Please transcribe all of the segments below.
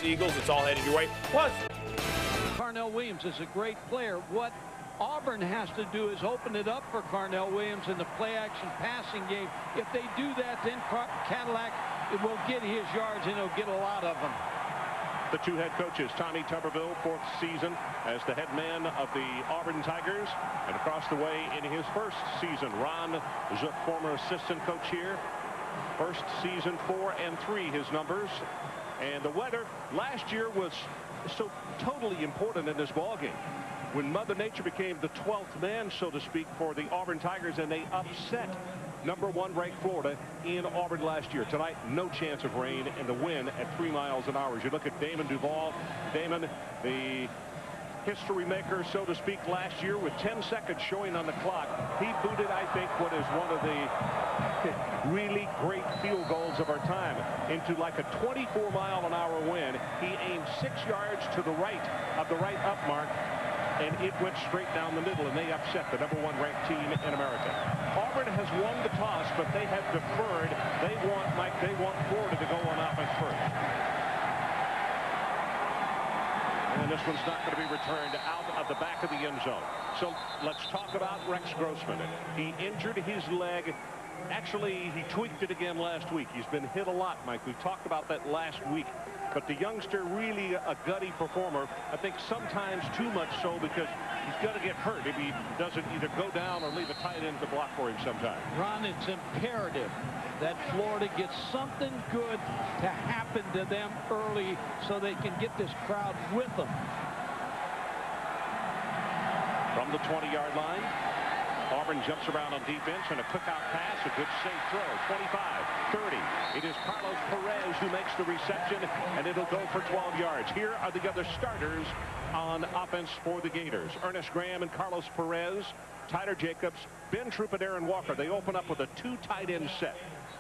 Eagles. It's all headed your way. Plus, Carnell Williams is a great player. What Auburn has to do is open it up for Carnell Williams in the play-action passing game. If they do that, then Cadillac will get his yards, and he'll get a lot of them. The two head coaches, Tommy Tuberville, 4th season as the head man of the Auburn Tigers, and across the way in his 1st season, Ron Zook, former assistant coach here. 1st season, 4-3 his numbers. And the weather last year was so totally important in this ball game. When Mother Nature became the 12th man, so to speak, for the Auburn Tigers, and they upset #1 ranked Florida in Auburn last year. Tonight, no chance of rain, and the wind at 3 miles an hour. As you look at Damon Duval, Damon, the history maker, so to speak, last year with 10 seconds showing on the clock. He booted, I think, what is one of the really great field goals of our time into like a 24-mile-an-hour wind. He aimed 6 yards to the right of the right up mark, and it went straight down the middle, and they upset the #1 ranked team in America. Auburn has won the toss, but they have deferred. They want Florida to go on offense first. And this one's not going to be returned out of the back of the end zone. So let's talk about Rex Grossman. He injured his leg. Actually, he tweaked it again last week. He's been hit a lot, Mike. We talked about that last week. But the youngster, really a gutty performer. I think sometimes too much so, because he's going to get hurt if he doesn't either go down or leave a tight end to block for him sometime. Ron, it's imperative that Florida gets something good to happen to them early so they can get this crowd with them. From the 20-yard line, Auburn jumps around on defense, and a quick-out pass, a good safe throw, 25, 30. It is Carlos Perez who makes the reception, and it'll go for 12 yards. Here are the other starters on offense for the Gators. Ernest Graham and Carlos Perez, Tyler Jacobs, Ben Troop, and Aaron Walker. They open up with a 2 tight end set.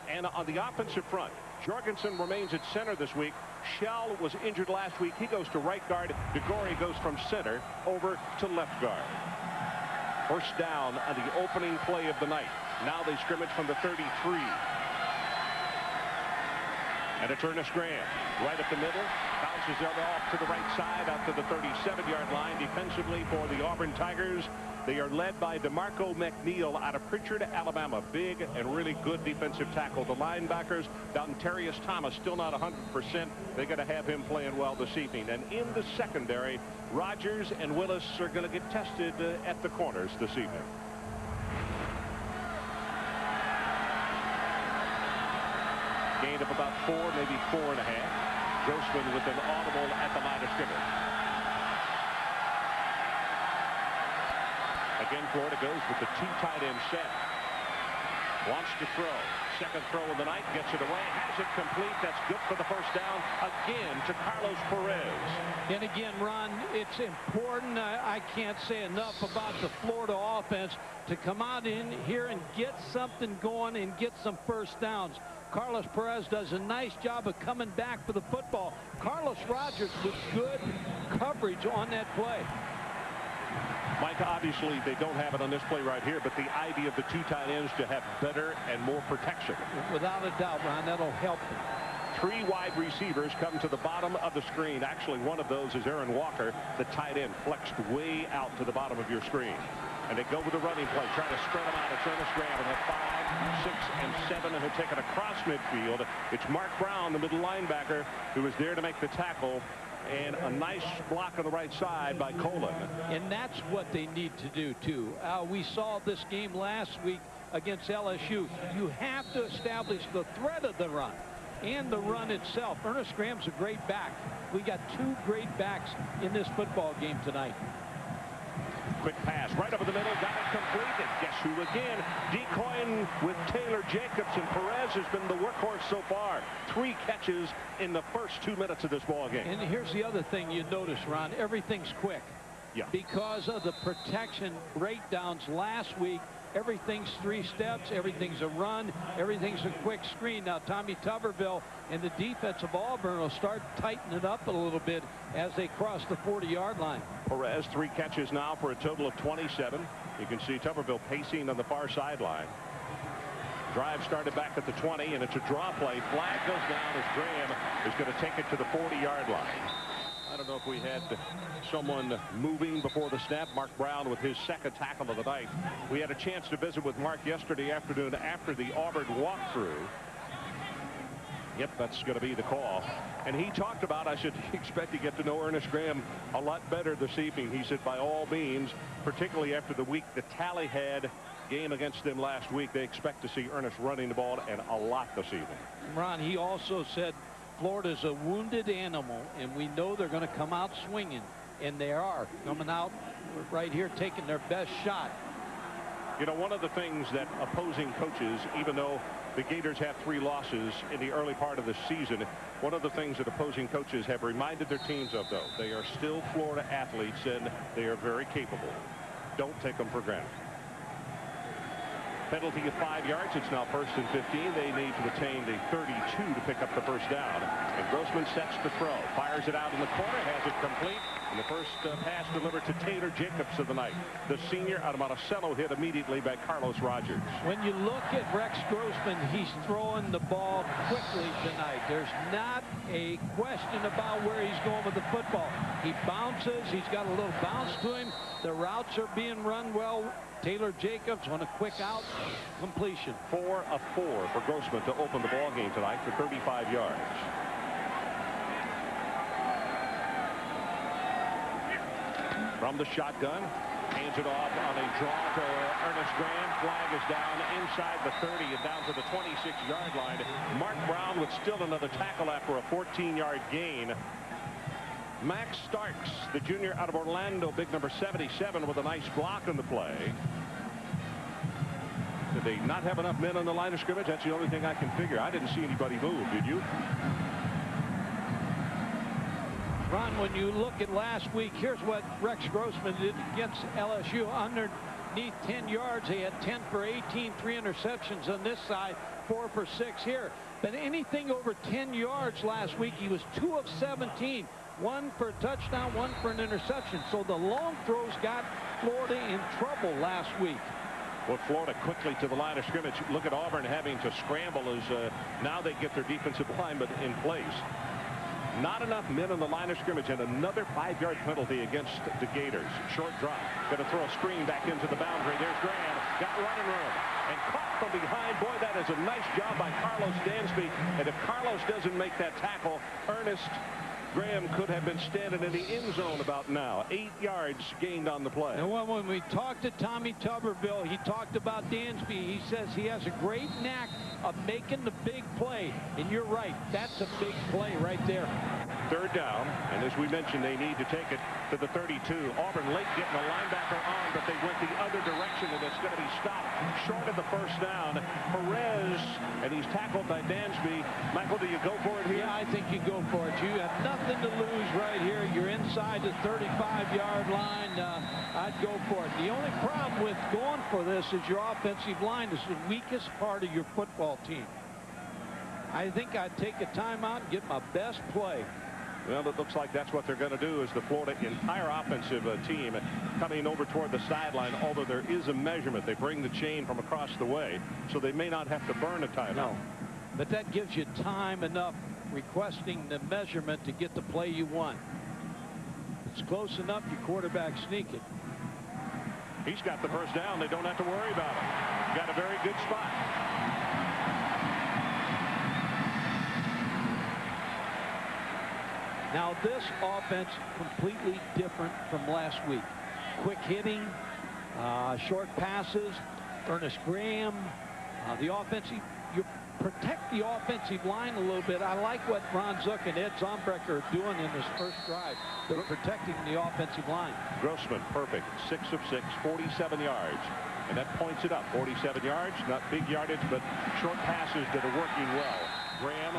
And on the offensive front, Jorgensen remains at center this week. Shell was injured last week. He goes to right guard. DeGore goes from center over to left guard. First down on the opening play of the night. Now they scrimmage from the 33. And it's Ernest Graham right up the middle. Bounces it off to the right side out to the 37-yard line. Defensively for the Auburn Tigers, they are led by DeMarco McNeil out of Pritchard, Alabama. Big and really good defensive tackle. The linebackers, Dontarius Thomas, still not 100%. They got to have him playing well this evening. And in the secondary, Rogers and Willis are going to get tested at the corners this evening. Gain of about 4, maybe 4.5. Grossman with an audible at the line of scrimmage. Again, Florida goes with the 2 tight end set. Wants to throw. Second throw of the night. Gets it away. Has it complete. That's good for the first down. Again to Carlos Perez. And again, Ron, it's important. I can't say enough about the Florida offense to come out in here and get something going and get some first downs. Carlos Perez does a nice job of coming back for the football. Carlos Rogers with good coverage on that play. Mike, obviously they don't have it on this play right here, but the idea of the 2 tight ends to have better and more protection. Without a doubt, Ron, that'll help them. 3 wide receivers come to the bottom of the screen. Actually, one of those is Aaron Walker, the tight end, flexed way out to the bottom of your screen. And they go with the running play, trying to spread them out. It's Ernest Graham at 5, 6, and 7, and he'll take it across midfield. It's Mark Brown, the middle linebacker, who is there to make the tackle. And a nice block on the right side by Colin. And that's what they need to do, too. We saw this game last week against LSU. You have to establish the threat of the run and the run itself. Ernest Graham's a great back. We got 2 great backs in this football game tonight. Quick pass right over the middle, got it complete, and guess who again? Decoying with Taylor Jacobs, and Perez has been the workhorse so far. 3 catches in the first 2 minutes of this ball game. And here's the other thing you notice, Ron, everything's quick. Yeah. Because of the protection breakdowns last week, everything's 3 steps, everything's a run, everything's a quick screen. Now Tommy Tuberville and the defense of Auburn will start tightening it up a little bit as they cross the 40-yard line. Perez 3 catches now for a total of 27. You can see Tuberville pacing on the far sideline. Drive started back at the 20, and it's a draw play. Flag goes down as Graham is going to take it to the 40-yard line. I don't know if we had someone moving before the snap. Mark Brown with his second tackle of the night. We had a chance to visit with Mark yesterday afternoon after the Auburn walkthrough. Yep, that's going to be the call. And he talked about, I should expect to get to know Ernest Graham a lot better this evening. He said, by all means, particularly after the week the Tally had game against them last week, they expect to see Ernest running the ball and a lot this evening. Ron, he also said Florida's a wounded animal, and we know they're going to come out swinging, and they are coming out right here taking their best shot. You know, one of the things that opposing coaches, even though the Gators have 3 losses in the early part of the season, one of the things that opposing coaches have reminded their teams of, though, they are still Florida athletes and they are very capable. Don't take them for granted. Penalty of 5 yards. It's now 1st and 15. They need to attain the 32 to pick up the first down. And Grossman sets the throw. Fires it out in the corner. Has it complete. And the first pass delivered to Taylor Jacobs of the night. The senior out of Monticello hit immediately by Carlos Rogers. When you look at Rex Grossman, he's throwing the ball quickly tonight. There's not a question about where he's going with the football. He bounces. He's got a little bounce to him. The routes are being run well. Taylor Jacobs on a quick out completion. 4 of 4 for Grossman to open the ball game tonight for 35 yards. From the shotgun, hands it off on a draw to Ernest Graham. Flag is down inside the 30 and down to the 26-yard line. Mark Brown with still another tackle after a 14-yard gain. Max Starks, the junior out of Orlando, big number 77, with a nice block on the play. Did they not have enough men on the line of scrimmage? That's the only thing I can figure. I didn't see anybody move. Did you? Ron, when you look at last week, here's what Rex Grossman did against LSU. Underneath 10 yards, he had 10 for 18, 3 interceptions on this side, 4 for 6 here. But anything over 10 yards last week, he was 2 of 17. 1 for a touchdown, 1 for an interception. So the long throws got Florida in trouble last week. Well, Florida quickly to the line of scrimmage. Look at Auburn having to scramble as now they get their defensive lineman in place. Not enough men on the line of scrimmage, and another 5-yard penalty against the Gators. Short drop. Going to throw a screen back into the boundary. There's Graham. Got running room. And caught from behind. Boy, that is a nice job by Carlos Dansby. And if Carlos doesn't make that tackle, Ernest Graham could have been standing in the end zone about now. 8 yards gained on the play. And when we talked to Tommy Tuberville, he talked about Dansby. He says he has a great knack of making the big play. And you're right. That's a big play right there. 3rd down. And as we mentioned, they need to take it to the 32. Auburn late getting a linebacker on, but they went the other direction, and it's going to be stopped short of the first down. Perez, and he's tackled by Dansby. Michael, do you go for it here? Yeah, I think you go for it. You have nothing to lose right here. You're inside the 35-yard line. I'd go for it. The only problem with going for this is your offensive line is the weakest part of your football team. I think I'd take a timeout and get my best play. Well, it looks like that's what they're going to do, is the Florida entire offensive team coming over toward the sideline, although there is a measurement. They bring the chain from across the way, so they may not have to burn a timeout. No, but that gives you time enough requesting the measurement to get the play you want. It's close enough, your quarterback sneak it. He's got the first down. They don't have to worry about it. Got a very good spot. Now this offense completely different from last week. Quick hitting, short passes, Ernest Graham, the offensive. You protect the offensive line a little bit. I like what Ron Zook and Ed Zombrecker are doing in this first drive. They're protecting the offensive line. Grossman, perfect. 6 of 6, 47 yards. And that points it up. 47 yards, not big yardage, but short passes that are working well. Graham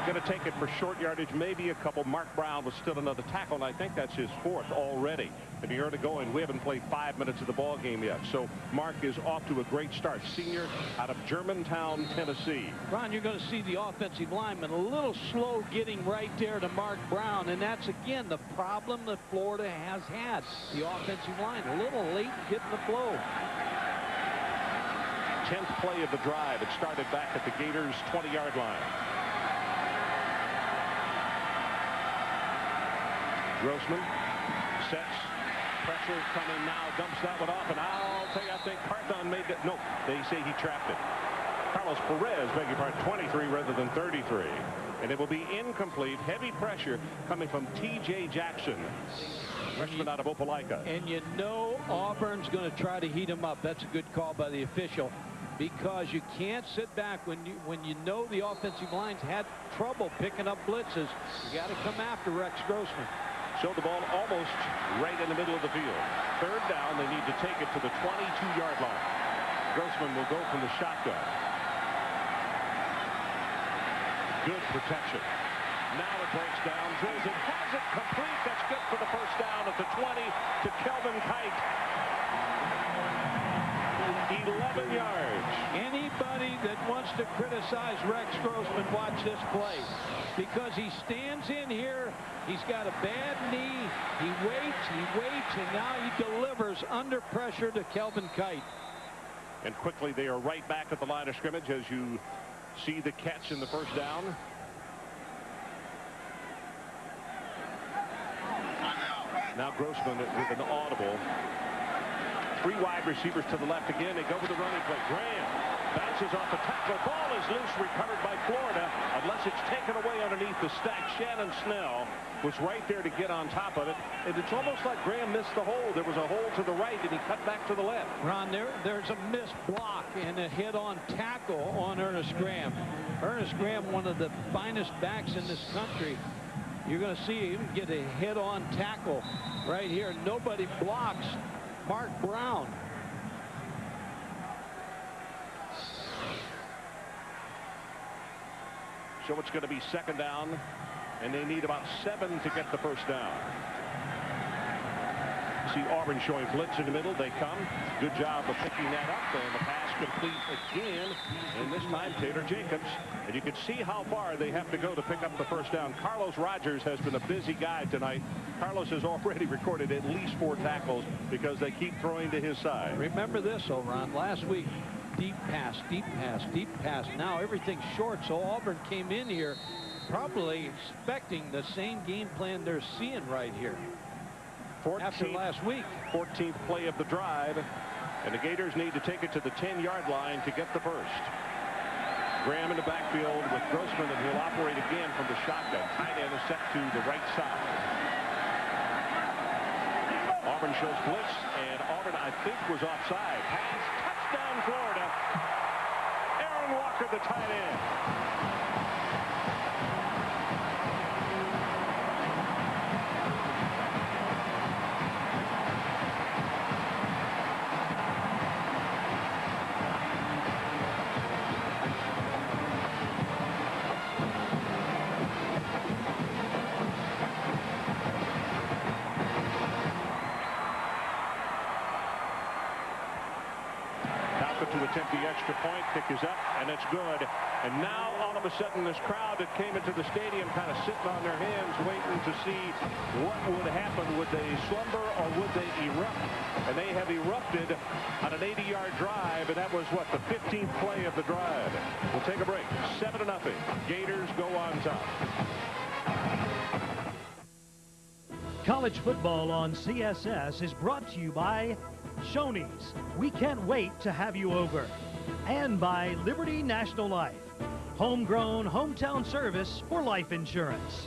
going to take it for short yardage, maybe a couple. Mark Brown was still another tackle, and I think that's his 4th already. And you heard it going. We haven't played 5 minutes of the ball game yet. So Mark is off to a great start. Senior out of Germantown, Tennessee. Ron, you're going to see the offensive lineman a little slow getting right there to Mark Brown, and that's again the problem that Florida has had. The offensive line a little late getting the flow. 10th play of the drive. It started back at the Gators' 20-yard line. Grossman sets, pressure coming now, dumps that one off, and I'll tell you, I think Carthon made that. No, they say he trapped it. Carlos Perez, beg your pardon, 23 rather than 33. And it will be incomplete. Heavy pressure coming from T.J. Jackson, freshman out of Opelika. And you know Auburn's going to try to heat him up. That's a good call by the official, because you can't sit back when you know the offensive lines had trouble picking up blitzes. You got to come after Rex Grossman. Showed the ball almost right in the middle of the field. Third down, they need to take it to the 22-yard line. Grossman will go from the shotgun. Good protection. Now it breaks down, drills it, has it complete. That's good for the first down at the 20 to Kelvin Kite. 11 yards. Anybody that wants to criticize Rex Grossman, watch this play, because he stands in here. He's got a bad knee. He waits, and now he delivers under pressure to Kelvin Kite. And quickly they are right back at the line of scrimmage as you see the catch in the first down. Now Grossman with an audible. 3 wide receivers to the left again. They go with the running play. Graham bounces off the tackle. Ball is loose, recovered by Florida, unless it's taken away underneath the stack. Shannon Snell was right there to get on top of it, and it's almost like Graham missed the hole. There was a hole to the right, and he cut back to the left. Ron, there's a missed block and a hit-on tackle on Ernest Graham. Ernest Graham, one of the finest backs in this country. You're going to see him get a hit-on tackle right here. Nobody blocks Mark Brown. So it's going to be second down, and they need about 7 to get the first down. See Auburn showing blitz in the middle. They come. Good job of picking that up, and the pass complete again, and this time Taylor Jacobs. And you can see how far they have to go to pick up the first down. Carlos Rogers has been a busy guy tonight. Carlos has already recorded at least 4 tackles because they keep throwing to his side. Remember this, Ron, last week, deep pass, deep pass, deep pass. Now everything's short, so Auburn came in here probably expecting the same game plan they're seeing right here. After last week. 14th play of the drive, and the Gators need to take it to the 10-yard line to get the first. Graham in the backfield with Grossman, and he'll operate again from the shotgun. Tight end is set to the right side. Auburn shows blitz, and Auburn, I think, was offside. Pass, touchdown, Florida. Aaron Walker, the tight end. To attempt the extra point, kick is up, and it's good. And now all of a sudden this crowd that came into the stadium kind of sitting on their hands waiting to see what would happen. Would they slumber or would they erupt? And they have erupted on an 80-yard drive, and that was what, the 15th play of the drive. We'll take a break. 7-0. Gators go on top. College football on CSS is brought to you by Shoney's. We can't wait to have you over. And by Liberty National Life. Homegrown, hometown service for life insurance.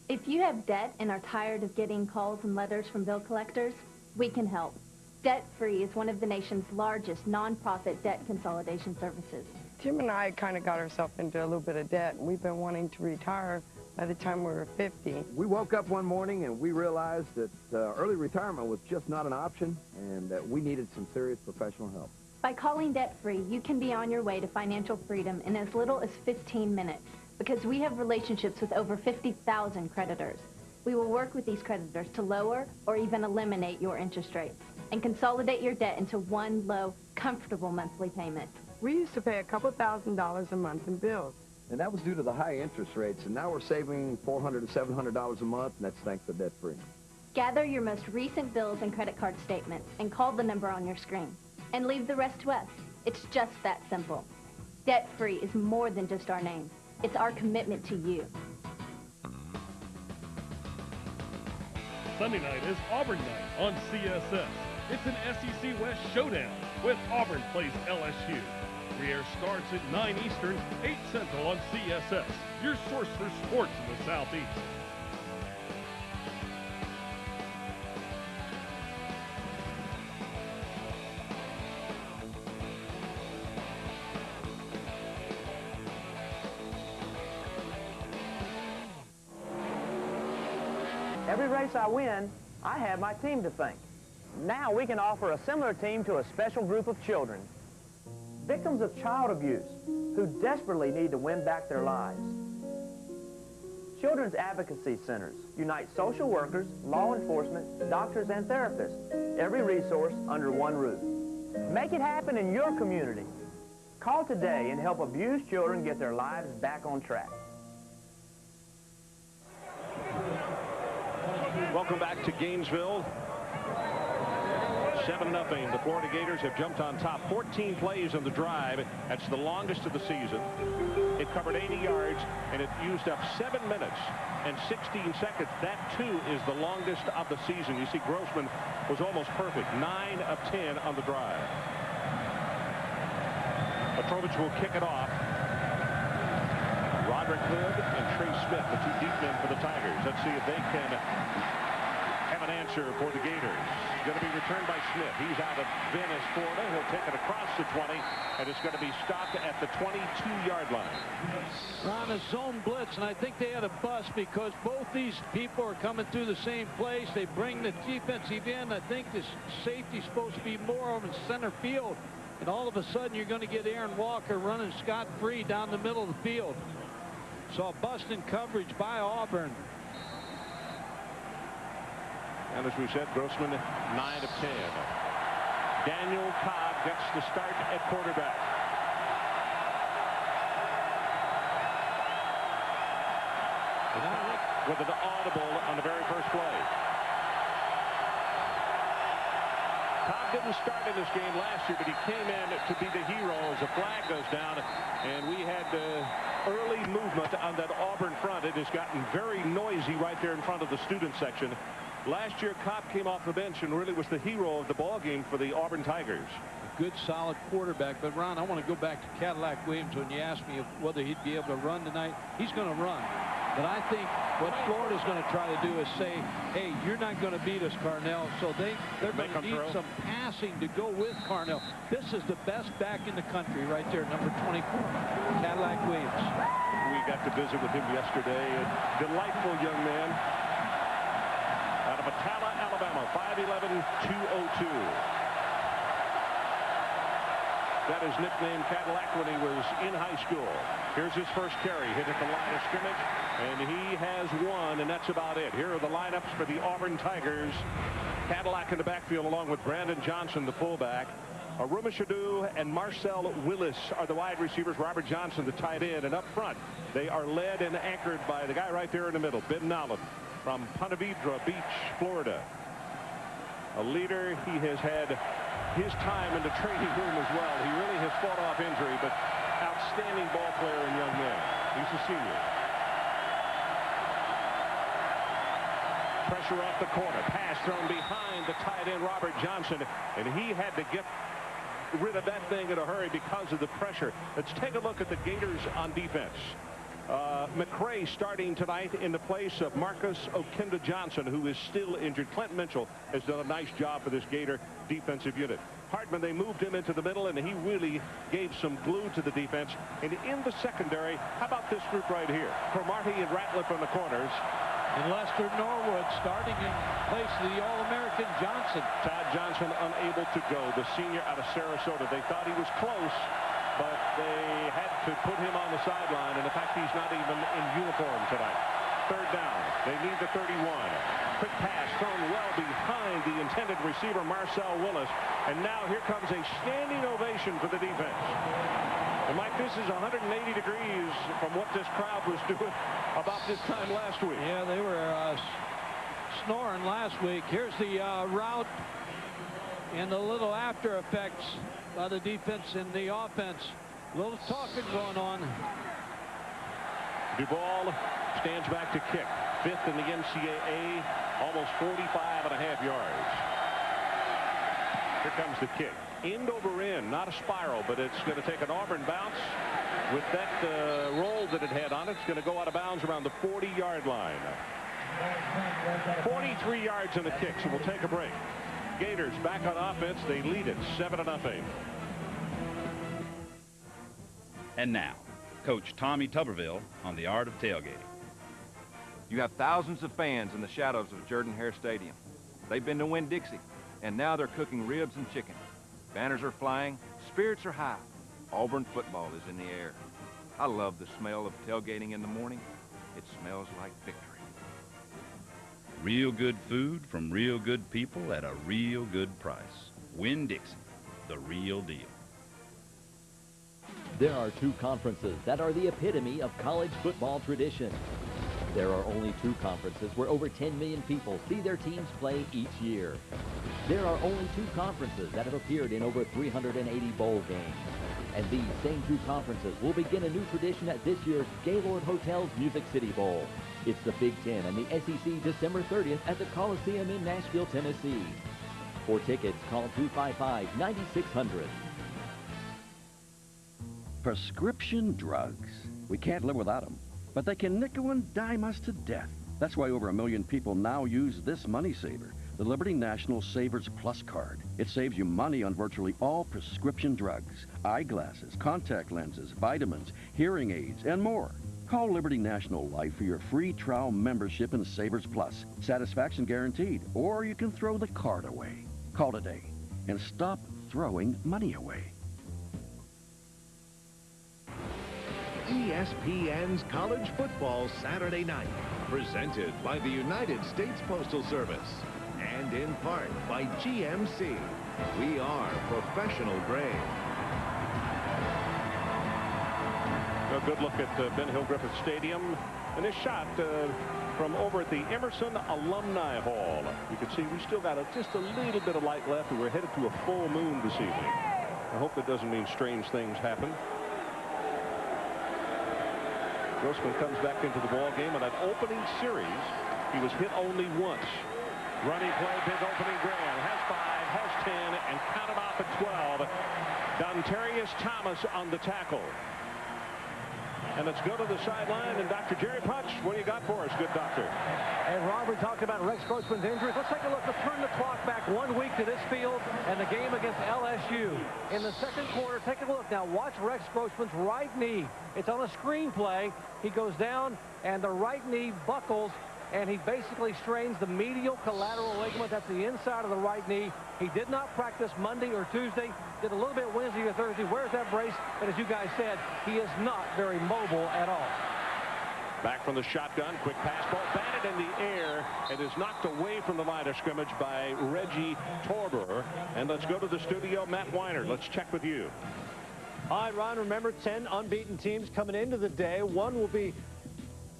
If you have debt and are tired of getting calls and letters from bill collectors, we can help. Debt Free is one of the nation's largest nonprofit debt consolidation services. Tim and I kind of got ourselves into a little bit of debt, and we've been wanting to retire by the time we were 50. We woke up one morning and we realized that early retirement was just not an option, and that we needed some serious professional help. By calling Debt Free, you can be on your way to financial freedom in as little as 15 minutes, because we have relationships with over 50,000 creditors. We will work with these creditors to lower or even eliminate your interest rates and consolidate your debt into one low, comfortable monthly payment. We used to pay a couple $1,000s a month in bills. And that was due to the high interest rates, and now we're saving $400 to $700 a month, and that's thanks to Debt Free. Gather your most recent bills and credit card statements and call the number on your screen. and leave the rest to us. It's just that simple. Debt-free is more than just our name. It's our commitment to you. Sunday night is Auburn night on CSS. It's an SEC West showdown with Auburn plays LSU. Re-air starts at 9 Eastern, 8 Central on CSS, your source for sports in the Southeast. Every race I win, I have my team to thank. Now we can offer a similar team to a special group of children. Victims of child abuse who desperately need to win back their lives. Children's advocacy centers unite social workers, law enforcement, doctors, and therapists. Every resource under one roof. Make it happen in your community. Call today and help abused children get their lives back on track. Welcome back to Gainesville. 7-0. The Florida Gators have jumped on top. 14 plays on the drive. That's the longest of the season. It covered 80 yards, and it used up 7 minutes and 16 seconds. That, too, is the longest of the season. You see, Grossman was almost perfect. 9 of 10 on the drive. Petrovich will kick it off. Roderick Hood and Trey Smith, the two deep men for the Tigers. Let's see if they can have an answer for the Gators. Going to be returned by Smith. He's out of Venice, Florida. He'll take it across the 20, and it's going to be stopped at the 22-yard line. On a zone blitz, and I think they had a bust because both these people are coming through the same place. They bring the defensive end. I think the safety's supposed to be more over in center field, and all of a sudden you're going to get Aaron Walker running scot-free down the middle of the field. So a bust in coverage by Auburn. And as we said, Grossman 9 of 10. Daniel Cobb gets the start at quarterback. With an audible on the very first play. Cobb didn't start in this game last year, but he came in to be the hero as a flag goes down, and we had early movement on that Auburn front. It has gotten very noisy right there in front of the student section. Last year, Cobb came off the bench and really was the hero of the ball game for the Auburn Tigers. A good, solid quarterback. But, Ron, I want to go back to Cadillac Williams when you asked me whether he'd be able to run tonight. He's going to run. But I think what Florida's going to try to do is say, hey, you're not going to beat us, Carnell. So they're going to need some passing to go with Carnell. This is the best back in the country right there, number 24, Cadillac Williams. We got to visit with him yesterday. A delightful young man. Out of Atala, Alabama, 5'11", 202. Got his nickname Cadillac when he was in high school. Here's his first carry, hit at the line of scrimmage, and he has one, and that's about it. Here are the lineups for the Auburn Tigers. Cadillac in the backfield along with Brandon Johnson, the fullback. Aruma Shadu and Marcel Willis are the wide receivers. Robert Johnson, the tight end. And up front, they are led and anchored by the guy right there in the middle, Ben Nolan from Ponte Vedra Beach, Florida. A leader. He has had his time in the training room as well. He really has fought off injury, but outstanding ball player and young man. He's a senior. Pressure off the corner. Pass thrown behind the tight end, Robert Johnson, and he had to get rid of that thing in a hurry because of the pressure. Let's take a look at the Gators on defense. McCray starting tonight in the place of Marcus Okenda Johnson, who is still injured. Clint Mitchell has done a nice job for this Gator defensive unit. Hartman, they moved him into the middle, and he really gave some glue to the defense. And in the secondary, how about this group right here? Cromartie and Ratliff on the corners. And Lester Norwood starting in place of the All-American Johnson. Todd Johnson unable to go, the senior out of Sarasota. They thought he was close, but they had to put him on the sideline. And in fact, he's not even in uniform tonight. Third down. They need the 31. Quick pass thrown well behind the intended receiver, Marcel Willis. And now here comes a standing ovation for the defense. And Mike, this is 180 degrees from what this crowd was doing about this time last week. Yeah, they were snoring last week. Here's the route And the little after effects by the defense and the offense. A little talking going on. Duval stands back to kick. 5th in the NCAA, almost 45.5 yards. Here comes the kick. End over end, not a spiral, but it's going to take an Auburn bounce. With that roll that it had on it, it's going to go out of bounds around the 40-yard line. 43 yards in the kick, so we'll take a break. Gators back on offense. They lead it 7-0. And now, Coach Tommy Tuberville on the art of tailgating. You have thousands of fans in the shadows of Jordan-Hare Stadium. They've been to Winn-Dixie, and now they're cooking ribs and chicken. Banners are flying, spirits are high. Auburn football is in the air. I love the smell of tailgating in the morning. It smells like victory. Real good food from real good people at a real good price. Winn-Dixie, the real deal. There are two conferences that are the epitome of college football tradition. There are only two conferences where over 10 million people see their teams play each year. There are only two conferences that have appeared in over 380 bowl games. And these same two conferences will begin a new tradition at this year's Gaylord Hotel's Music City Bowl. It's the Big Ten and the SEC December 30th at the Coliseum in Nashville, Tennessee. For tickets, call 255-9600. Prescription drugs. We can't live without them, but they can nickel and dime us to death. That's why over 1 million people now use this money saver, the Liberty National Savers Plus card. It saves you money on virtually all prescription drugs, eyeglasses, contact lenses, vitamins, hearing aids, and more. Call Liberty National Life for your free trial membership in Savers Plus. Satisfaction guaranteed, or you can throw the card away. Call today and stop throwing money away. ESPN's College Football Saturday Night, presented by the United States Postal Service and in part by GMC. We are professional grade. A good look at Ben Hill Griffith Stadium, and this shot from over at the Emerson Alumni Hall. You can see we still got just a little bit of light left, and we're headed to a full moon this evening. I hope that doesn't mean strange things happen. Grossman comes back into the ball game. In that opening series, he was hit only once. Running play, big opening. Graham has 5, has 10, and counted off at 12. Dontarius Thomas on the tackle. And let's go to the sideline, and Dr. Jerry Punch, what do you got for us, good doctor? And Robert talked about Rex Grossman's injuries. Let's take a look. Let's turn the clock back 1 week to this field and the game against LSU. In the second quarter, take a look. Now watch Rex Grossman's right knee. It's on a screenplay. He goes down, and the right knee buckles, and he basically strains the medial collateral ligament. That's the inside of the right knee. He did not practice Monday or Tuesday. Did a little bit Wednesday or Thursday. Where's that brace? And as you guys said, he is not very mobile at all. Back from the shotgun, quick pass ball, batted in the air, and is knocked away from the line of scrimmage by Reggie Torber. And let's go to the studio. Matt Weiner, let's check with you. All right, Ron, remember 10 unbeaten teams coming into the day. One will be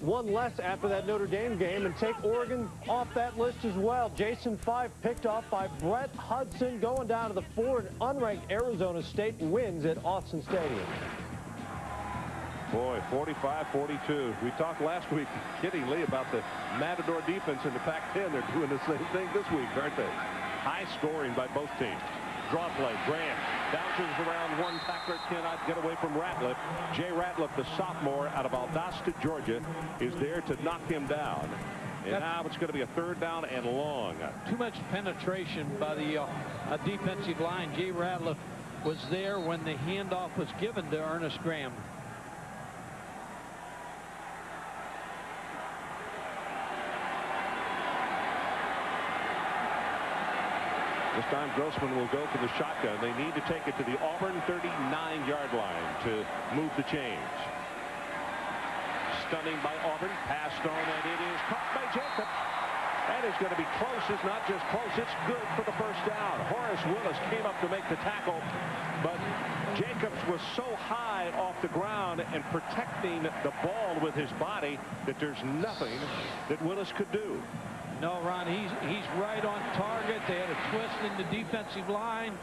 one less after that Notre Dame game, and take Oregon off that list as well. Jason 5 picked off by Brett Hudson, going down to the 4, and unranked Arizona State wins at Autzen Stadium. Boy, 45-42. We talked last week kiddingly about the Matador defense in the Pac-10. They're doing the same thing this week, aren't they? High scoring by both teams. Draw play, Graham bounces around one tackler, cannot get away from Ratliff. Jay Ratliff, the sophomore out of Valdosta, Georgia, is there to knock him down. And now it's going to be a 3rd down and long. Too much penetration by the defensive line. Jay Ratliff was there when the handoff was given to Ernest Graham. This time Grossman will go for the shotgun. They need to take it to the Auburn 39-yard line to move the chains. Stunning by Auburn. Passed on, and it is caught by Jacob. That is going to be close. It's not just close. It's good for the first down. Horace Willis came up to make the tackle, but Jacobs was so high off the ground and protecting the ball with his body that there's nothing that Willis could do. No, Ron, he's right on target. They had a twist in the defensive line.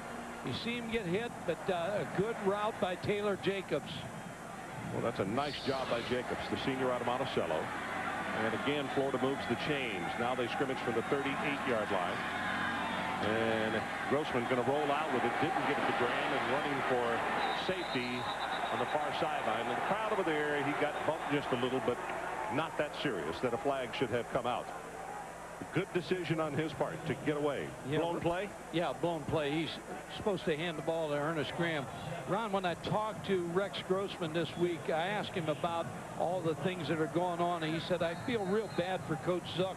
You see him get hit, but a good route by Taylor Jacobs. Well, that's a nice job by Jacobs, the senior out of Monticello. And again, Florida moves the chains. Now they scrimmage from the 38-yard line. And Grossman going to roll out with it. Didn't get it to Graham, and running for safety on the far sideline. And the crowd over there, he got bumped just a little, but not that serious that a flag should have come out. Good decision on his part to get away. Yeah, blown play? Yeah, blown play. He's supposed to hand the ball to Ernest Graham. Ron, when I talked to Rex Grossman this week, I asked him about all the things that are going on, and he said, I feel real bad for Coach Zuck.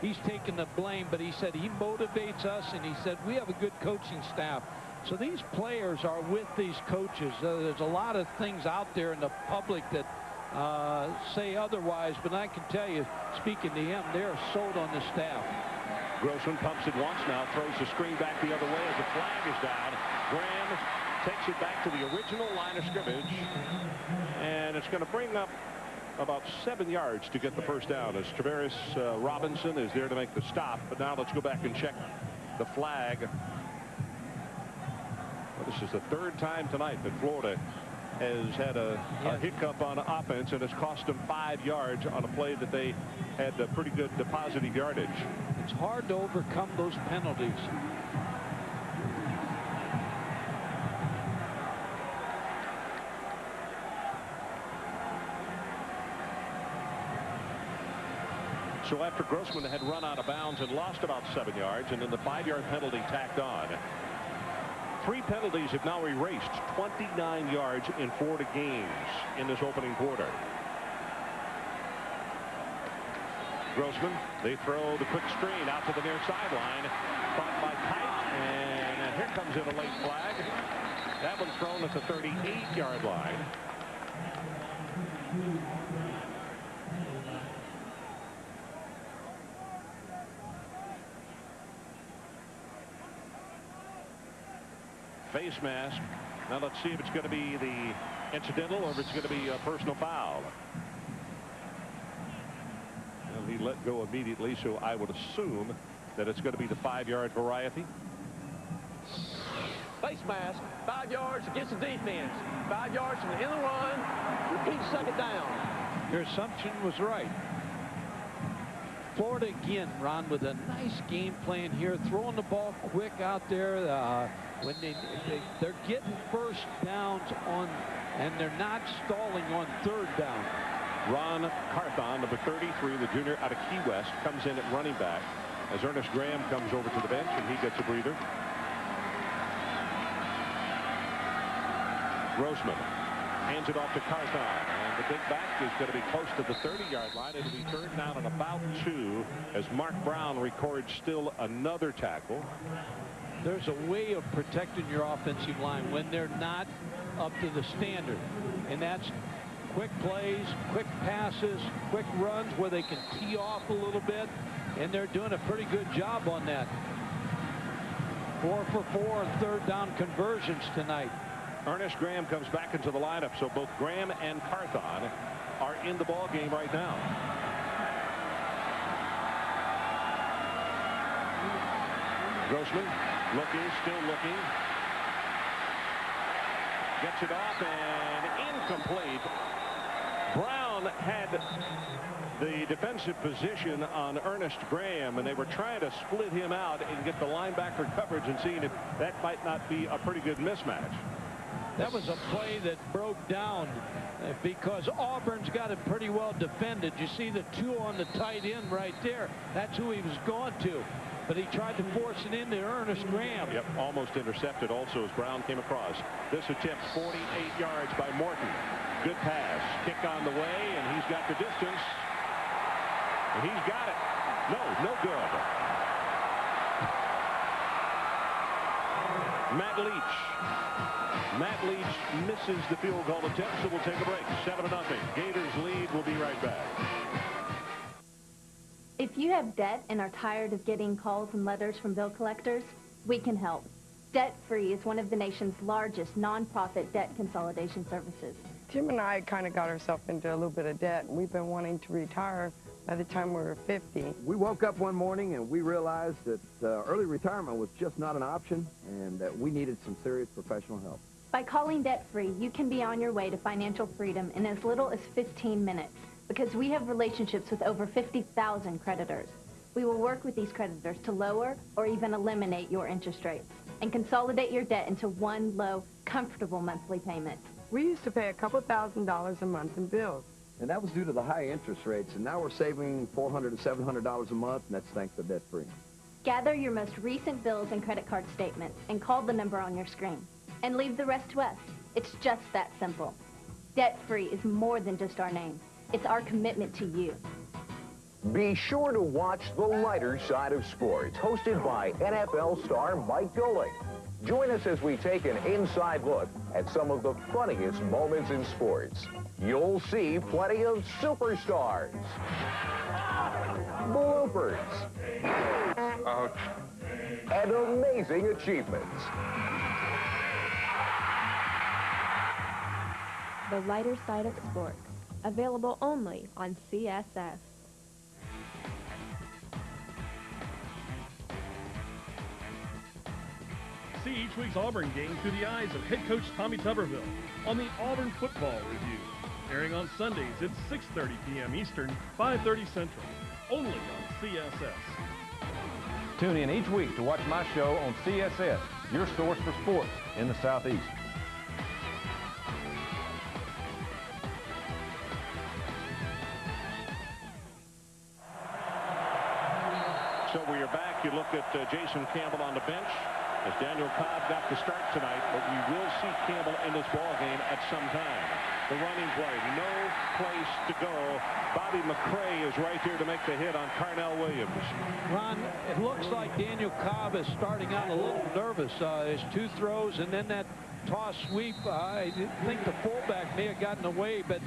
He's taking the blame, but he said he motivates us, and he said we have a good coaching staff. So these players are with these coaches. There's a lot of things out there in the public that say otherwise, but I can tell you, speaking to him, they're sold on the staff. Grossman pumps it once now, throws the screen back the other way as the flag is down. Graham takes it back to the original line of scrimmage, and it's going to bring up about 7 yards to get the first down as Travaris Robinson is there to make the stop. But now let's go back and check the flag. Well, this is the third time tonight that Florida has had a hiccup on offense, and it's cost them 5 yards on a play that they had a pretty good positive yardage. It's hard to overcome those penalties. So after Grossman had run out of bounds and lost about 7 yards, and then the 5-yard penalty tacked on, 3 penalties have now erased 29 yards in Florida games in this opening quarter. Grossman, they throw the quick screen out to the near sideline, caught by Kite, and here comes in a late flag. That one's thrown at the 38-yard line. Face mask. Now let's see if it's going to be the incidental or if it's going to be a personal foul. And he let go immediately, so I would assume that it's going to be the 5-yard variety. Face mask, 5 yards against the defense. 5 yards from the end of the run. Repeat second down. Your assumption was right. Florida again, Ron, with a nice game plan here, throwing the ball quick out there. When they're getting first downs on, and they're not stalling on third down. Ron Carthon, number 33, the junior out of Key West, comes in at running back as Ernest Graham comes over to the bench, and he gets a breather. Grossman hands it off to Carthon, and the big back is going to be close to the 30-yard line. It'll be third down and about 2 as Mark Brown records still another tackle. There's a way of protecting your offensive line when they're not up to the standard, and that's quick plays, quick passes, quick runs where they can tee off a little bit, and they're doing a pretty good job on that. 4 for 4 on third down conversions tonight. Ernest Graham comes back into the lineup, so both Graham and Carthon are in the ball game right now. Grossman looking, still looking. Gets it off and incomplete. Brown had the defensive position on Ernest Graham, and they were trying to split him out and get the linebacker coverage and seeing if that might not be a pretty good mismatch. That was a play that broke down because Auburn's got it pretty well defended. You see the 2 on the tight end right there. That's who he was going to. But he tried to force it into Ernest Graham. Yep, almost intercepted also as Brown came across. This attempt 48 yards by Morton. Good pass. Kick on the way, and he's got the distance. And he's got it. No good. Matt Leach misses the field goal attempt, so we'll take a break. 7-0. Gators lead. We'll be right back. If you have debt and are tired of getting calls and letters from bill collectors, we can help. Debt Free is one of the nation's largest nonprofit debt consolidation services. Jim and I kind of got ourselves into a little bit of debt, and we've been wanting to retire by the time we were 50. We woke up one morning and we realized that early retirement was just not an option and that we needed some serious professional help. By calling debt-free, you can be on your way to financial freedom in as little as 15 minutes because we have relationships with over 50,000 creditors. We will work with these creditors to lower or even eliminate your interest rates and consolidate your debt into one low, comfortable monthly payment. We used to pay a couple $1,000s a month in bills. And that was due to the high interest rates, and now we're saving $400 to $700 a month, and that's thanks to debt-free. Gather your most recent bills and credit card statements and call the number on your screen. And leave the rest to us. It's just that simple. Debt-free is more than just our name. It's our commitment to you. Be sure to watch The Lighter Side of Sports, hosted by NFL star Mike Golick. Join us as we take an inside look at some of the funniest moments in sports. You'll see plenty of superstars, bloopers, and amazing achievements. The Lighter Side of Sports, available only on CSS. See each week's Auburn game through the eyes of head coach Tommy Tuberville on the Auburn Football Review, airing on Sundays at 6:30 p.m. Eastern, 5:30 Central, only on CSS. Tune in each week to watch my show on CSS, your source for sports in the Southeast. So we are back. You look at Jason Campbell on the bench as Daniel Cobb got the start tonight, but we will see Campbell in this ball game at some time. The running play, no place to go. Bobby McCray is right here to make the hit on Carnell Williams. Ron, it looks like Daniel Cobb is starting out a little nervous. His two throws and then that toss sweep. I think the fullback may have gotten away, but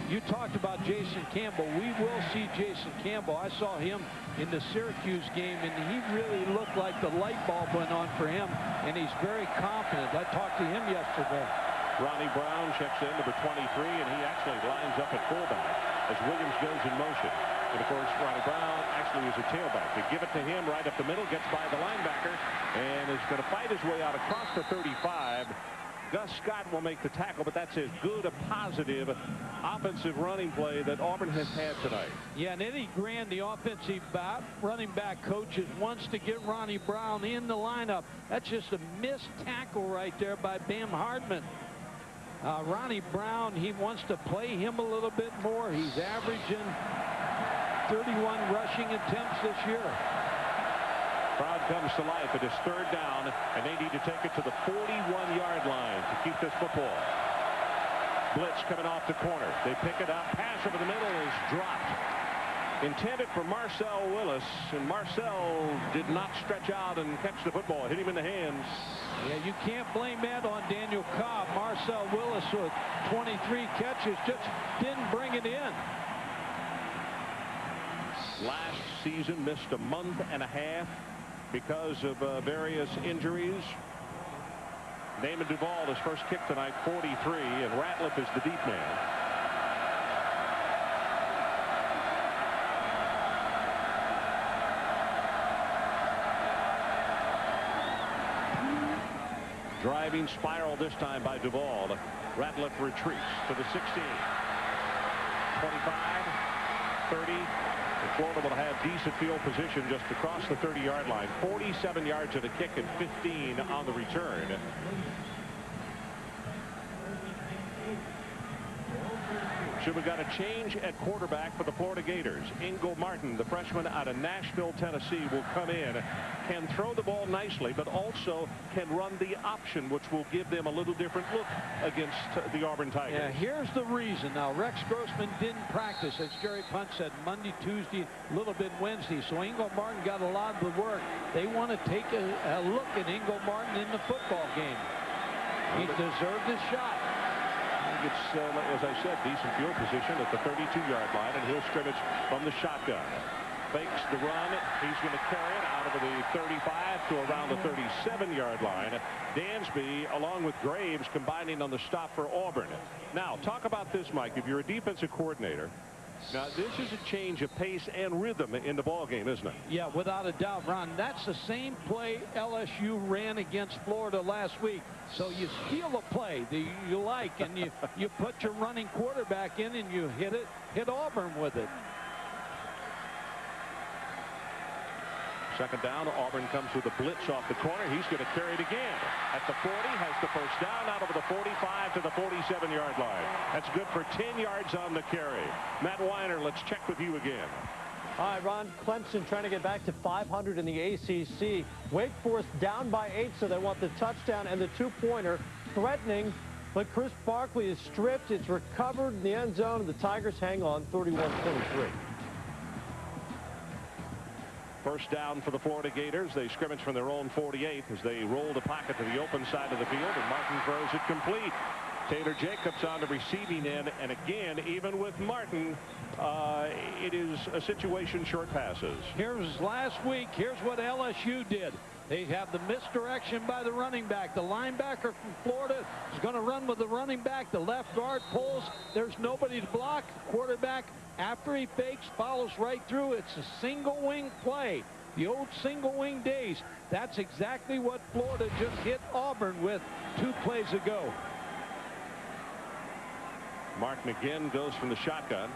you talked about Jason Campbell. We will see Jason Campbell. I saw him in the Syracuse game, and he really looked like the light bulb went on for him, and he's very confident. I talked to him yesterday. Ronnie Brown checks in, number 23, and he actually lines up at fullback as Williams goes in motion. And, of course, Ronnie Brown actually is a tailback. They give it to him right up the middle, gets by the linebacker, and is going to fight his way out across the 35. Gus Scott will make the tackle, but that's as good a positive offensive running play that Auburn has had tonight. Yeah, and Eddie Grand, the offensive running back coach, wants to get Ronnie Brown in the lineup. That's just a missed tackle right there by Bam Hardman. Ronnie Brown, he wants to play him a little bit more. He's averaging 31 rushing attempts this year. Crowd comes to life. It is third down, and they need to take it to the 41-yard line to keep this football. Blitz coming off the corner. They pick it up. Pass over the middle is dropped. Intended for Marcel Willis, and Marcel did not stretch out and catch the football. Hit him in the hands. Yeah, you can't blame that on Daniel Cobb. Marcel Willis with 23 catches just didn't bring it in. Last season missed a month and a half because of various injuries. Damon Duvall, his first kick tonight, 43, and Ratliff is the deep man. Driving spiral this time by Duvall. Ratliff retreats to the 16. 25, 30. Florida will have decent field position just across the 30-yard line. 47 yards at a kick and 15 on the return. So we've got a change at quarterback for the Florida Gators. Ingle Martin, the freshman out of Nashville, Tennessee, will come in. Can throw the ball nicely, but also can run the option, which will give them a little different look against the Auburn Tigers. Yeah, here's the reason. Now, Rex Grossman didn't practice, as Jerry Punt said, Monday, Tuesday, a little bit Wednesday. So Ingle Martin got a lot of the work. They want to take a look at Ingle Martin in the football game. He deserved his shot. Gets, as I said, decent field position at the 32-yard line, and he'll scrimmage from the shotgun. Fakes the run. He's going to carry it out of the 35 to around the 37-yard line. Dansby, along with Graves, combining on the stop for Auburn. Now, talk about this, Mike. If you're a defensive coordinator Now, this is a change of pace and rhythm in the ball game, isn't it? Yeah, without a doubt, Ron. That's the same play LSU ran against Florida last week. So you steal a play that you like, and you put your running quarterback in, and you hit Auburn with it. Second down, Auburn comes with a blitz off the corner. He's going to carry it again. At the 40, has the first down, out over the 45 to the 47-yard line. That's good for 10 yards on the carry. Matt Weiner, let's check with you again. All right, Ron, Clemson trying to get back to 500 in the ACC. Wake Forest down by 8, so they want the touchdown and the two-pointer, threatening, but Chris Barkley is stripped. It's recovered in the end zone, and the Tigers hang on 31-23. First down for the Florida Gators. They scrimmage from their own 48 as they roll the pocket to the open side of the field, and Martin throws it complete. Taylor Jacobs on the receiving end, and again, even with Martin, it is a situation short passes. Here's last week. Here's what LSU did. They have the misdirection by the running back. The linebacker from Florida is going to run with the running back. The left guard pulls. There's nobody to block. Quarterback, after he fakes, follows right through. It's a single wing play. The old single wing days. That's exactly what Florida just hit Auburn with 2 plays ago. Martin again goes from the shotgun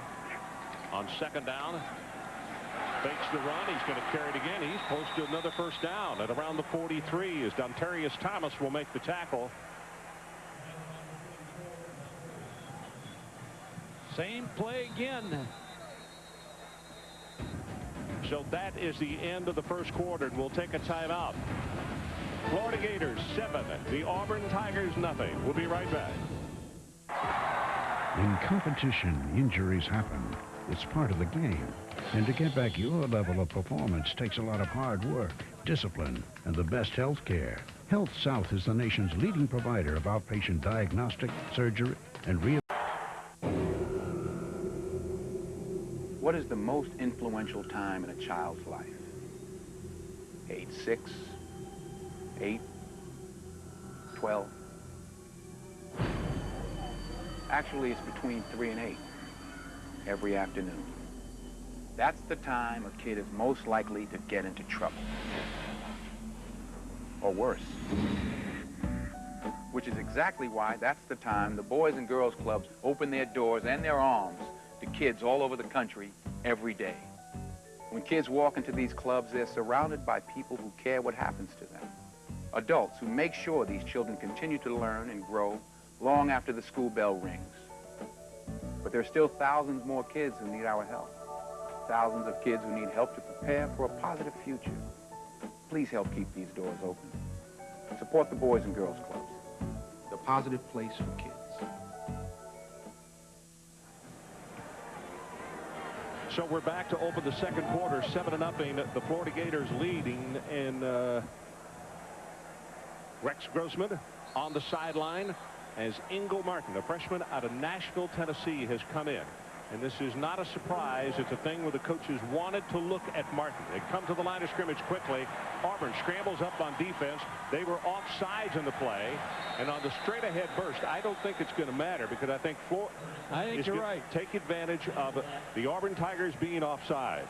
on second down. Fakes the run. He's going to carry it again. He's close to another first down at around the 43 as Dontarius Thomas will make the tackle. Same play again. So that is the end of the first quarter, and we'll take a timeout. Florida Gators 7, the Auburn Tigers nothing. We'll be right back. In competition, injuries happen. It's part of the game. And to get back your level of performance takes a lot of hard work, discipline, and the best health care. Health South is the nation's leading provider of outpatient diagnostic, surgery, and rehabilitation. What is the most influential time in a child's life? Age 6, 8, 12? Actually, it's between 3 and 8 every afternoon. That's the time a kid is most likely to get into trouble. Or worse. Which is exactly why that's the time the Boys and Girls Clubs open their doors and their arms to kids all over the country every day. When kids walk into these clubs, they're surrounded by people who care what happens to them. Adults who make sure these children continue to learn and grow long after the school bell rings. But there are still thousands more kids who need our help. Thousands of kids who need help to prepare for a positive future. Please help keep these doors open. Support the Boys and Girls Clubs, the positive place for kids. So we're back to open the second quarter, 7-0. The Florida Gators leading, and Rex Grossman on the sideline as Ingo Martin, a freshman out of Nashville, Tennessee, has come in. And this is not a surprise. It's a thing where the coaches wanted to look at Martin. They come to the line of scrimmage quickly. Auburn scrambles up on defense. They were offsides in the play. And on the straight-ahead burst, I don't think it's going to matter because I think Florida is you're going right. to take advantage of the Auburn Tigers being offsides.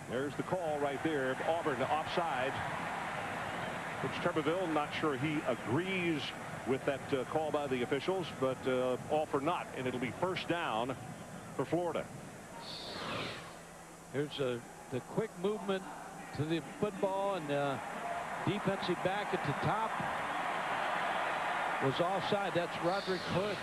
There's the call right there. Auburn offside. Coach Tuberville, not sure he agrees with that call by the officials, but all for naught, and it'll be first down for Florida. Here's the quick movement to the football, and defensive back at the top was offside. That's Roderick Hood.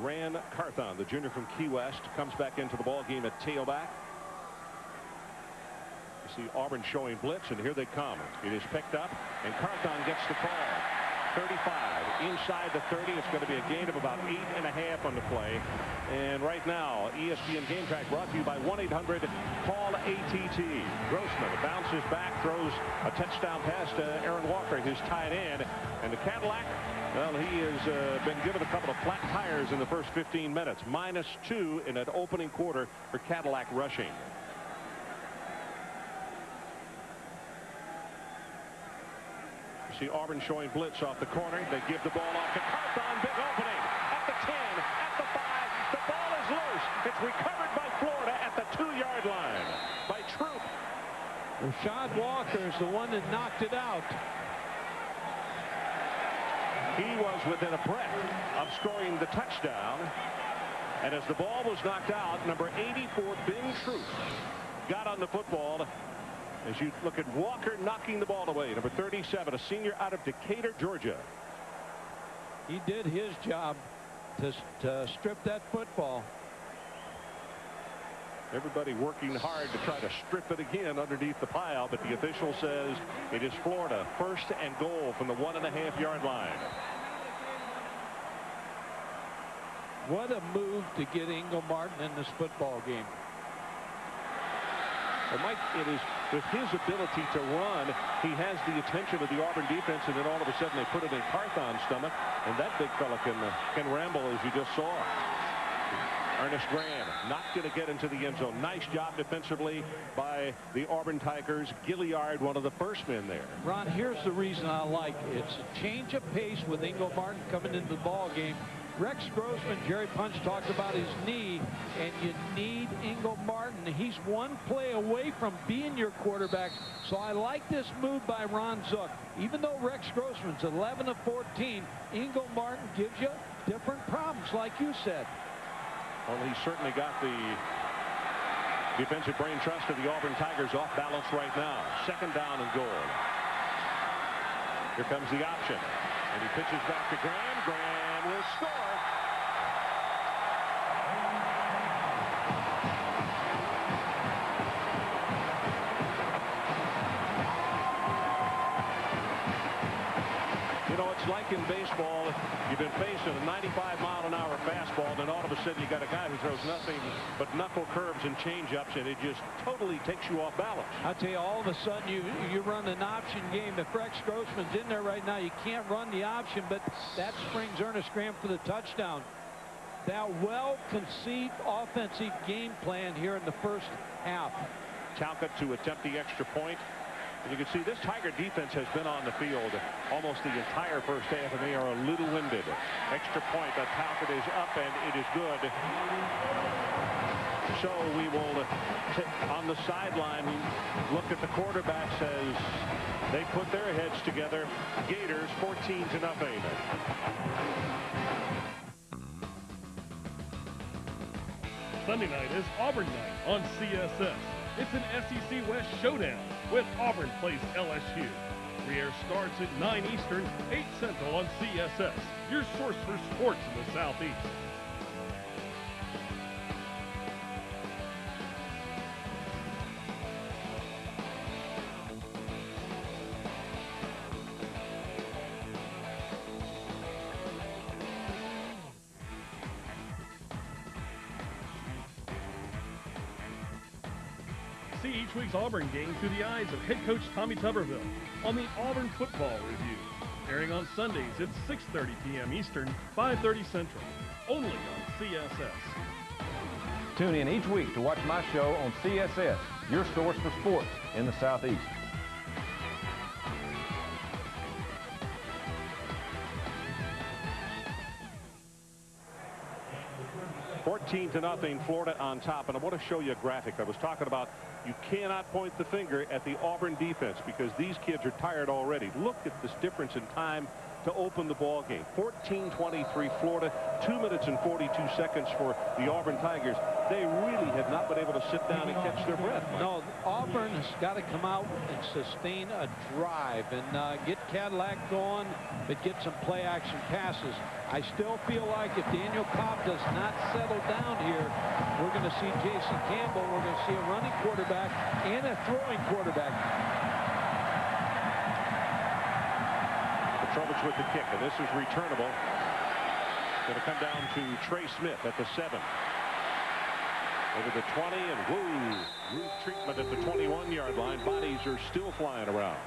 Ran Carthon, the junior from Key West, comes back into the ball game at tailback. You see Auburn showing blitz, and here they come. It is picked up, and Carthon gets the call. 35 inside the 30. It's going to be a gain of about 8.5 on the play. And right now, ESPN Game Track brought to you by 1-800-CALL-ATT. Grossman bounces back, throws a touchdown pass to Aaron Walker, his tight end, and the Cadillac Well, he has been given a couple of flat tires in the first 15 minutes. -2 in that opening quarter for Cadillac rushing. You see Auburn showing blitz off the corner. They give the ball off to Carthon. Big opening at the 10, at the 5. The ball is loose. It's recovered by Florida at the 2-yard line by Troop. Rashad Walker is the one that knocked it out. He was within a breath of scoring the touchdown. And as the ball was knocked out, number 84, Ben Troop, got on the football. As you look at Walker knocking the ball away, number 37, a senior out of Decatur, Georgia. He did his job to strip that football. Everybody working hard to try to strip it again underneath the pile, but the official says it is Florida, 1st and goal from the 1.5-yard line. What a move to get Ingle Martin in this football game. Well, Mike, it is with his ability to run, he has the attention of the Auburn defense, and then all of a sudden they put it in Carthon's stomach, and that big fella can ramble, as you just saw. Ernest Graham not going to get into the end zone. Nice job defensively by the Auburn Tigers. Gilliard, one of the first men there. Ron, here's the reason I like it. It's a change of pace with Ingle Martin coming into the ball game. Rex Grossman, Jerry Punch talked about his knee, and you need Ingle Martin. He's one play away from being your quarterback, so I like this move by Ron Zook. Even though Rex Grossman's 11 of 14, Ingle Martin gives you different problems, like you said. Well, he certainly got the defensive brain trust of the Auburn Tigers off balance right now. 2nd down and goal. Here comes the option, and he pitches back to Graham. Graham will score. You know, it's like in baseball, you've been facing a 95-mile-an-hour fastball, then all of a sudden you got a guy who throws nothing but knuckle curves and changeups, and it just totally takes you off balance. I tell you, all of a sudden you run an option game. If Rex Grossman's in there right now, you can't run the option, but that springs Ernest Graham for the touchdown. That well-conceived offensive game plan here in the first half. Talcott to attempt the extra point. And you can see this Tiger defense has been on the field almost the entire first half, and they are a little winded. Extra point, but Talcott is up, and it is good. So we will, on the sideline, look at the quarterbacks as they put their heads together. Gators 14-0. Sunday night is Auburn night on CSS. It's an SEC West showdown with Auburn plays LSU. Re-air starts at 9 Eastern, 8 Central on CSS, your source for sports in the Southeast. See each week's Auburn game through the eyes of head coach Tommy Tuberville on the Auburn Football Review, airing on Sundays at 6:30 p.m. Eastern, 5:30 Central, only on CSS. Tune in each week to watch my show on CSS, your source for sports in the Southeast. 14-0, Florida on top. And I want to show you a graphic. I was talking about you cannot point the finger at the Auburn defense because these kids are tired already. Look at this difference in time to open the ball game. 14-23 Florida, 2 minutes and 42 seconds for the Auburn Tigers. They really have not been able to sit down and catch their breath. No, Auburn has got to come out and sustain a drive and get Cadillac going, but get some play action passes. I still feel like if Daniel Cobb does not settle down here, we're going to see Jason Campbell, we're going to see a running quarterback and a throwing quarterback. Petrovich with the kick, and this is returnable. Going to come down to Trey Smith at the 7. Over the 20, and woo, roof treatment at the 21-yard line. Bodies are still flying around.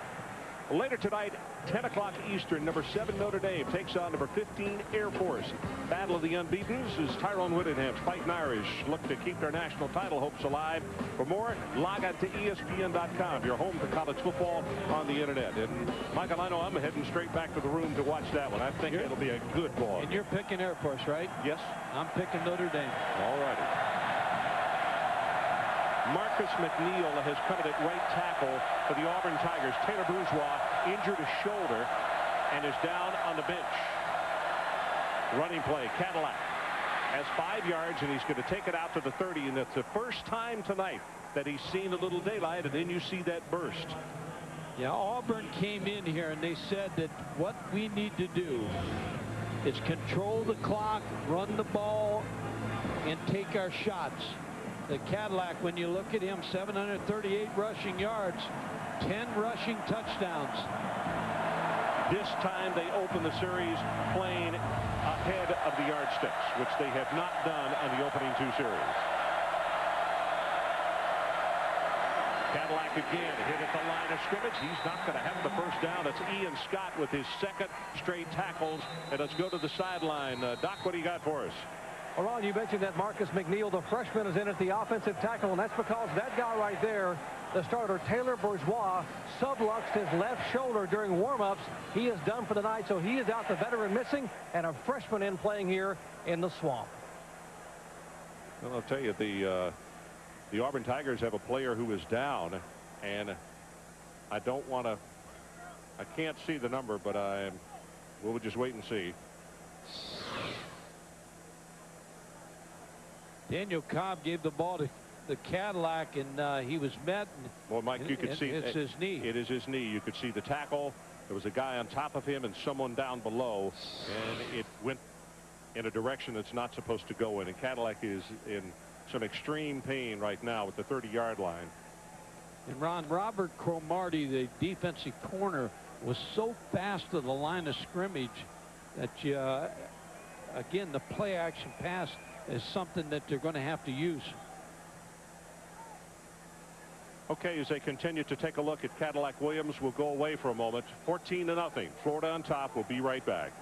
Later tonight, 10 o'clock Eastern, number 7 Notre Dame takes on number 15 Air Force. Battle of the Unbeatens as Tyrone Whittingham's Fighting Irish look to keep their national title hopes alive. For more, log on to ESPN.com, your home for college football on the internet. And Michael, I know I'm heading straight back to the room to watch that one. I think it'll be a good ball. And you're picking Air Force, right? Yes. I'm picking Notre Dame. All righty. Marcus McNeil has come in at right tackle for the Auburn Tigers. Taylor Bourgeois injured his shoulder and is down on the bench. Running play, Cadillac has 5 yards, and he's going to take it out to the 30, and it's the first time tonight that he's seen a little daylight, and then you see that burst. Yeah, Auburn came in here, and they said that what we need to do is control the clock, run the ball, and take our shots. The Cadillac, when you look at him, 738 rushing yards, 10 rushing touchdowns. This time they open the series playing ahead of the yardsticks, which they have not done on the opening 2 series. Cadillac again hit at the line of scrimmage. He's not going to have the first down. It's Ian Scott with his 2nd straight tackles. And let's go to the sideline. Doc, what do you got for us? Well, Ron, you mentioned that Marcus McNeil, the freshman, is in at the offensive tackle, and that's because that guy right there, the starter, Taylor Bourgeois, subluxed his left shoulder during warm-ups. He is done for the night, so he is out, the veteran missing, and a freshman in playing here in the Swamp. Well, I'll tell you, the Auburn Tigers have a player who is down, and I don't want to, I can't see the number, but we'll just wait and see. Daniel Cobb gave the ball to the Cadillac, and he was met. Well, Mike, you could see it's his knee. It is his knee. You could see the tackle. There was a guy on top of him and someone down below, and it went in a direction it's not supposed to go in. And Cadillac is in some extreme pain right now at the 30-yard line. And Ron, Robert Cromartie, the defensive corner, was so fast to the line of scrimmage that you, again, the play action pass is something that they're going to have to use. Okay, as they continue to take a look at Cadillac Williams, we'll go away for a moment. 14-0. Florida on top. We'll be right back.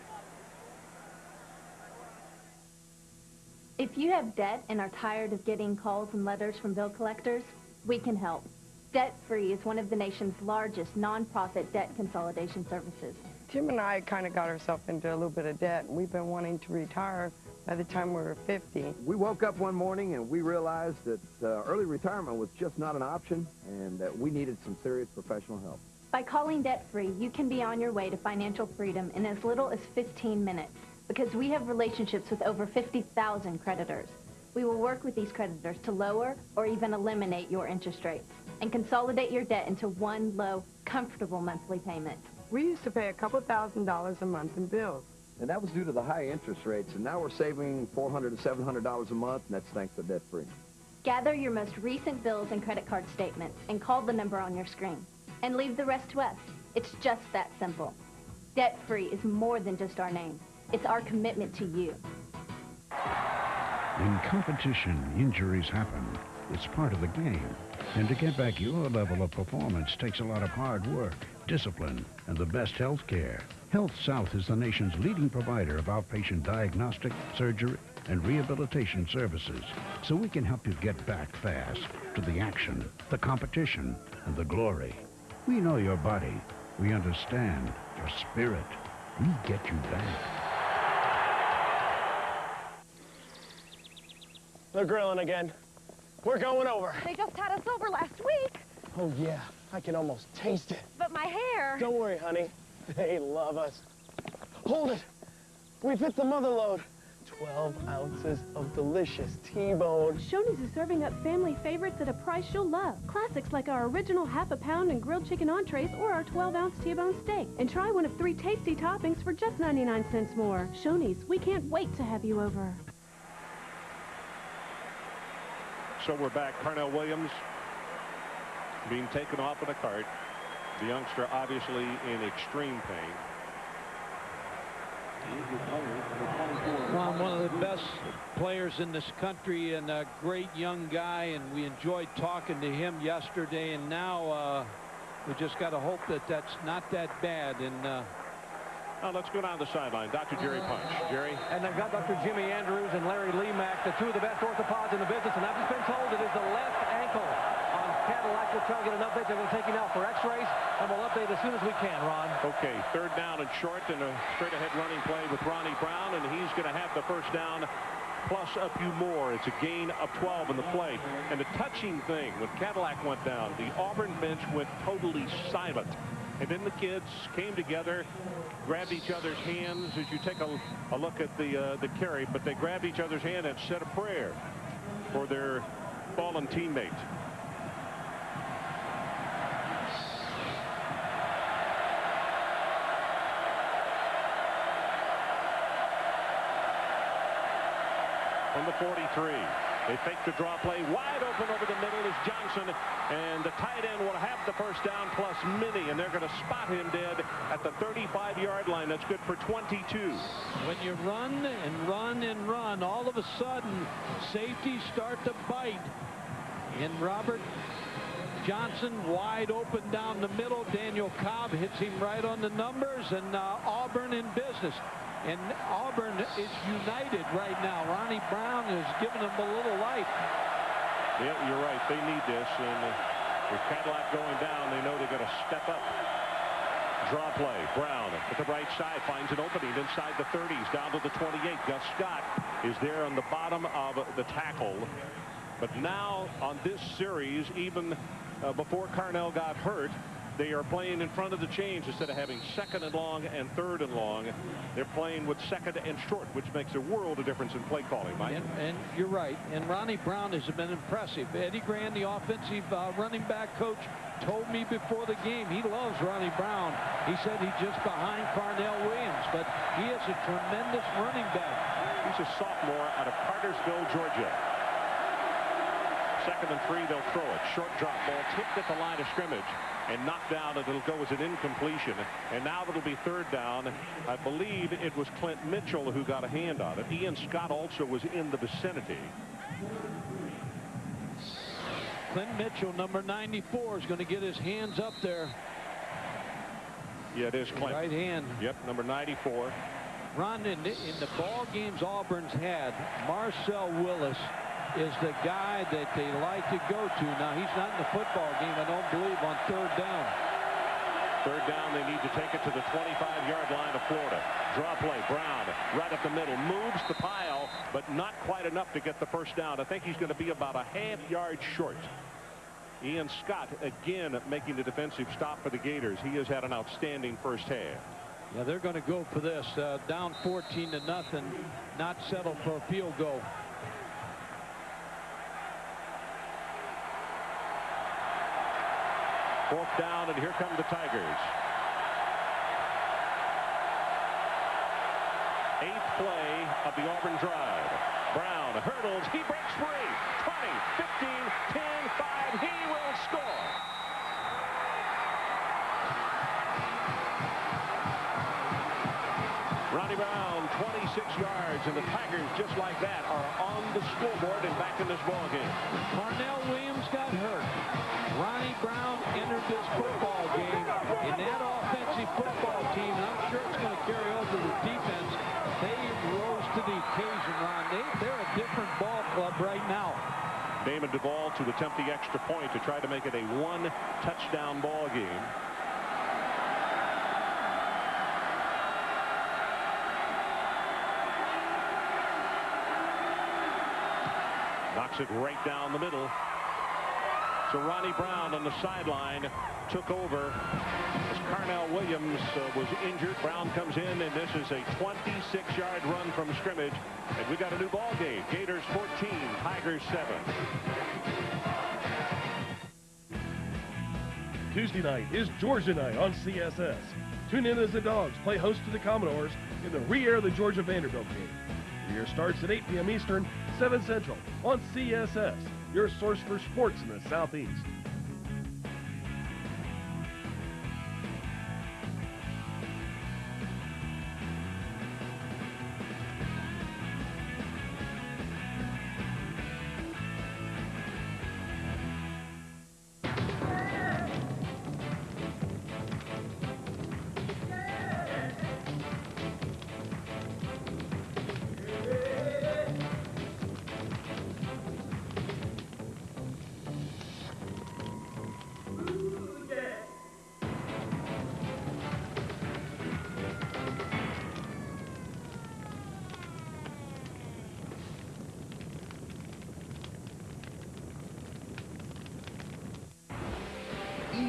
If you have debt and are tired of getting calls and letters from bill collectors, we can help. Debt Free is one of the nation's largest nonprofit debt consolidation services. Jim and I kind of got ourselves into a little bit of debt, and we've been wanting to retire by the time we were 50. We woke up one morning and we realized that early retirement was just not an option, and that we needed some serious professional help. By calling Debt Free, you can be on your way to financial freedom in as little as 15 minutes, because we have relationships with over 50,000 creditors. We will work with these creditors to lower or even eliminate your interest rates and consolidate your debt into one low, comfortable monthly payment. We used to pay a couple $1,000s a month in bills. And that was due to the high interest rates, and now we're saving $400 to $700 a month, and that's thanks to Debt Free. Gather your most recent bills and credit card statements and call the number on your screen. And leave the rest to us. It's just that simple. Debt Free is more than just our name. It's our commitment to you. In competition, injuries happen. It's part of the game. And to get back your level of performance takes a lot of hard work, discipline, and the best health care. Health South is the nation's leading provider of outpatient diagnostic, surgery, and rehabilitation services, so we can help you get back fast to the action, the competition, and the glory. We know your body. We understand your spirit. We get you back. They're grilling again. We're going over. They just had us over last week. Oh, yeah. I can almost taste it. But my hair... Don't worry, honey. They love us. Hold it. We've hit the mother load. 12 ounces of delicious T-bone. Shoney's is serving up family favorites at a price you'll love. Classics like our original half-a-pound and grilled chicken entrees or our 12-ounce T-bone steak. And try one of 3 tasty toppings for just 99 cents more. Shoney's, we can't wait to have you over. So we're back. Carnell Williams being taken off in a cart. The youngster obviously in extreme pain. Ron, one of the best players in this country and a great young guy, and we enjoyed talking to him yesterday, and now We just got to hope that that's not that bad. And now let's go down the sideline. Dr. Jerry Punch. Jerry? And I've got Dr. Jimmy Andrews and Larry Lemack, the two of the best orthopods in the business. And I've just been told it is the left ankle on Cadillac. We'll try to get an update. They're going to take him out for x-rays, and we'll update as soon as we can, Ron. Okay, third down and short, and a straight-ahead running play with Ronnie Brown, and he's going to have the first down plus a few more. It's a gain of 12 in the play. And the touching thing, when Cadillac went down, the Auburn bench went totally silent. And then the kids came together, grabbed each other's hands as you take a look at the carry, but they grabbed each other's hand and said a prayer for their fallen teammate. From the 43, they fake the draw play. Wide open over the middle is Johnson, and the tight end will have the first down plus mini, and they're going to spot him dead at the 35-yard line. That's good for 22. When you run and run and run, all of a sudden safeties start to bite. And Robert Johnson wide open down the middle. Daniel Cobb hits him right on the numbers, and Auburn in business. And Auburn is united right now. Ronnie Brown is giving them a little life. Yeah, you're right. They need this. And with Cadillac going down, they know they've got to step up. Draw play. Brown at the right side finds an opening inside the 30s down to the 28. Gus Scott is there on the bottom of the tackle. But now on this series, even before Carnell got hurt, they are playing in front of the chains instead of having second and long and third and long. They're playing with second and short, which makes a world of difference in play calling, Mike. And you're right. And Ronnie Brown has been impressive. Eddie Grand, the offensive running back coach, told me before the game he loves Ronnie Brown. He said he's just behind Carnell Williams, but he is a tremendous running back. He's a sophomore out of Cartersville, Georgia. Second and 3, they'll throw it. Short drop ball tipped at the line of scrimmage and knocked down, and it'll go as an incompletion. And now it'll be third down. I believe it was Clint Mitchell who got a hand on it. Ian Scott also was in the vicinity. Clint Mitchell, number 94, is going to get his hands up there. Yeah, it is Clint. Right hand. Yep, number 94. Ron, in the ball games Auburn's had, Marcel Willis is the guy that they like to go to. Now, he's not in the football game, I don't believe, on third down. Third down, they need to take it to the 25-yard line of Florida. Draw play, Brown right up the middle, moves the pile, but not quite enough to get the first down. I think he's going to be about a half-yard short. Ian Scott again making the defensive stop for the Gators. He has had an outstanding first half. Yeah, they're going to go for this. Down 14-0, not settle for a field goal. Fourth down, and here come the Tigers. Eighth play of the Auburn drive. Brown hurdles, he breaks free. 20, 15, 10, 5, he will score. Ronnie Brown, 26 yards, and the Tigers, just like that, are on the scoreboard and back in this ball game. Carnell Williams got hurt. Ronnie Brown entered this football game in that offensive football team, and I'm sure it's going to carry over to the defense. They rose to the occasion, Ron. They're a different ball club right now. Damon Duvall to attempt the extra point to try to make it a one-touchdown ball game. Knocks it right down the middle. So Ronnie Brown on the sideline took over as Carnell Williams was injured. Brown comes in, and this is a 26-yard run from scrimmage. And we got a new ball game. Gators 14, Tigers 7. Tuesday night is Georgia night on CSS. Tune in as the Dogs play host to the Commodores in the re-air of the Georgia-Vanderbilt game. The year starts at 8 p.m. Eastern, 7 Central on CSS, your source for sports in the Southeast.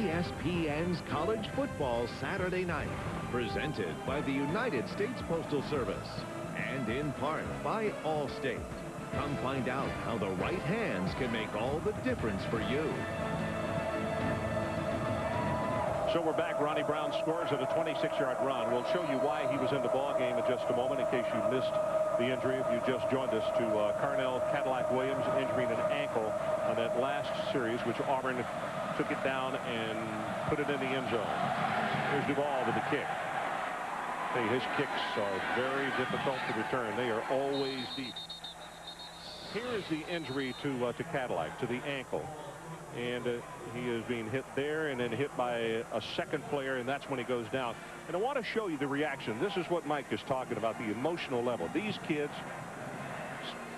ESPN's College Football Saturday Night, presented by the United States Postal Service and in part by Allstate. Come find out how the right hands can make all the difference for you. So we're back. Ronnie Brown scores at a 26-yard run. We'll show you why he was in the ball game in just a moment in case you missed the injury. If you just joined us, to Carnell Cadillac Williams injuring an ankle on that last series, which Auburn took it down and put it in the end zone. Here's Duvall with the kick. Hey, his kicks are very difficult to return. They are always deep. Here is the injury to Cadillac, to the ankle. And he is being hit there and then hit by a second player, and that's when he goes down. And I want to show you the reaction. This is what Mike is talking about, the emotional level. These kids,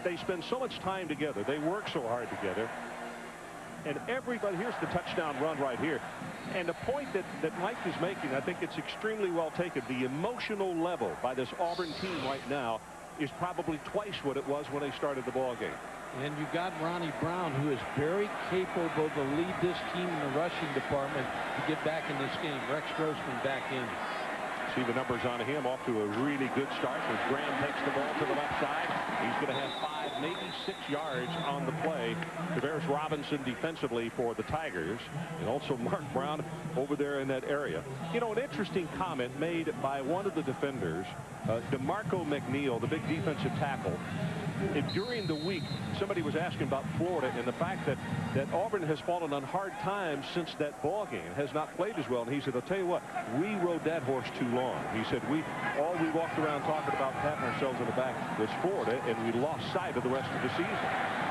they spend so much time together. They work so hard together. And everybody, here's the touchdown run right here. And the point that Mike is making, I think it's extremely well taken. The emotional level by this Auburn team right now is probably twice what it was when they started the ball game. And you got Ronnie Brown, who is very capable to lead this team in the rushing department to get back in this game. Rex Grossman back in. See the numbers on him, off to a really good start as Graham takes the ball to the left side. He's going to have 5, maybe 6 yards on the play. Tavares Robinson defensively for the Tigers, and also Mark Brown over there in that area. You know, an interesting comment made by one of the defenders, DeMarco McNeil, the big defensive tackle. During the week, somebody was asking about Florida and the fact that Auburn has fallen on hard times since that ball game, has not played as well. And he said, I'll tell you what, we rode that horse too long. He said, all we walked around talking about patting ourselves in the back was Florida, and we lost sight of the rest of the season.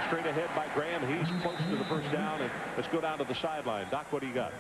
Straight ahead by Graham. He's close to the first down, and let's go down to the sideline. Doc, what do you got?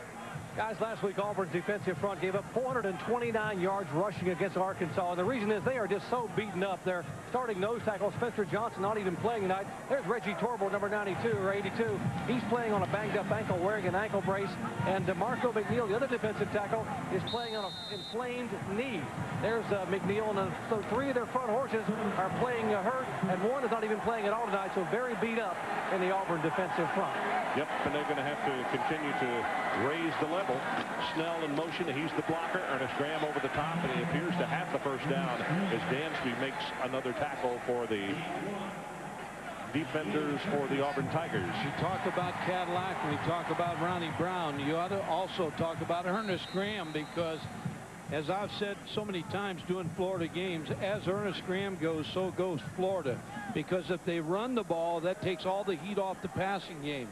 Guys, last week Auburn's defensive front gave up 429 yards rushing against Arkansas. And the reason is they are just so beaten up. Their starting nose tackle, Spencer Johnson, not even playing tonight. There's Reggie Torborg, number 92 or 82. He's playing on a banged-up ankle, wearing an ankle brace. And DeMarco McNeil, the other defensive tackle, is playing on an inflamed knee. There's McNeil, and so 3 of their front horses are playing hurt, and 1 is not even playing at all tonight, so very beat up in the Auburn defensive front. Yep, and they're going to have to continue to raise the level. Snell in motion. He's the blocker. Ernest Graham over the top, and he appears to have the first down as Dansby makes another tackle for the defenders for the Auburn Tigers. You talk about Cadillac, and we talk about Ronnie Brown. You ought to also talk about Ernest Graham, because as I've said so many times doing Florida games, as Ernest Graham goes, so goes Florida. Because if they run the ball, that takes all the heat off the passing game.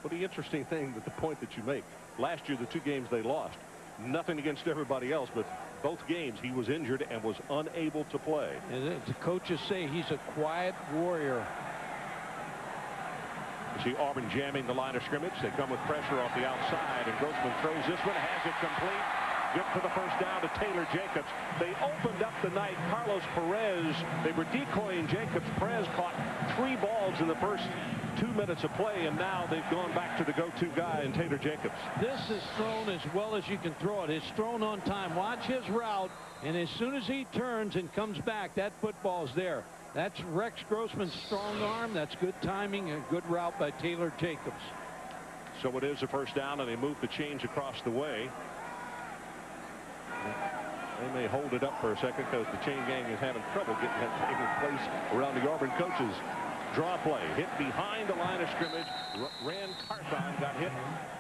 Well, the interesting thing with the point that you make, last year, the 2 games they lost, nothing against everybody else, but both games he was injured and was unable to play. And the coaches say he's a quiet warrior. You see Auburn jamming the line of scrimmage. They come with pressure off the outside, and Grossman throws this one, has it complete. Good for the first down to Taylor Jacobs. They opened up the night. Carlos Perez, they were decoying Jacobs. Perez caught 3 balls in the first 2 minutes of play, and now they've gone back to the go-to guy in Taylor Jacobs. This is thrown as well as you can throw it. It's thrown on time. Watch his route, and as soon as he turns and comes back, that football's there. That's Rex Grossman's strong arm. That's good timing and a good route by Taylor Jacobs. So it is a first down, and they move the chains across the way. They may hold it up for a second because the chain gang is having trouble getting that taking place around the Auburn coaches. Draw play, hit behind the line of scrimmage. Rand Carthon got hit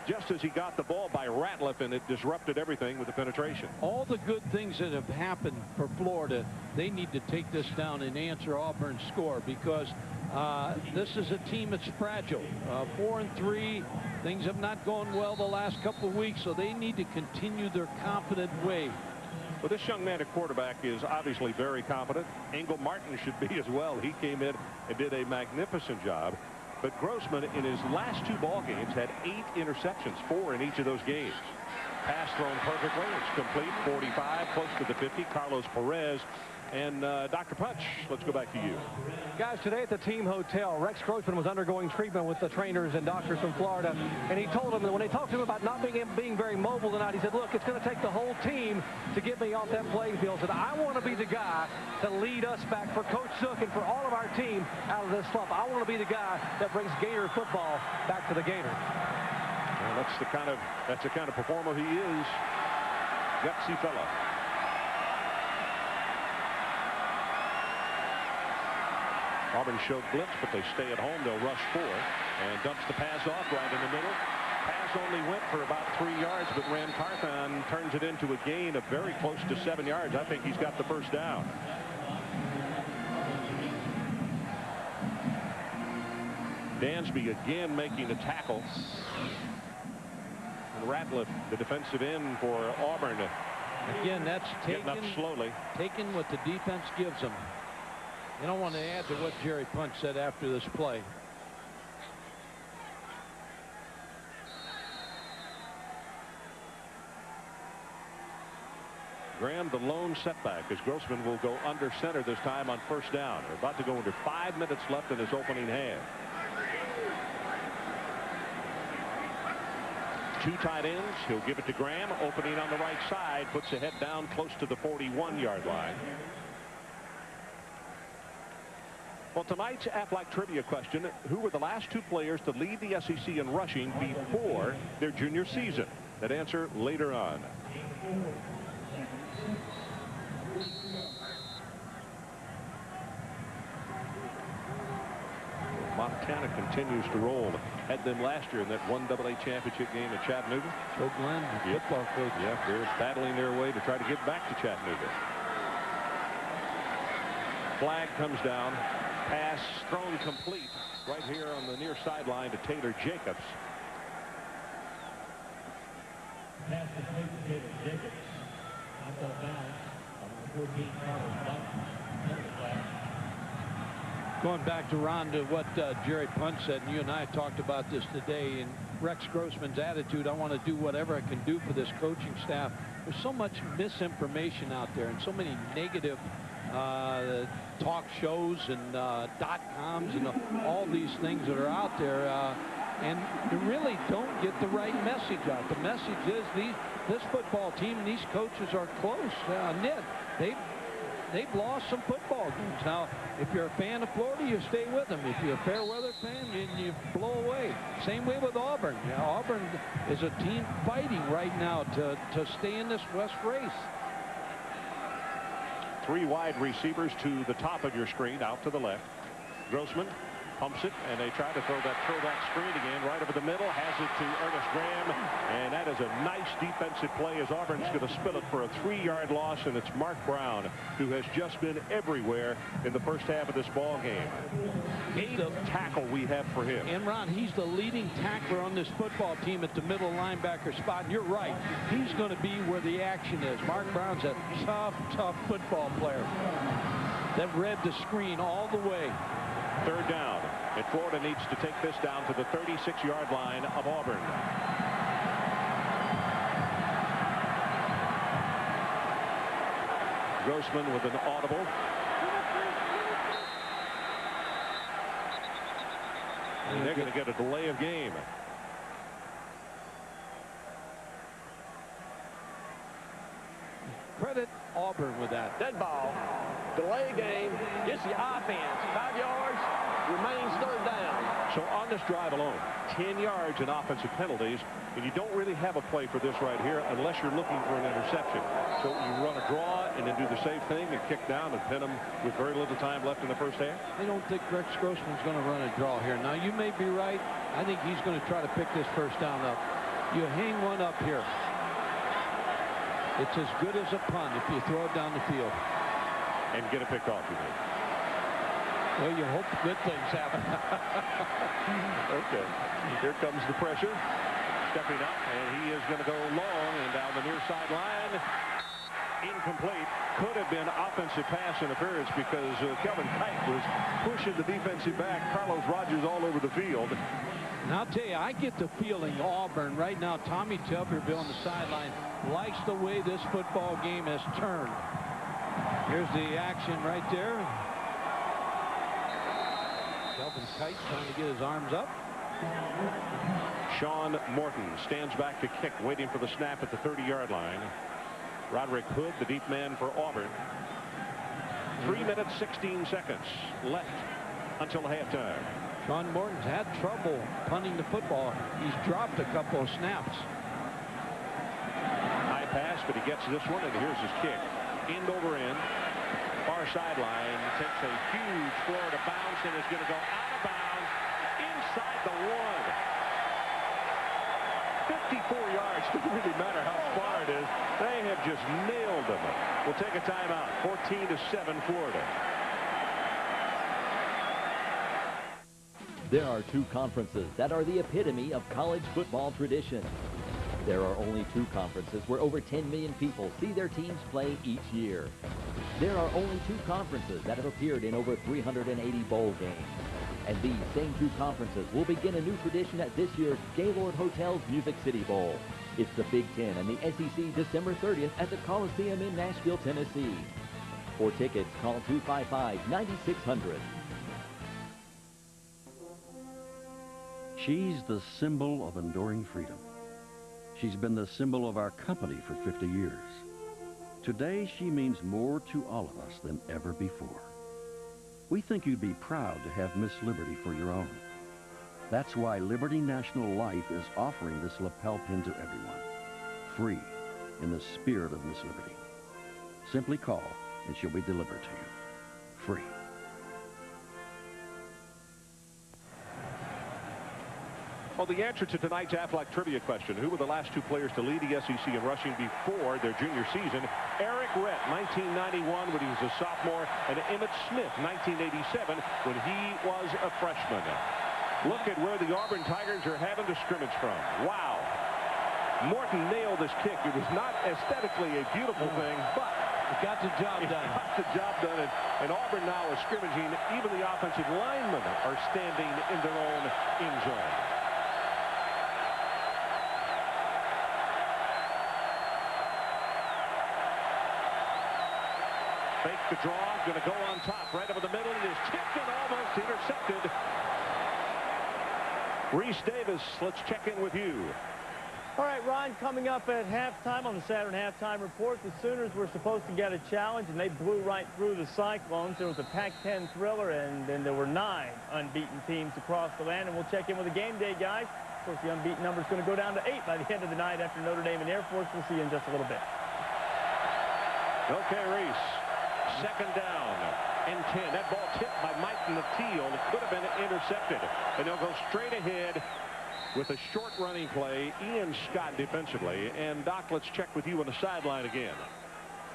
just as he got the ball by Ratliff, and it disrupted everything with the penetration. All the good things that have happened for Florida, they need to take this down and answer Auburn's score, because this is a team that's fragile. 4-3, things have not gone well the last couple of weeks, so they need to continue their confident way. Well, this young man at quarterback is obviously very competent. Engel Martin should be as well. He came in and did a magnificent job. But Grossman, in his last 2 ball games, had 8 interceptions, 4 in each of those games. Pass thrown perfectly. It's complete. 45, close to the 50. Carlos Perez. And Dr. Punch, let's go back to you. Guys, today at the team hotel, Rex Grossman was undergoing treatment with the trainers and doctors from Florida. And he told them that when they talked to him about not being very mobile tonight, he said, look, it's going to take the whole team to get me off that playing field. He said, I want to be the guy to lead us back for Coach Zook and for all of our team out of this slump. I want to be the guy that brings Gator football back to the Gators. That's the kind of performer he is. Gutsy fella. Auburn showed blitz, but they stay at home. They'll rush 4 and dumps the pass off right in the middle. Pass only went for about 3 yards, but Ram Carthon turns it into a gain of very close to 7 yards. I think he's got the first down. Dansby again making a tackle. And Ratliff, the defensive end for Auburn. Again, that's getting up slowly. Taking what the defense gives them. You don't want to add to what Jerry Punch said after this play. Graham, the lone setback, as Grossman will go under center this time on first down. We're about to go under 5 minutes left in his opening half. 2 tight ends. He'll give it to Graham. Opening on the right side. Puts the head down close to the 41-yard line. Well, tonight's Aflac trivia question: who were the last 2 players to lead the SEC in rushing before their junior season? That answer later on. Montana continues to roll. Had them last year in that 1AA championship game at Chattanooga. Joe Glenn, the football coach. Yeah, they're battling their way to try to get back to Chattanooga. Flag comes down. Pass thrown complete right here on the near sideline to Taylor Jacobs. Pass to Taylor Jacobs. Out of bounds on the 14-yard line. Going back to Ron, to what Jerry Punch said, and you and I talked about this today, and Rex Grossman's attitude: I want to do whatever I can do for this coaching staff. There's so much misinformation out there and so many negative talk shows and .coms and all these things that are out there, and you really don't get the right message out. The message is this football team and these coaches are close knit. They've lost some football games. Now, if you're a fan of Florida, you stay with them. If you're a fair weather fan, then you blow away. Same way with Auburn. Auburn is a team fighting right now to stay in this West race. 3 wide receivers to the top of your screen, out to the left. Grossman pumps it, and they try to throw that screen again right over the middle. Has it to Ernest Graham, and that is a nice defensive play as Auburn's going to spill it for a 3-yard loss, and it's Mark Brown who has just been everywhere in the first half of this ball game. 8th tackle we have for him. And Ron, he's the leading tackler on this football team at the middle linebacker spot. And you're right, he's going to be where the action is. Mark Brown's a tough football player. They've read the screen all the way. 3rd down, and Florida needs to take this down to the 36-yard line of Auburn. Grossman with an audible. And they're going to get a delay of game. Credit Auburn with that. Dead ball. Delay game. Gets the offense. 5 yards. Remains 3rd down. So on this drive alone, 10 yards in offensive penalties, and you don't really have a play for this right here unless you're looking for an interception. So you run a draw and then do the same thing and kick down and pin them with very little time left in the first half. I don't think Rex Grossman's going to run a draw here. Now, you may be right. I think he's going to try to pick this first down up. You hang one up here. It's as good as a punt if you throw it down the field. And get a pick off, you mean? Well, you hope good things happen. Okay. Here comes the pressure. Stepping up, and he is going to go long and down the near sideline. Incomplete. Could have been offensive pass interference because Kelvin Kite was pushing the defensive back. Carlos Rogers all over the field. And I'll tell you, I get the feeling Auburn right now, Tommy Tuberville on the sideline, likes the way this football game has turned. Here's the action right there. Kelvin Kite trying to get his arms up. Sean Morton stands back to kick, waiting for the snap at the 30-yard line. Roderick Hood, the deep man for Auburn. 3 minutes, 16 seconds left until halftime. Sean Morton's had trouble punting the football. He's dropped a couple of snaps. High pass, but he gets this one, and here's his kick. End over end. Far sideline. Takes a huge Florida bounce and is going to go out of bounds inside the 1. 54 yards. Doesn't really matter how far it is. They have just nailed them. We'll take a timeout. 14-7 Florida. There are two conferences that are the epitome of college football tradition. There are only two conferences where over 10 million people see their teams play each year. There are only two conferences that have appeared in over 380 bowl games. And these same two conferences will begin a new tradition at this year's Gaylord Hotel's Music City Bowl. It's the Big Ten and the SEC December 30th at the Coliseum in Nashville, Tennessee. For tickets, call 255-9600. She's the symbol of enduring freedom. She's been the symbol of our company for 50 years. Today, she means more to all of us than ever before. We think you'd be proud to have Miss Liberty for your own. That's why Liberty National Life is offering this lapel pin to everyone. Free, in the spirit of Miss Liberty. Simply call and she'll be delivered to you. Free. Well, the answer to tonight's Aflac trivia question, who were the last two players to lead the SEC in rushing before their junior season? Eric Rett, 1991, when he was a sophomore, and Emmitt Smith, 1987, when he was a freshman. Look at where the Auburn Tigers are having to scrimmage from. Wow. Morton nailed this kick. It was not aesthetically a beautiful thing, but it got the job done. Got the job done, and Auburn now is scrimmaging. Even the offensive linemen are standing in their own end zone. Fake the draw, going to go on top, right over the middle. It is tipped and almost intercepted. Reese Davis, let's check in with you. All right, Ron, coming up at halftime on the Saturn Halftime Report, the Sooners were supposed to get a challenge, and they blew right through the Cyclones. There was a Pac-10 thriller, and then there were 9 unbeaten teams across the land, and we'll check in with the game day guys. Of course, the unbeaten number is going to go down to 8 by the end of the night after Notre Dame and Air Force. We'll see you in just a little bit. Okay, Reese. Second down and 10. That ball tipped by Mike Nattiel. It could have been intercepted. And they'll go straight ahead with a short running play. Ian Scott defensively. And Doc, let's check with you on the sideline again.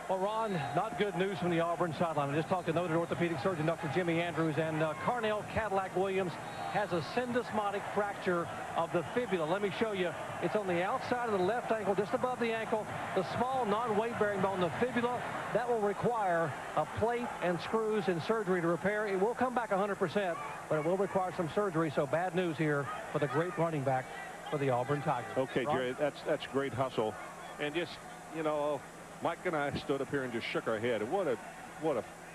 Well, Ron, not good news from the Auburn sideline. I just talked to noted orthopedic surgeon Dr. Jimmy Andrews, and Carnell Cadillac Williams has a syndesmotic fracture of the fibula. Let me show you. It's on the outside of the left ankle, just above the ankle. The small non-weight-bearing bone, the fibula, that will require a plate and screws and surgery to repair. It will come back 100%, but it will require some surgery. So bad news here for the great running back for the Auburn Tigers. Okay, Ron? Jerry, that's great hustle. And just, you know, Mike and I stood up here and just shook our head. What a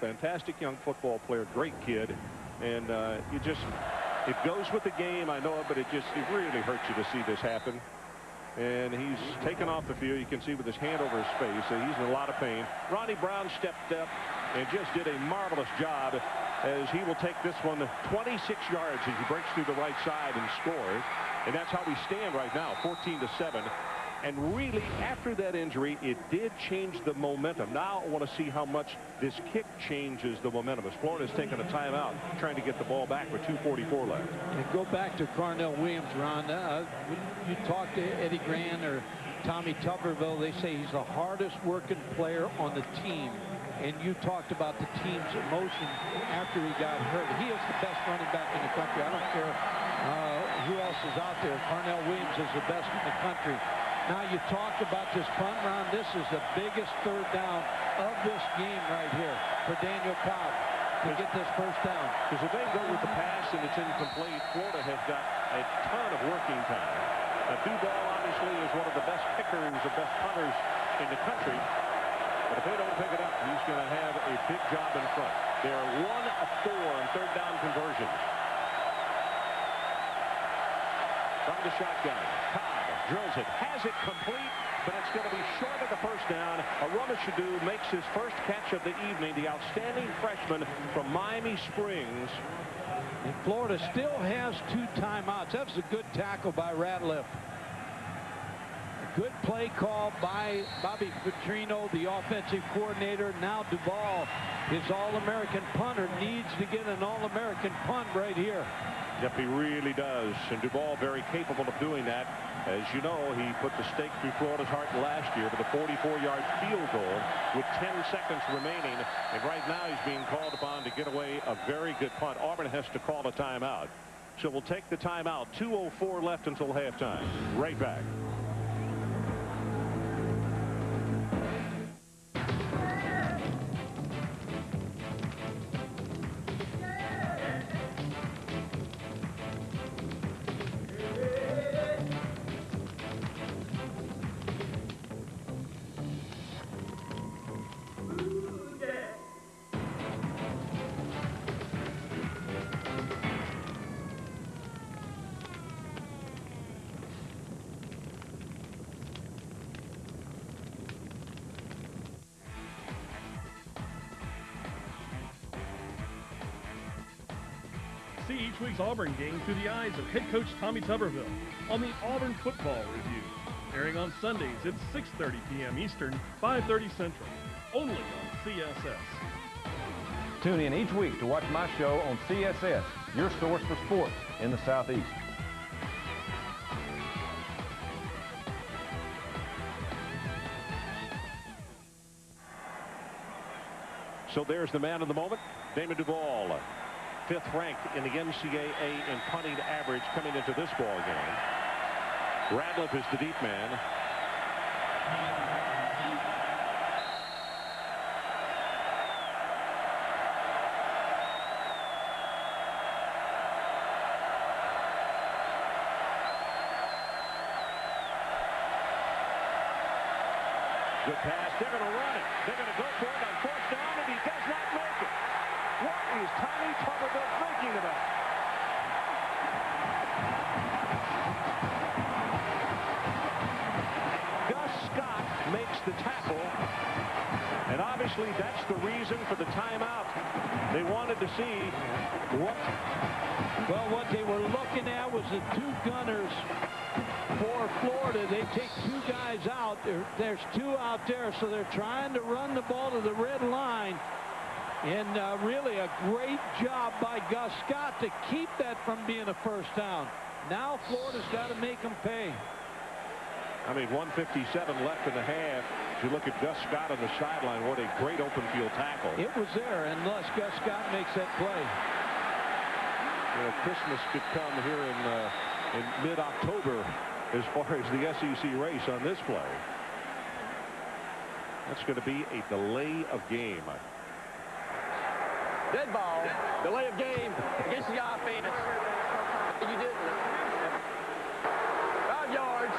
fantastic young football player, great kid. And it goes with the game, I know it, but it really hurts you to see this happen. And he's taken off the field. You can see with his hand over his face that he's in a lot of pain. Ronnie Brown stepped up and just did a marvelous job as he will take this one 26 yards as he breaks through the right side and scores. And that's how we stand right now, 14-7. And really, after that injury, it did change the momentum. Now I want to see how much this kick changes the momentum. As Florida's taken a timeout, trying to get the ball back with 2:44 left. And go back to Carnell Williams, Ron. You talk to Eddie Grant or Tommy Tuberville, they say he's the hardest working player on the team. And you talked about the team's emotion after he got hurt. He is the best running back in the country. I don't care who else is out there. Carnell Williams is the best in the country. Now you talked about this punt, Ron. This is the biggest third down of this game right here for Daniel Cobb to get this first down. Because if they go with the pass and it's incomplete, Florida has got a ton of working time. Now, Duval obviously is one of the best kickers, the best punters in the country. But if they don't pick it up, he's going to have a big job in front. They are 1 of 4 on third down conversions. From the shotgun, Cobb drills it, has it complete, but it's going to be short of the first down. Aromashodu makes his first catch of the evening. The outstanding freshman from Miami Springs And Florida still has 2 timeouts. That was a good tackle by Ratliff. A good play call by Bobby Petrino, the offensive coordinator. Now Duvall, his All-American punter, needs to get an All-American punt right here. Yep, he really does. And Duvall very capable of doing that. As you know, he put the stake through Florida's heart last year with a 44-yard field goal with 10 seconds remaining. And right now he's being called upon to get away a very good punt. Auburn has to call a timeout. So we'll take the timeout. 2:04 left until halftime. Right back. See each week's Auburn game through the eyes of head coach Tommy Tuberville on the Auburn Football Review, airing on Sundays at 6:30 p.m. Eastern, 5:30 Central, only on CSS. Tune in each week to watch my show on CSS, your source for sports in the Southeast. So there's the man of the moment, Damon Duvall, 5th ranked in the NCAA in punting average coming into this ball game. Ratliff is the deep man. Good pass. They're going to run it. They're going to go for it on 4th down, and he does not make it. What is Tommy Tuberville thinking about? Gus Scott makes the tackle, and obviously that's the reason for the timeout. They wanted to see what they were looking at was the 2 gunners for Florida. They take 2 guys out. There's 2 out there, so they're trying to run the ball to the red line. And really a great job by Gus Scott to keep that from being a 1st down. Now Florida's got to make them pay. I mean, 1:57 left in the half. If you look at Gus Scott on the sideline, what a great open field tackle. It was there unless Gus Scott makes that play. You know, Christmas could come here in mid-October as far as the SEC race on this play. That's going to be a delay of game. Dead ball, delay of game against the offense. You didn't. 5 yards,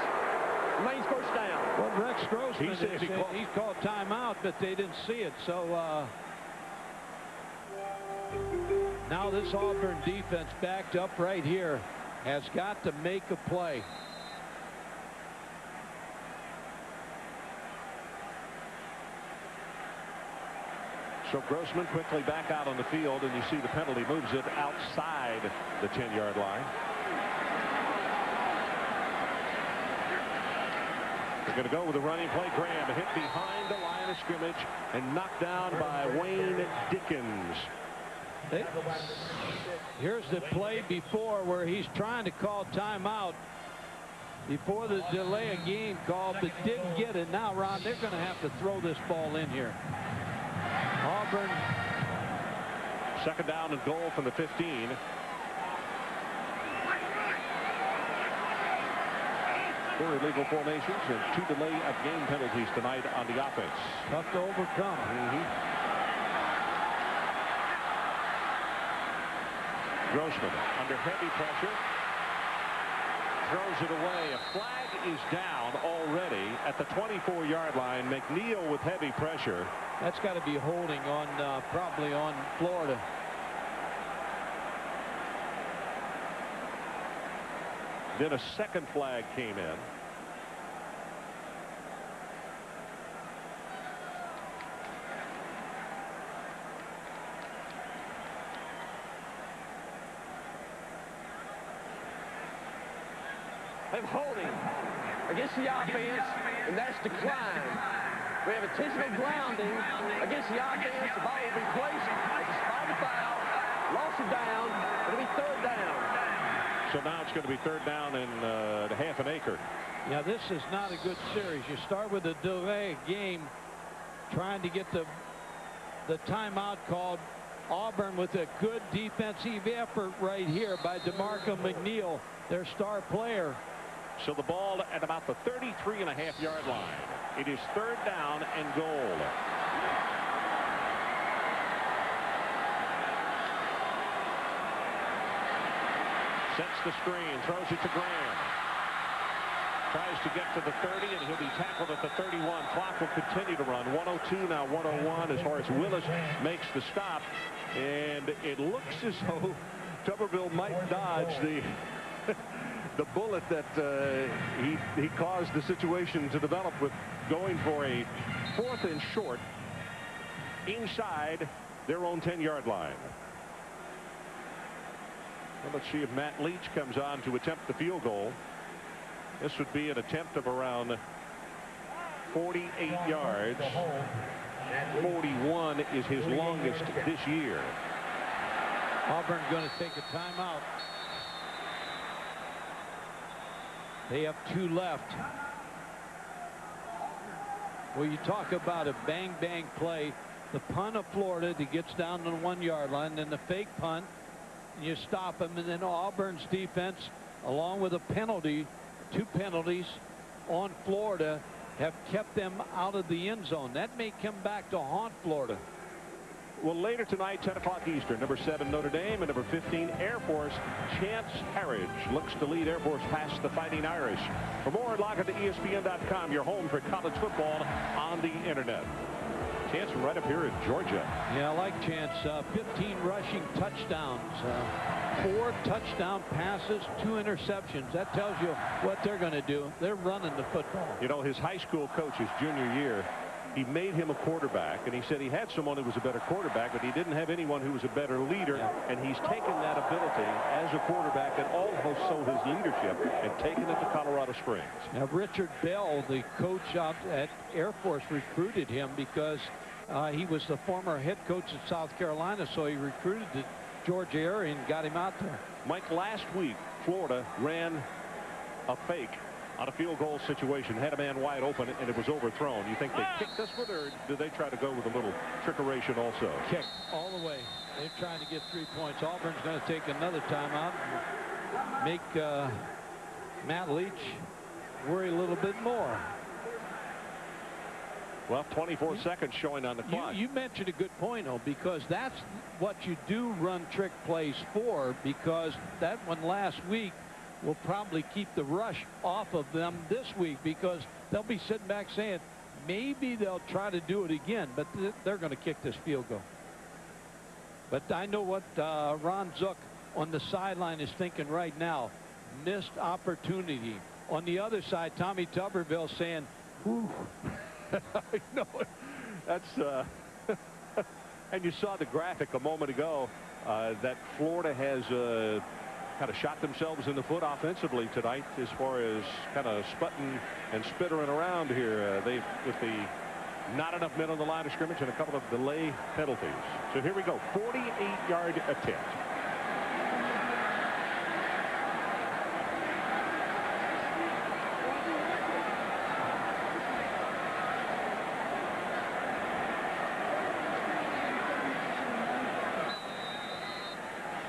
remains 1st down. Well, Rex Grossman, he's called timeout, but they didn't see it. So now this Auburn defense backed up right here has got to make a play. So Grossman quickly back out on the field, and you see the penalty moves it outside the 10-yard line. They're going to go with the running play. Graham hit behind the line of scrimmage and knocked down by Wayne Dickens. Here's the play before where he's trying to call timeout before the delay of game call, but didn't get it. Now, Ron, they're going to have to throw this ball in here. Auburn. 2nd down and goal from the 15. Four illegal formations and 2 delay of game penalties tonight on the offense. Tough to overcome. Grossman under heavy pressure. Throws it away. A flag is down already at the 24-yard line. McNeil with heavy pressure. That's got to be holding on, probably on Florida. Then a 2nd flag came in. of holding against the offense, and that's decline. We have intentional grounding against the offense. The ball will be placed at the spot of foul. Loss of down. It'll be third down. So now it's going to be third down and half an acre. Yeah, this is not a good series. You start with a delay game, trying to get the timeout called. Auburn with a good defensive effort right here by DeMarco McNeil, their star player. So the ball at about the 33.5-yard line. It is third down and goal. Sets the screen, throws it to Graham. Tries to get to the 30, and he'll be tackled at the 31. Clock will continue to run. 102, now 101 as Horace Willis makes the stop. And it looks as though Tuberville might dodge the bullet that he caused the situation to develop with going for a 4th and short inside their own 10-yard line. Well, let's see if Matt Leach comes on to attempt the field goal. This would be an attempt of around 48 yards. 41 is his longest this year. Auburn going to take a timeout. They have 2 left. Well, you talk about a bang-bang play. The punt of Florida that gets down to the 1-yard line, then the fake punt, and you stop them, and then Auburn's defense, along with a penalty, 2 penalties on Florida, have kept them out of the end zone. That may come back to haunt Florida. Well, later tonight, 10 o'clock Eastern, number 7 Notre Dame and number 15 Air Force. Chance Harridge looks to lead Air Force past the Fighting Irish. For more, log on to ESPN.com, your home for college football on the internet. Chance from right up here in Georgia. Yeah, I like Chance. 15 rushing touchdowns. 4 touchdown passes, 2 interceptions. That tells you what they're going to do. They're running the football. You know, his high school coach, his junior year, he made him a quarterback, and he said he had someone who was a better quarterback, but he didn't have anyone who was a better leader. And he's taken that ability as a quarterback and also his leadership and taken it to Colorado Springs. Now, Richard Bell, the coach out at Air Force, recruited him because he was the former head coach at South Carolina, so he recruited the Georgia area and got him out there. Mike, last week, Florida ran a fake on a field goal situation, had a man wide open, and it was overthrown. You think they kicked this one, or did they try to go with a little trickeration also? Kick all the way. They're trying to get 3 points. Auburn's going to take another timeout and make Matt Leach worry a little bit more. Well, 24 seconds showing on the clock. You mentioned a good point, though, because that's what you do run trick plays for, because that one last week will probably keep the rush off of them this week, because they'll be sitting back saying maybe they'll try to do it again, but they're going to kick this field goal. But I know what Ron Zook on the sideline is thinking right now. Missed opportunity. On the other side, Tommy Tuberville saying, whew. I know it. That's and you saw the graphic a moment ago that Florida has kind of shot themselves in the foot offensively tonight as far as kind of sputting and spittering around here. They've, with the not enough men on the line of scrimmage and a couple of delay penalties. So here we go, 48-yard attempt.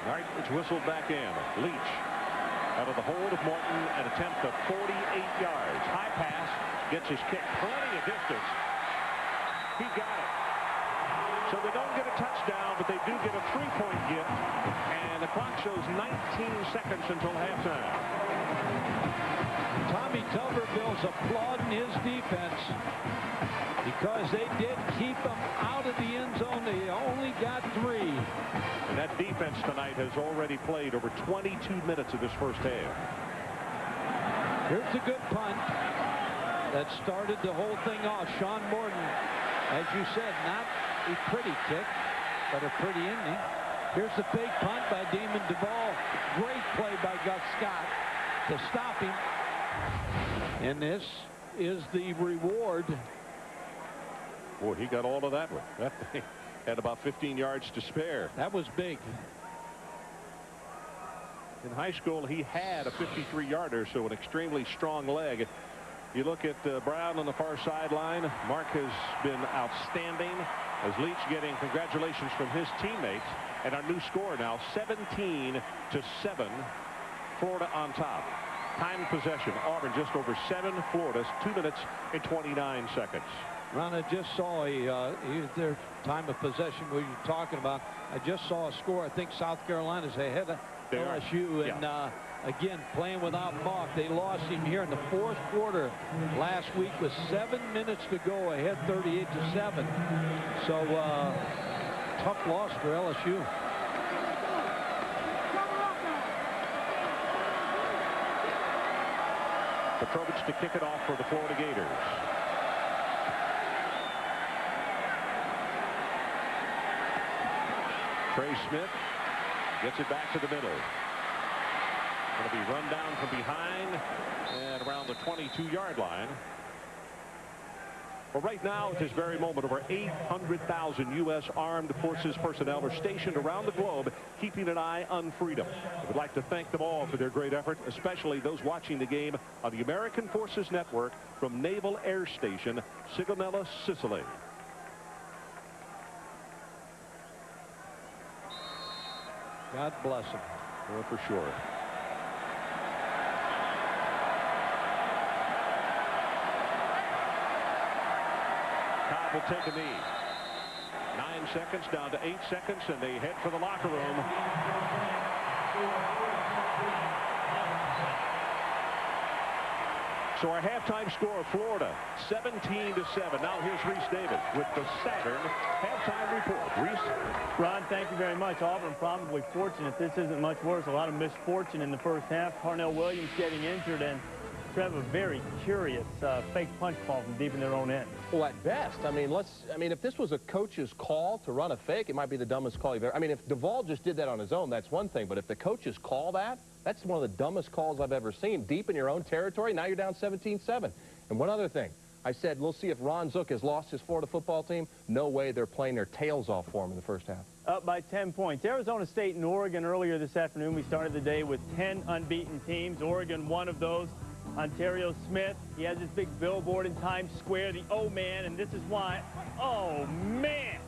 All right, it's whistled back in. Leach out of the hold of Morton, an attempt of 48 yards. High pass, gets his kick, plenty of distance. He got it. So they don't get a touchdown, but they do get a 3-point gift. And the clock shows 19 seconds until halftime. Tommy Tuberville's applauding his defense because they did keep them out of the end zone. They only got 3. And that defense tonight has already played over 22 minutes of this first half. Here's a good punt that started the whole thing off. Sean Morton, as you said, not a pretty kick, but a pretty ending. Here's the fake punt by Damon Duvall. Great play by Gus Scott to stop him. And this is the reward. Boy, he got all of that one. That thing had about 15 yards to spare. That was big. In high school, he had a 53-yarder, so an extremely strong leg. You look at Brown on the far sideline. Mark has been outstanding, as Leach getting congratulations from his teammates. And our new score now, 17-7. Florida on top. Time possession, Auburn just over 7. Florida's 2 minutes and 29 seconds. Ron, I just saw their time of possession we were talking about. I just saw a score. I think South Carolina's ahead of LSU. And again, playing without Mock. They lost him here in the 4th quarter last week with 7 minutes to go, ahead 38-7. So tough loss for LSU. Petrovich to kick it off for the Florida Gators. Trey Smith gets it back to the middle. Going to be run down from behind and around the 22-yard line. Well, right now, at this very moment, over 800,000 U.S. Armed Forces personnel are stationed around the globe, keeping an eye on freedom. I would like to thank them all for their great effort, especially those watching the game on the American Forces Network from Naval Air Station, Sigonella, Sicily. God bless them. Well, for sure. Cobb will take a knee. 9 seconds down to 8 seconds, and they head for the locker room. So our halftime score, Florida 17-7. Now here's Reese Davis with the Saturn halftime report. Reese. Ron, thank you very much. Auburn probably fortunate. This isn't much worse. A lot of misfortune in the first half. Parnell Williams getting injured, and Trevor, very curious fake punch call from deep in their own end. Well, at best. I mean, if this was a coach's call to run a fake, it might be the dumbest call you've ever. I mean, if Duvall just did that on his own, that's one thing. But if the coaches call that, that's one of the dumbest calls I've ever seen. Deep in your own territory, now you're down 17-7. And one other thing. I said, we'll see if Ron Zook has lost his Florida football team. No way they're playing their tails off for him in the first half. Up by 10 points. Arizona State and Oregon earlier this afternoon. We started the day with 10 unbeaten teams. Oregon, one of those. Ontario Smith, he has this big billboard in Times Square, the O man, and this is why. Oh, man.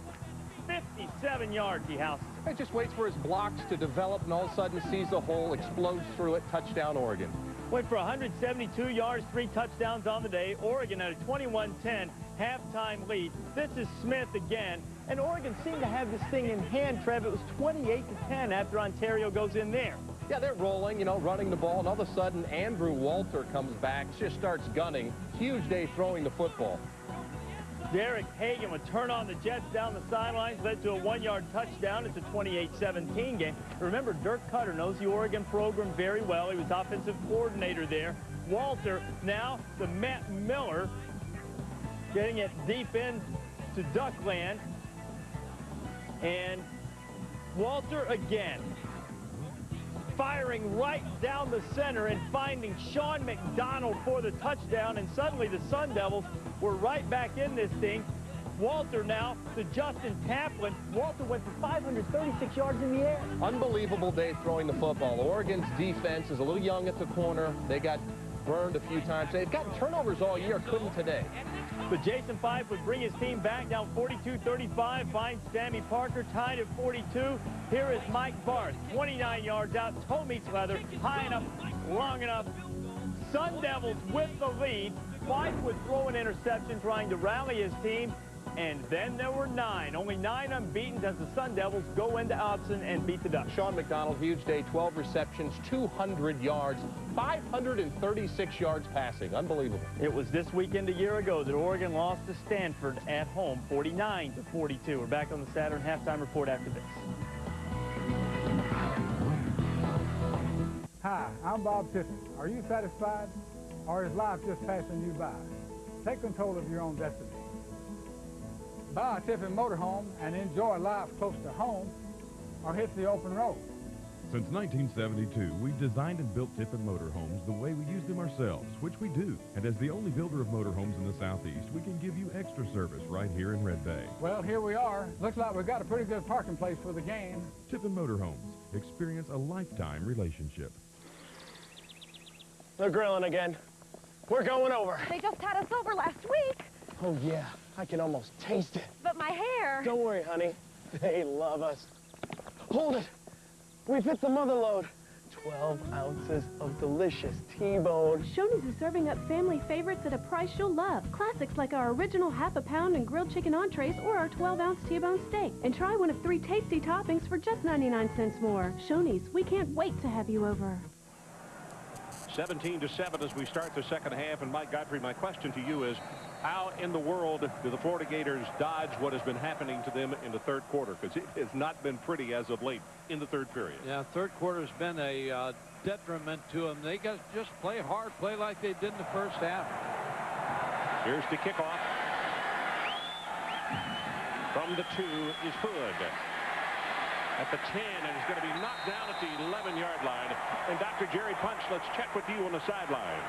57 yards he houses. He just waits for his blocks to develop and all of a sudden sees the hole, explodes through it, touchdown Oregon. Went for 172 yards, 3 touchdowns on the day. Oregon had a 21-10 halftime lead. This is Smith again, and Oregon seemed to have this thing in hand, Trev. It was 28-10 after Ontario goes in there. Yeah, they're rolling, you know, running the ball, and all of a sudden Andrew Walter comes back, just starts gunning. Huge day throwing the football. Derek Hagan would turn on the Jets down the sidelines, led to a 1-yard touchdown. It's a 28-17 game. Remember, Dirk Cutter knows the Oregon program very well. He was offensive coordinator there. Walter, now the Matt Miller, getting it deep into Duckland. And Walter again, firing right down the center and finding Sean McDonald for the touchdown, and suddenly the Sun Devils were right back in this thing. Walter now to Justin Taplin. Walter went for 536 yards in the air. Unbelievable day throwing the football. Oregon's defense is a little young at the corner. They got burned a few times. They've gotten turnovers all year, couldn't today. But Jason Fife would bring his team back down 42-35, finds Sammy Parker tied at 42. Here is Mike Barth, 29 yards out, toe meets leather, high enough, long enough. Sun Devils with the lead. Fife would throw an interception trying to rally his team, and then there were 9. Only 9 unbeaten as the Sun Devils go into Autzen and beat the Ducks. Sean McDonald, huge day, 12 receptions, 200 yards, 536 yards passing. Unbelievable. It was this weekend a year ago that Oregon lost to Stanford at home, 49-42. We're back on the Saturn halftime report after this. Hi, I'm Bob Tiffany. Are you satisfied, or is life just passing you by? Take control of your own destiny. Buy a Tiffany motorhome and enjoy life close to home, or hit the open road. Since 1972, we've designed and built Tippin motorhomes the way we use them ourselves, which we do. And as the only builder of motorhomes in the Southeast, we can give you extra service right here in Red Bay. Well, here we are. Looks like we've got a pretty good parking place for the game. Tippin Motorhomes. Experience a lifetime relationship. They're grilling again. We're going over. They just had us over last week. Oh, yeah. I can almost taste it. But my hair... Don't worry, honey. They love us. Hold it. We've hit the mother load. 12 ounces of delicious T-bone. Shoney's is serving up family favorites at a price you'll love. Classics like our original half-a-pound and grilled chicken entrees or our 12-ounce T-bone steak. And try one of 3 tasty toppings for just 99 cents more. Shoney's, we can't wait to have you over. 17-7 as we start the second half. And Mike Godfrey, my question to you is, how in the world do the Florida Gators dodge what has been happening to them in the third quarter? Because it has not been pretty as of late in the third period. Yeah, third quarter has been a detriment to them. They got to just play hard, play like they did in the first half. Here's the kickoff. From the 2 is Hood. At the 10, and he's going to be knocked down at the 11-yard line. And Dr. Jerry Punch, let's check with you on the sideline.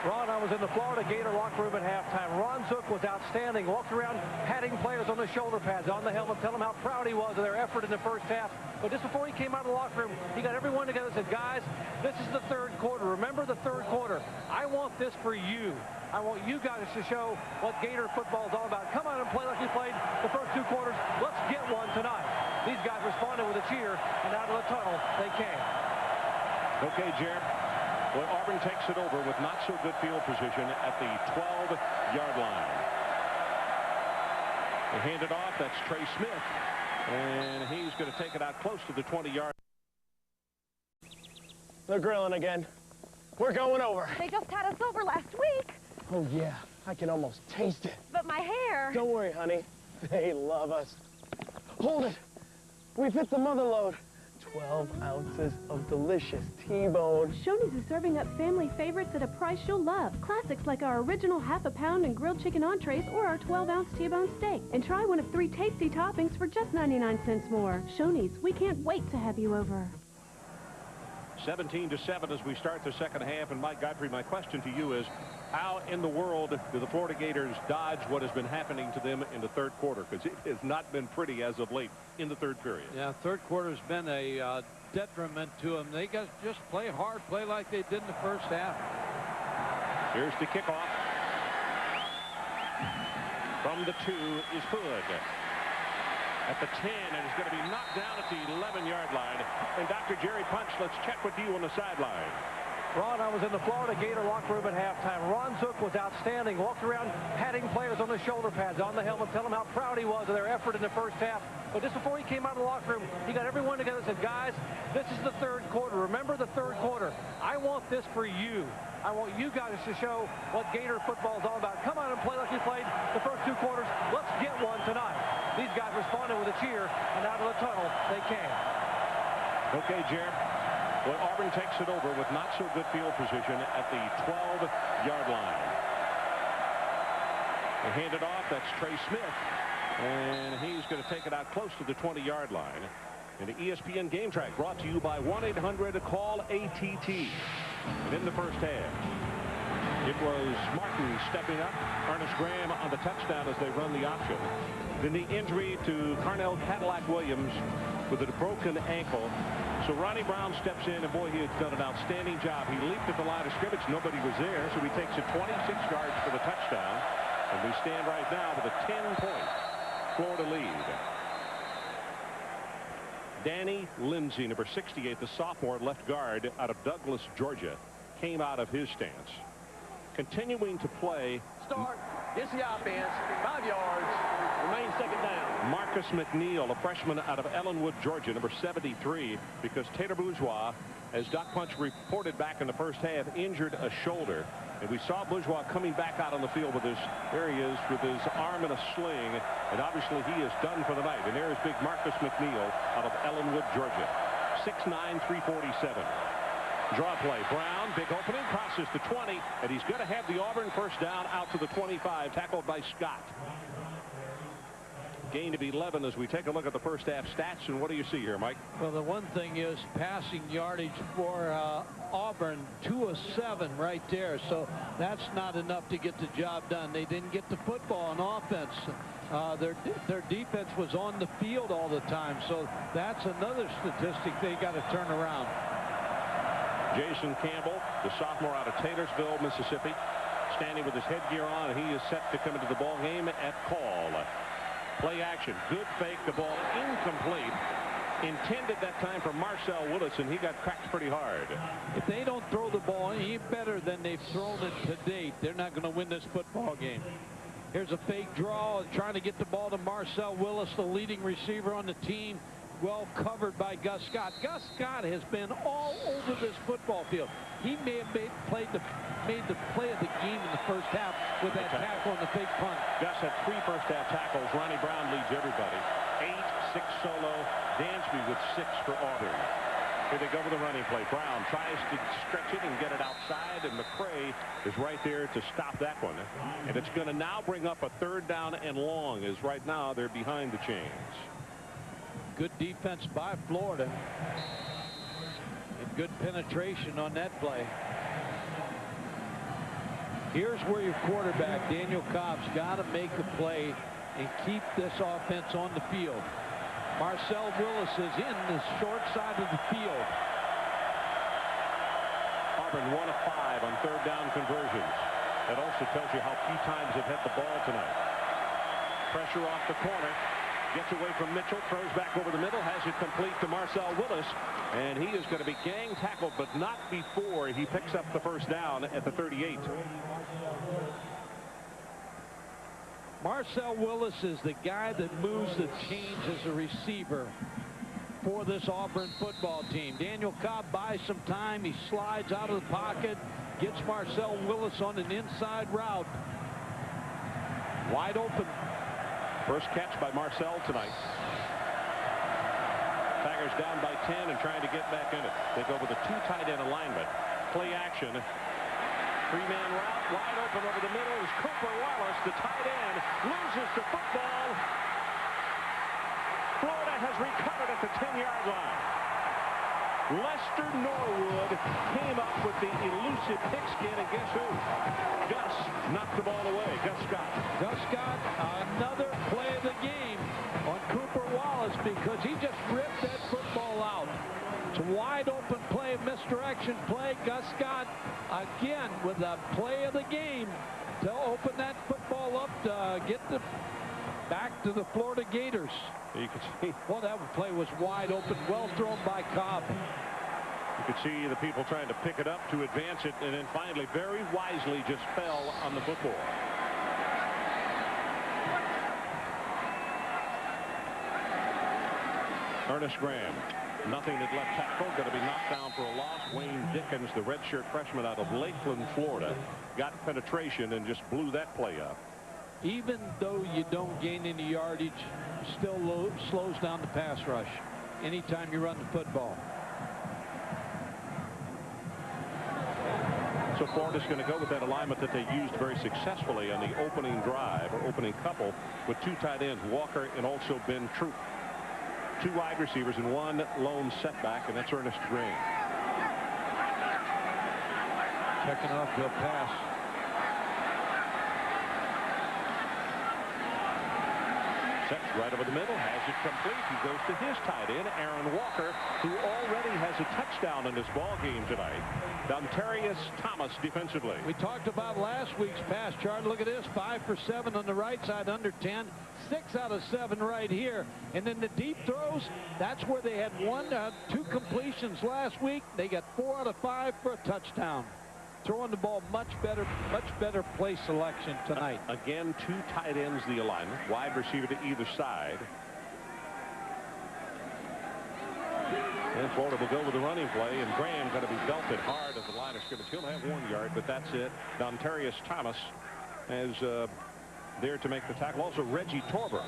Ron, I was in the Florida Gator locker room at halftime. Ron Zook was outstanding. Walked around patting players on the shoulder pads, on the helmet, telling them how proud he was of their effort in the first half. But just before he came out of the locker room, he got everyone together and said, guys, this is the third quarter. Remember the third quarter. I want this for you. I want you guys to show what Gator football is all about. Come on and play like you played the first 2 quarters. Let's get one tonight. These guys responded with a cheer, and out of the tunnel they came. Okay, Jared. Well, Auburn takes it over with not so good field position at the 12-yard line. They hand it off. That's Trey Smith. And he's going to take it out close to the 20-yard. They're grilling again. We're going over. They just had us over last week. Oh, yeah. I can almost taste it. But my hair... Don't worry, honey. They love us. Hold it. We've hit the mother load. 12 ounces of delicious T-bone. Shoney's is serving up family favorites at a price you'll love. Classics like our original half-a-pound and grilled chicken entrees or our 12-ounce T-bone steak. And try one of 3 tasty toppings for just 99 cents more. Shoney's, we can't wait to have you over. 17-7 as we start the second half. And Mike Godfrey, my question to you is, how in the world do the Florida Gators dodge what has been happening to them in the third quarter? Because it has not been pretty as of late in the third period. Yeah, third quarter has been a detriment to them. They got to just play hard, play like they did in the first half. Here's the kickoff. From the 2 is Hood. At the 10, and he's going to be knocked down at the 11-yard line. And Dr. Jerry Punch, let's check with you on the sideline. Ron, I was in the Florida Gator locker room at halftime. Ron Zook was outstanding. Walked around patting players on the shoulder pads, on the helmet, telling them how proud he was of their effort in the first half. But just before he came out of the locker room, he got everyone together and said, guys, this is the third quarter. Remember the third quarter. I want this for you. I want you guys to show what Gator football is all about. Come on and play like you played the first 2 quarters. Let's get one tonight. These guys responded with a cheer, and out of the tunnel they came. Okay, Jared. Well, Auburn takes it over with not so good field position at the 12-yard line. They hand it off. That's Trey Smith. And he's going to take it out close to the 20-yard line. And the ESPN Game Track brought to you by 1-800-CALL-ATT. And in the first half, it was Martin stepping up, Ernest Graham on the touchdown as they run the option. Then the injury to Carnell Cadillac Williams with a broken ankle. So Ronnie Brown steps in, and boy, he has done an outstanding job. He leaped at the line of scrimmage. Nobody was there, so he takes it 26 yards for the touchdown. And we stand right now with a 10-point Florida lead. Danny Lindsay, number 68, the sophomore left guard out of Douglas, Georgia, came out of his stance. Continuing to play. Start. It's the offense. 5 yards. Remain second down. Marcus McNeil, a freshman out of Ellenwood, Georgia, number 73, because Taylor Bourgeois, as Doc Punch reported back in the first half, injured a shoulder. And we saw Bourgeois coming back out on the field with his, there he is, with his arm in a sling. And obviously he is done for the night. And there is big Marcus McNeil out of Ellenwood, Georgia. 6'9", 347. Draw play. Brown, big opening, crosses to 20, and he's going to have the Auburn first down out to the 25, tackled by Scott. gain of 11 as we take a look at the first half stats. And what do you see here, Mike? Well, the one thing is passing yardage for Auburn, 2 of 7 right there. So that's not enough to get the job done. They didn't get the football on offense. Their defense was on the field all the time. So that's another statistic they got to turn around. Jason Campbell, the sophomore out of Taylorsville, Mississippi, standing with his headgear on, and he is set to come into the ball game at call. Play action, good fake, the ball incomplete. Intended that time for Marcel Willis, and he got cracked pretty hard. If they don't throw the ball any better than they've thrown it to date, they're not going to win this football game. Here's a fake draw, trying to get the ball to Marcel Willis, the leading receiver on the team. Well covered by Gus Scott. Gus Scott has been all over this football field. He may have made the play of the game in the first half with that tackle on the fake punt. Gus had 3 first half tackles. Ronnie Brown leads everybody. 8, 6 solo. Dansby with 6 for Auburn. Here they go with the running play. Brown tries to stretch it and get it outside, and McCray is right there to stop that one. And it's going to now bring up a 3rd down and long, as right now they're behind the chains. Good defense by Florida. And good penetration on that play. Here's where your quarterback, Daniel Cobb's got to make a play and keep this offense on the field. Marcel Willis is in the short side of the field. Auburn 1 of 5 on 3rd down conversions. That also tells you how few times they've hit the ball tonight. Pressure off the corner. Gets away from Mitchell, throws back over the middle, has it complete to Marcel Willis, and he is going to be gang tackled, but not before he picks up the 1st down at the 38. Marcel Willis is the guy that moves the chains as a receiver for this Auburn football team. Daniel Cobb buys some time. He slides out of the pocket, gets Marcel Willis on an inside route. Wide open. First catch by Marcel tonight. Tigers down by 10 and trying to get back in it. They go with a 2 tight end alignment. Play action. 3-man route wide open over the middle is Cooper Wallace, the tight end, loses the football. Florida has recovered at the 10-yard line. Lester Norwood came up with the elusive pigskin, and guess who? Gus knocked the ball away. Gus Scott. Gus Scott, another play of the game on Cooper Wallace because he just ripped that football out. It's a wide open play, misdirection play. Gus Scott again with a play of the game to open that football up to get the back to the Florida Gators. You can see. Well, that play was wide open, well thrown by Cobb. You could see the people trying to pick it up to advance it, and then finally, very wisely, just fell on the football. Ernest Graham, nothing at left tackle, going to be knocked down for a loss. Wayne Dickens, the redshirt freshman out of Lakeland, Florida, got penetration and just blew that play up. Even though you don't gain any yardage, still slows down the pass rush anytime you run the football. So Florida's going to go with that alignment that they used very successfully on the opening drive or opening couple with 2 tight ends, Walker and also Ben Troop. 2 wide receivers and 1 lone setback, and that's Ernest Graham. Checking off the pass. Sets right over the middle, has it complete. He goes to his tight end, Aaron Walker, who already has a touchdown in this ball game tonight. Dontarius Thomas defensively. We talked about last week's pass chart. Look at this, 5 for 7 on the right side, under 10. 6 out of 7 right here. And then the deep throws, that's where they had 2 completions last week. They got 4 out of 5 for a touchdown. Throwing the ball much better play selection tonight. Again, 2 tight ends the alignment, wide receiver to either side. And Florida will go with the running play, and Graham going to be belted hard at the line of scrimmage. He'll have 1 yard, but that's it. Dontarius Thomas is there to make the tackle. Also Reggie Torber.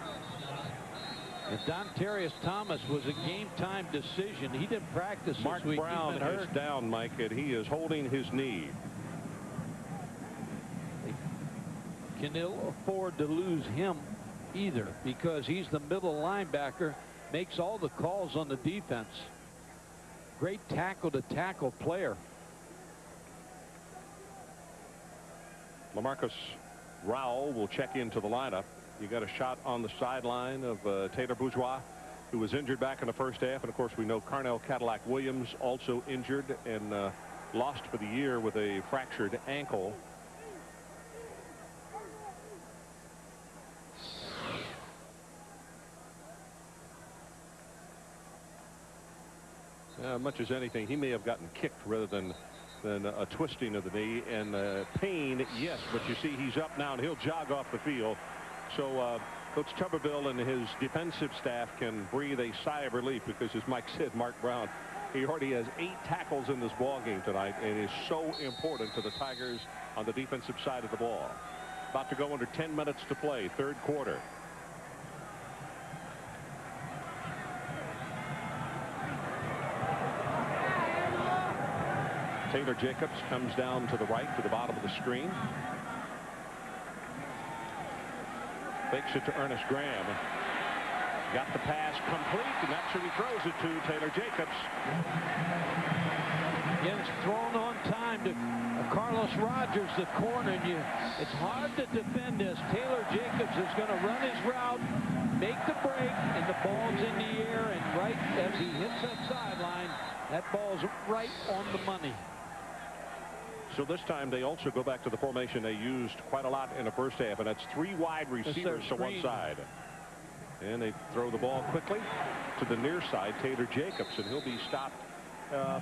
And Dontarius Thomas was a game-time decision. He didn't practice this week. Mark Brown is down, Mike, and he is holding his knee. They can ill afford to lose him either, because he's the middle linebacker, makes all the calls on the defense. Great tackle-to-tackle player. LaMarcus Rowell will check into the lineup. You got a shot on the sideline of Taylor Bourgeois, who was injured back in the first half. And, of course, we know Carnell Cadillac Williams also injured and lost for the year with a fractured ankle. Much as anything, he may have gotten kicked rather than a twisting of the knee. And pain, yes, but you see he's up now and he'll jog off the field. So Coach Tuberville and his defensive staff can breathe a sigh of relief, because, as Mike said, Mark Brown, he already has 8 tackles in this ball game tonight and is so important to the Tigers on the defensive side of the ball. About to go under 10 minutes to play, third quarter. Taylor Jacobs comes down to the right, to the bottom of the screen. Fakes it to Ernest Graham. Got the pass complete, and that's who he throws it to, Taylor Jacobs. Again, it's thrown on time to Carlos Rogers, the corner. And it's hard to defend this. Taylor Jacobs is going to run his route, make the break, and the ball's in the air. And right as he hits that sideline, that ball's right on the money. So this time they also go back to the formation they used quite a lot in the first half, and that's 3 wide receivers to one side. And they throw the ball quickly to the near side, Taylor Jacobs, and he'll be stopped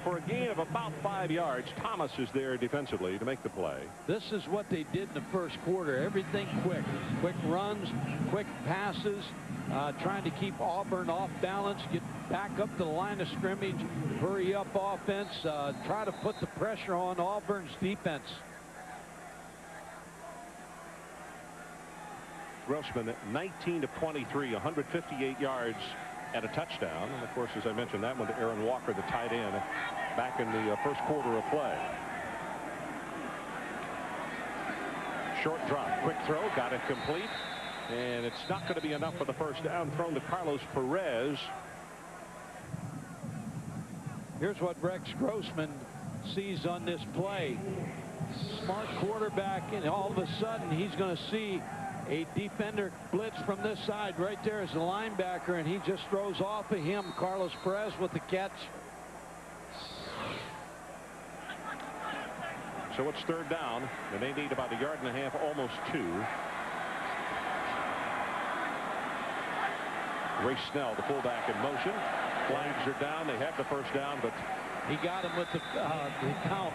for a gain of about 5 yards. Thomas is there defensively to make the play. This is what they did in the first quarter. Everything quick. Quick runs, quick passes, trying to keep Auburn off balance, get back up to the line of scrimmage, hurry up offense, try to put the pressure on Auburn's defense. Grossman 19 of 23, 158 yards and a touchdown. And of course, as I mentioned, that one to Aaron Walker, the tight end, back in the first quarter of play. Short drop, quick throw, got it complete, and it's not going to be enough for the first down. Thrown to Carlos Perez. Here's what Rex Grossman sees on this play. Smart quarterback, and all of a sudden he's going to see a defender blitz from this side. Right there is the linebacker, and he just throws off of him. Carlos Perez with the catch. So it's third down, and they need about 1.5 yards, almost 2. Ray Snell, the fullback, in motion. Flags are down. They have the first down, but he got him with the count.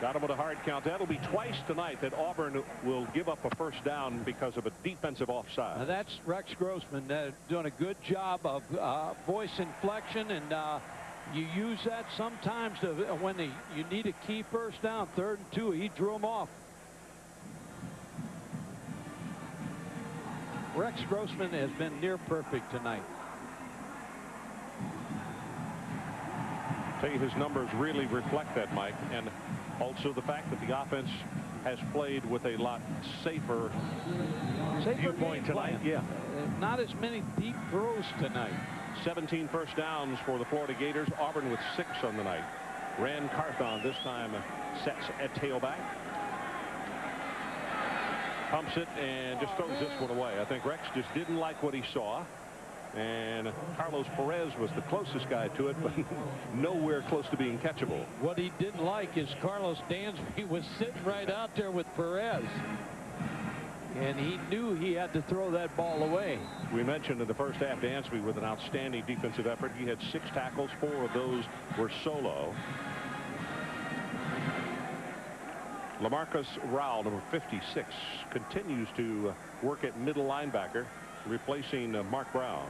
Got him with a hard count. That'll be twice tonight that Auburn will give up a first down because of a defensive offside. Now that's Rex Grossman doing a good job of voice inflection, and you use that sometimes to, when you need a key first down, 3rd and 2. He drew him off. Rex Grossman has been near perfect tonight. Tell you, his numbers really reflect that, Mike, and also the fact that the offense has played with a lot safer viewpoint tonight. Yeah, not as many deep throws tonight. 17 first downs for the Florida Gators. Auburn with 6 on the night. Rand Carthon this time sets at tailback. Pumps it and just throws this one away. I think Rex just didn't like what he saw. And Carlos Perez was the closest guy to it, but nowhere close to being catchable. What he didn't like is Carlos Dansby was sitting right out there with Perez. And he knew he had to throw that ball away. We mentioned in the first half, Dansby with an outstanding defensive effort. He had 6 tackles. 4 of those were solo. LaMarcus Rowell, number 56, continues to work at middle linebacker, replacing Mark Brown.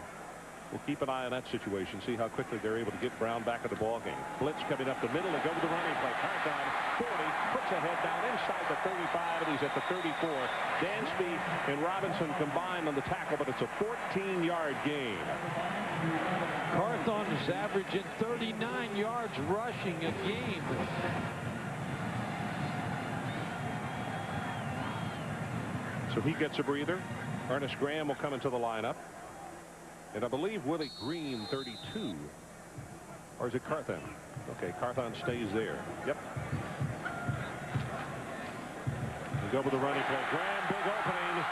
We'll keep an eye on that situation, see how quickly they're able to get Brown back in the ballgame. Blitz coming up the middle. They go to the running play. Carthon, 40, puts a head down inside the 35, and he's at the 34. Dansby and Robinson combined on the tackle, but it's a 14-yard gain. Carthon is averaging 39 yards rushing a game. So he gets a breather. Ernest Graham will come into the lineup. And I believe Willie Green, 32. Or is it Carthon? Okay, Carthon stays there. Yep. We go with the running play. Graham, big opening.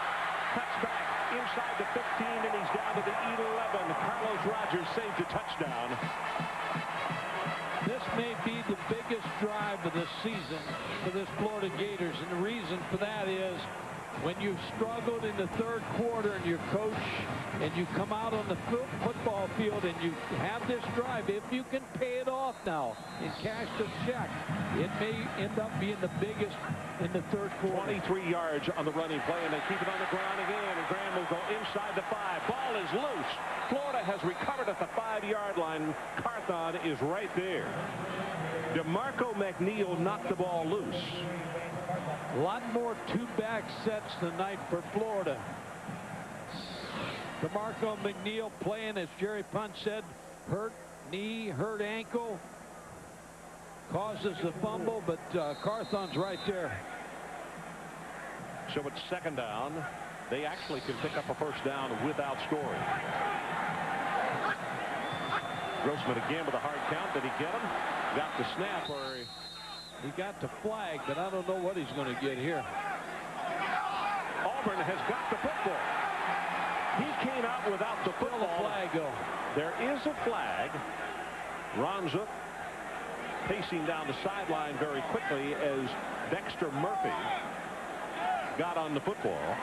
Cuts back inside the 15, and he's down to the 11. Carlos Rogers saves a touchdown. This may be the biggest drive of the season for this Florida Gators, and the reason for that is when you've struggled in the third quarter and your coach and you come out on the football field and you have this drive, if you can pay it off now and cash the check, it may end up being the biggest in the third quarter. 23 yards on the running play, and they keep it on the ground again, and Graham will go inside the 5. Ball is loose. Florida has recovered at the 5-yard line. Carthon is right there. DeMarco McNeil knocked the ball loose. A lot more two-back sets tonight for Florida. DeMarco McNeil playing, as Jerry Punch said, hurt knee, hurt ankle. Causes the fumble, but Carthon's right there. So it's second down. They actually can pick up a first down without scoring. Grossman again with a hard count. Did he get him? Got the snap, or he got the flag, but I don't know what he's going to get here. Auburn has got the football. He came out without the football. Flag go. There is a flag. Ron Zook pacing down the sideline very quickly as Dexter Murphy got on the football.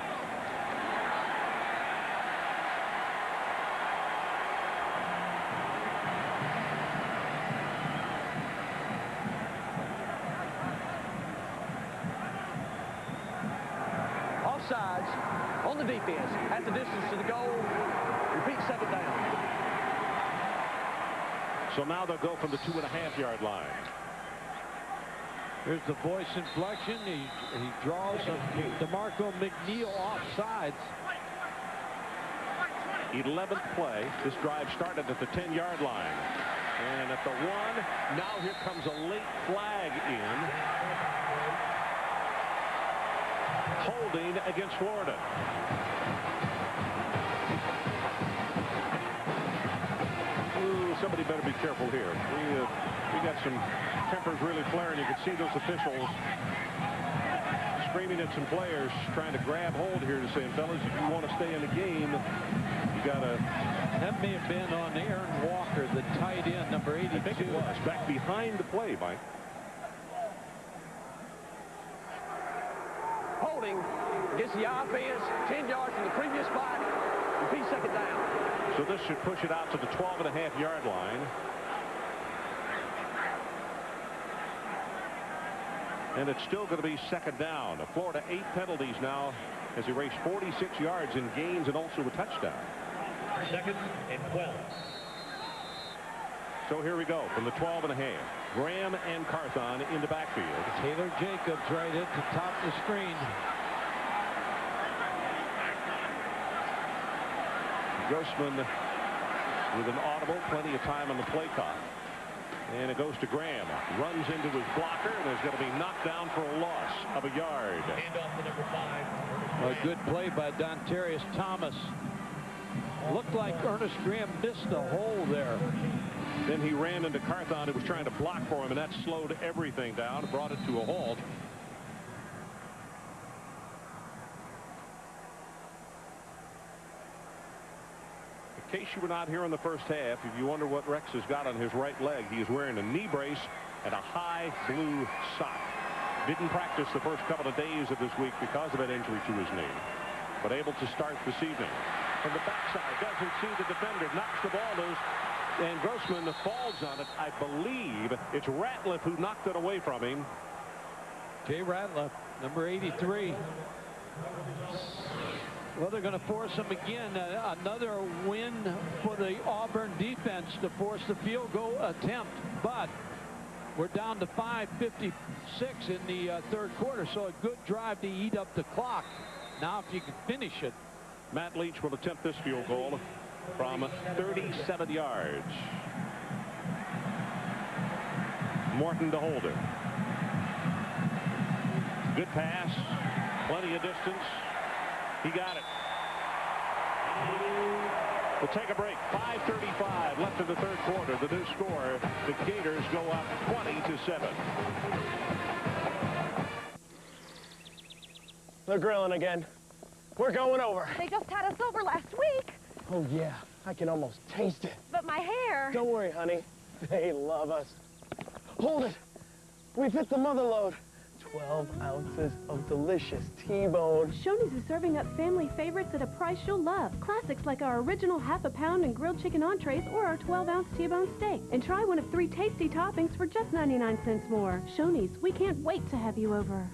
Offsides on the defense at the distance to the goal. Repeat, second down. So now they'll go from the 2.5-yard line. Here's the voice inflection. He draws DeMarco McNeil offsides. 11th play. This drive started at the 10-yard line. And at the 1, now here comes a late flag in. Holding against Florida. Ooh, somebody better be careful here. We got some tempers really flaring. You can see those officials screaming at some players, trying to grab hold here and saying, fellas, if you want to stay in the game, you got to. That may have been on Aaron Walker, the tight end, number 82. I think it was. Back behind the play, Mike. Holding against the offense, 10 yards from the previous spot. Repeat, second down. So this should push it out to the 12.5-yard line. And it's still going to be second down. Florida 8 penalties now has erased 46 yards in gains and also a touchdown. Second and 12. So here we go from the 12.5. Graham and Carthon in the backfield. Taylor Jacobs right at the top of the screen. Grossman with an audible, plenty of time on the play clock. And it goes to Graham. Runs into his blocker and is going to be knocked down for a loss of a yard. Handoff to number 5. A good play by Dontarius Thomas. Looked like Ernest Graham missed a hole there. Then he ran into Carthon, who was trying to block for him, and that slowed everything down, brought it to a halt. In case you were not here in the first half, if you wonder what Rex has got on his right leg, he is wearing a knee brace and a high blue sock. Didn't practice the first couple of days of this week because of an injury to his knee, but able to start this evening. From the backside, doesn't see the defender, knocks the ball loose, and Grossman falls on it. I believe it's Ratliff who knocked it away from him. Jay Ratliff, number 83. Well, they're going to force him again. Another win for the Auburn defense to force the field goal attempt. But we're down to 5:56 in the third quarter, so a good drive to eat up the clock. Now, if you can finish it. Matt Leach will attempt this field goal from 37 yards. Morton to Holder. Good pass. Plenty of distance. He got it. We'll take a break. 5:35 left in the third quarter. The new score, the Gators go up 20-7. They're grilling again. We're going over. They just had us over last week. Oh, yeah. I can almost taste it. But my hair. Don't worry, honey. They love us. Hold it. We've hit the mother load. 12 ounces of delicious T-bone. Shoney's is serving up family favorites at a price you'll love. Classics like our original half-a-pound and grilled chicken entrees or our 12-ounce T-bone steak. And try one of 3 tasty toppings for just 99 cents more. Shoney's, we can't wait to have you over.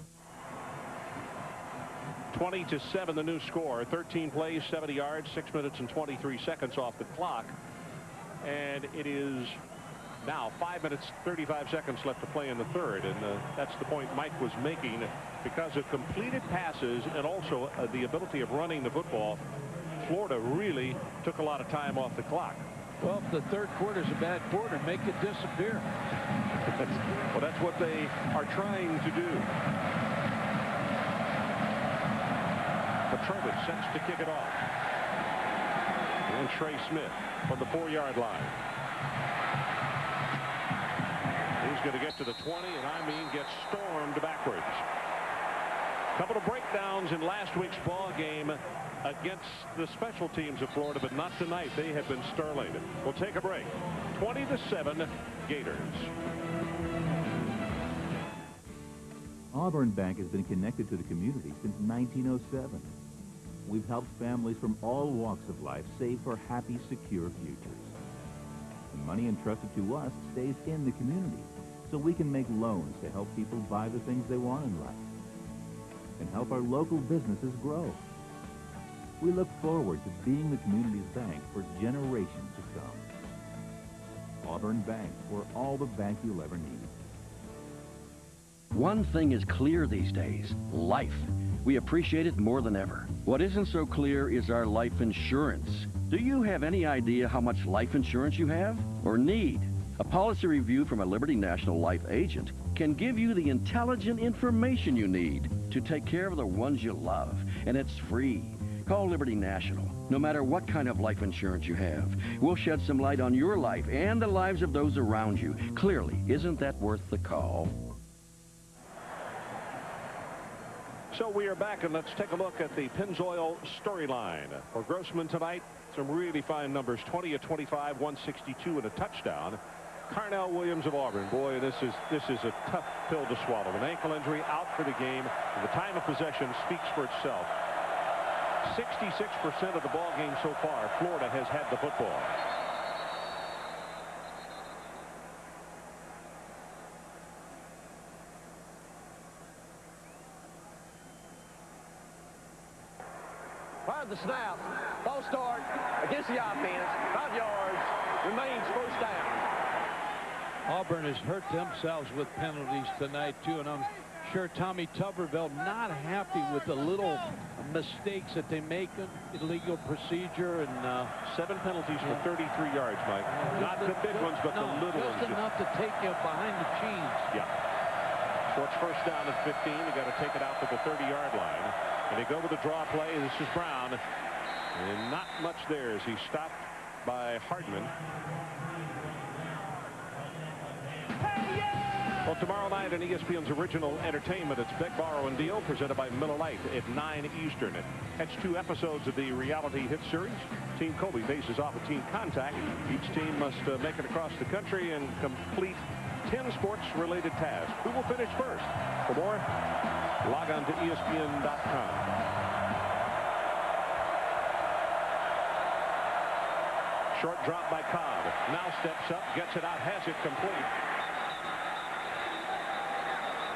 20-7 the new score. 13 plays, 70 yards, 6 minutes and 23 seconds off the clock. And it is now 5 minutes, 35 seconds left to play in the third. And that's the point Mike was making. Because of completed passes and also the ability of running the football, Florida really took a lot of time off the clock. Well, if the third quarter is a bad quarter, make it disappear. Well, that's what they are trying to do. Petrovic sets to kick it off. And Trey Smith from the 4-yard line. He's going to get to the 20, and I mean gets stormed backwards. Couple of breakdowns in last week's ball game against the special teams of Florida, but not tonight. They have been sterling. We'll take a break. 20-7 Gators. Auburn Bank has been connected to the community since 1907. We've helped families from all walks of life save for happy, secure futures. The money entrusted to us stays in the community, so we can make loans to help people buy the things they want in life and help our local businesses grow. We look forward to being the community's bank for generations to come. Auburn Bank, for all the bank you'll ever need. One thing is clear these days: life. We appreciate it more than ever. What isn't so clear is our life insurance. Do you have any idea how much life insurance you have or need? A policy review from a Liberty National Life agent can give you the intelligent information you need to take care of the ones you love, and it's free. Call Liberty National. No matter what kind of life insurance you have, we'll shed some light on your life and the lives of those around you. Clearly, isn't that worth the call? So we are back, and let's take a look at the Pennzoil storyline. For Grossman tonight, some really fine numbers: 20 of 25, 162 and a touchdown. Carnell Williams of Auburn, boy, this is a tough pill to swallow. An ankle injury, out for the game. The time of possession speaks for itself. 66% of the ball game so far, Florida has had the football. Fired the snap. False start against the offense. 5 yards. Remains first down. Auburn has hurt themselves with penalties tonight, too, and I'm sure Tommy Tuberville not happy with the little mistakes that they make in illegal procedure. And 7 penalties for 33 yards, Mike. Not the big ones, but the little ones. Just enough to take you behind the chains. Yeah. So it's first down at 15. You got to take it out to the 30-yard line. And they go with the draw play. This is Brown. And not much there as he's stopped by Hardman. Well, tomorrow night on ESPN's original entertainment, it's Beg, Borrow, and Deal, presented by Miller Lite at 9 Eastern. Catch 2 episodes of the reality hit series. Team Kobe faces off with Team Contact. Each team must make it across the country and complete 10 sports-related tasks. Who will finish first? For more, log on to ESPN.com. Short drop by Cobb. Now steps up, gets it out, has it complete.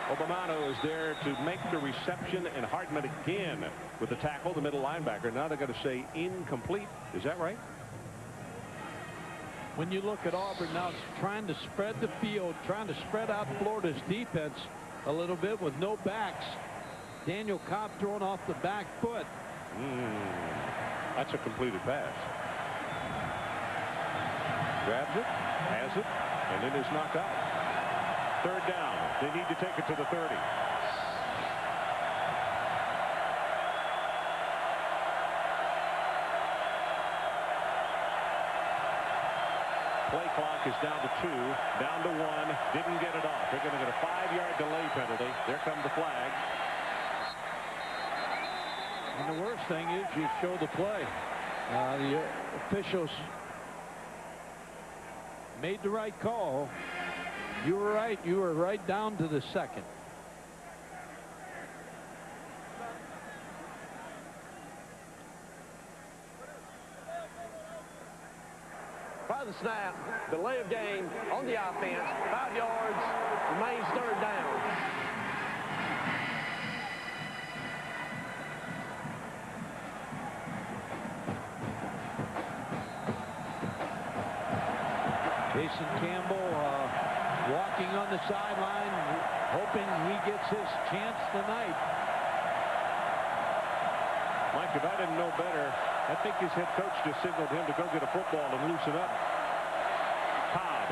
Obamano is there to make the reception, and Hardman again with the tackle, the middle linebacker. Now they're going to say incomplete. Is that right? When you look at Auburn now, it's trying to spread the field, trying to spread out Florida's defense a little bit with no backs. Daniel Cobb throwing off the back foot. That's a completed pass. Grabs it, has it, and then is knocked out. Third down. They need to take it to the 30. Play clock is down to 2, down to 1. Didn't get it off. They're going to get a 5-yard delay penalty. There comes the flag. And the worst thing is you show the play. The officials made the right call. You were right. You were right down to the second. By the snap, delay of game on the offense, 5 yards, remains third down. Jason Campbell walking on the sideline, hoping he gets his chance tonight. Mike, if I didn't know better, I think his head coach just signaled him to go get a football and loosen up. Cobb,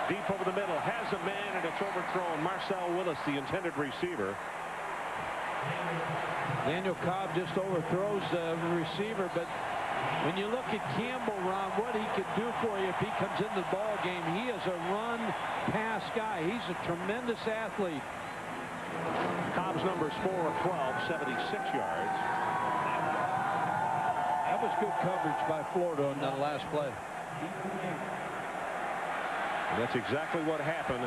deep over the middle, has a man, and it's overthrown. Marcel Willis, the intended receiver. Daniel Cobb just overthrows the receiver, but when you look at Campbell, Ron, what he could do for you if he comes into the ball game, he is a run-pass guy. He's a tremendous athlete. Cobb's numbers 4 of 12, 76 yards. That was good coverage by Florida on that last play. That's exactly what happened.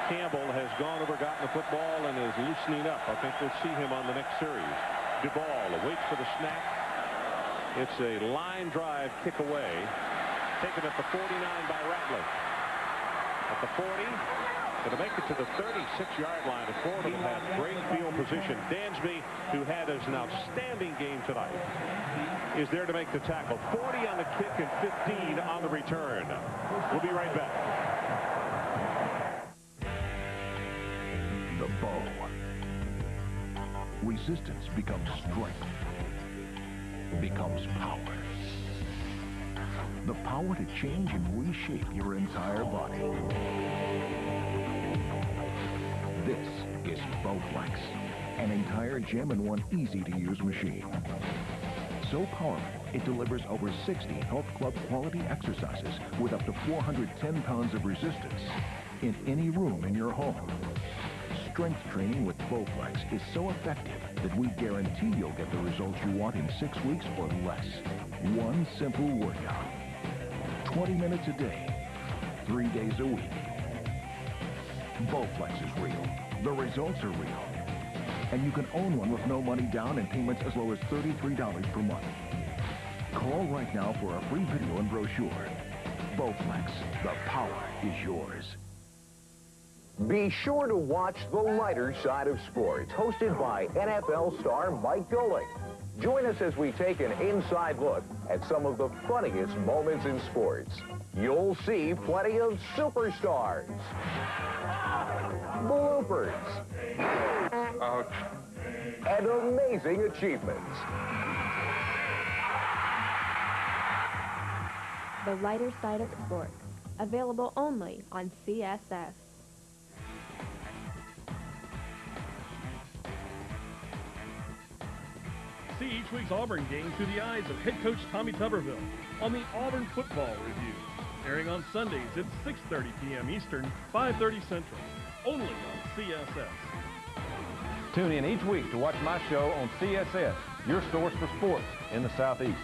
Campbell has gone over, gotten the football, and is loosening up. I think we'll see him on the next series. Duvall waits for the snap. It's a line drive kick away. Taken at the 49 by Rattler. At the 40. Going to make it to the 36-yard line. And Florida will have great field position. Dansby, who had an outstanding game tonight, is there to make the tackle. 40 on the kick and 15 on the return. We'll be right back. The bow. Resistance becomes strength. Becomes power. The power to change and reshape your entire body. This is Bowflex, an entire gem-in-one easy-to-use machine. So powerful, it delivers over 60 health club quality exercises with up to 410 pounds of resistance in any room in your home. Strength training with Bowflex is so effective that we guarantee you'll get the results you want in 6 weeks or less. One simple workout. 20 minutes a day, 3 days a week. Bowflex is real. The results are real. And you can own one with no money down and payments as low as $33 per month. Call right now for a free video and brochure. Bowflex, the power is yours. Be sure to watch The Lighter Side of Sports, hosted by NFL star Mike Golick. Join us as we take an inside look at some of the funniest moments in sports. You'll see plenty of superstars, bloopers, and amazing achievements. The Lighter Side of Sports, available only on CSS. See each week's Auburn game through the eyes of head coach Tommy Tuberville on the Auburn Football Review, airing on Sundays at 6:30 p.m. Eastern, 5:30 Central, only on CSS. Tune in each week to watch my show on CSS, your source for sports in the Southeast.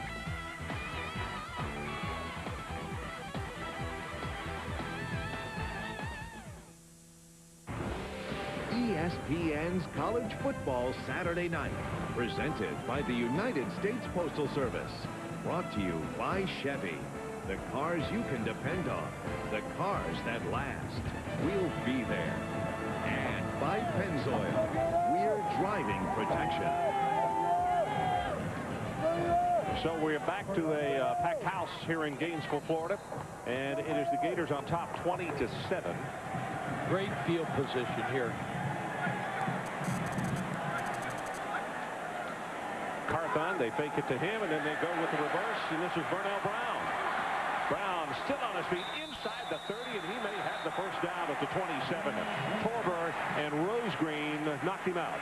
ESPN's College Football Saturday Night, presented by the United States Postal Service. Brought to you by Chevy. The cars you can depend on. The cars that last. We'll be there. And by Pennzoil. We're driving protection. So we're back to a packed house here in Gainesville, Florida. And it is the Gators on top 20-7. Great field position here. Carthon, they fake it to him, and then they go with the reverse, and this is Burnell Brown. Brown still on his feet inside the 30, and he may have the first down at the 27. Torber and Rosegreen knocked him out.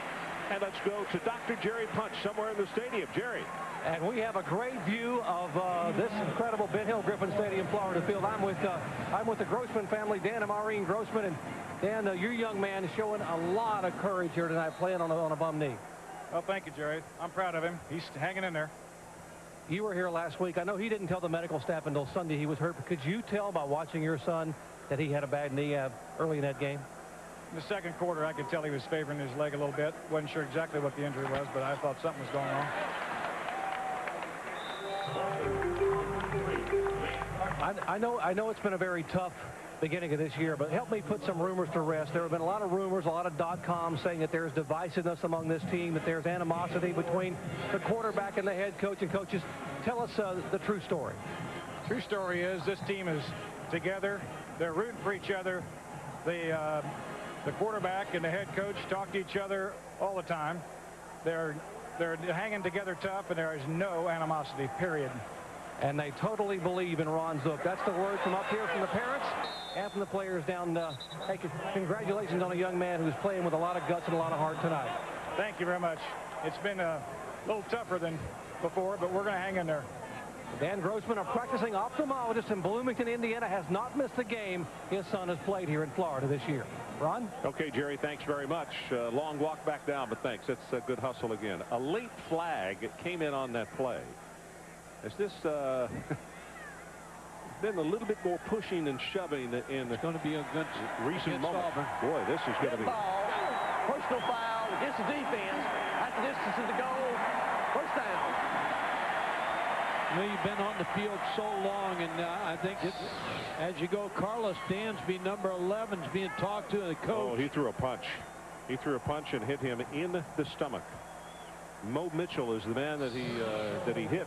And let's go to Dr. Jerry Punch somewhere in the stadium. Jerry. And we have a great view of this incredible Ben Hill Griffin Stadium, Florida field. I'm with the Grossman family, Dan and Maureen Grossman. And Dan, your young man is showing a lot of courage here tonight, playing on a bum knee. Well, thank you, Jerry. I'm proud of him. He's hanging in there. You were here last week. I know he didn't tell the medical staff until Sunday he was hurt, but could you tell by watching your son that he had a bad knee early in that game? In the second quarter, I could tell he was favoring his leg a little bit. Wasn't sure exactly what the injury was, but I thought something was going on. I know it's been a very tough beginning of this year, but help me put some rumors to rest. There have been a lot of rumors, a lot of .coms saying that there's divisiveness among this team, that there's animosity between the quarterback and the head coach and coaches. Tell us the true story. True story is this team is together. They're rooting for each other. The quarterback and the head coach talk to each other all the time. They're hanging together tough, and there is no animosity, period. And they totally believe in Ron Zook. That's the word from up here from the parents and from the players down. Hey, congratulations on a young man who's playing with a lot of guts and a lot of heart tonight. Thank you very much. It's been a little tougher than before, but we're going to hang in there. Dan Grossman, a practicing ophthalmologist in Bloomington, Indiana, has not missed a game his son has played here in Florida this year. Ron? Okay, Jerry, thanks very much. Long walk back down, but thanks. It's a good hustle again. A late flag came in on that play. Is this been a little bit more pushing and shoving in it's going to be a good recent moment? Auburn. Boy, this is going to be. Ball, personal foul against the defense. At the distance of the goal. First down. You know, you've been on the field so long, and I think as you go, Carlos Dansby, number 11, is being talked to the coach. Oh, he threw a punch. He threw a punch and hit him in the stomach. Mo Mitchell is the man that he hit.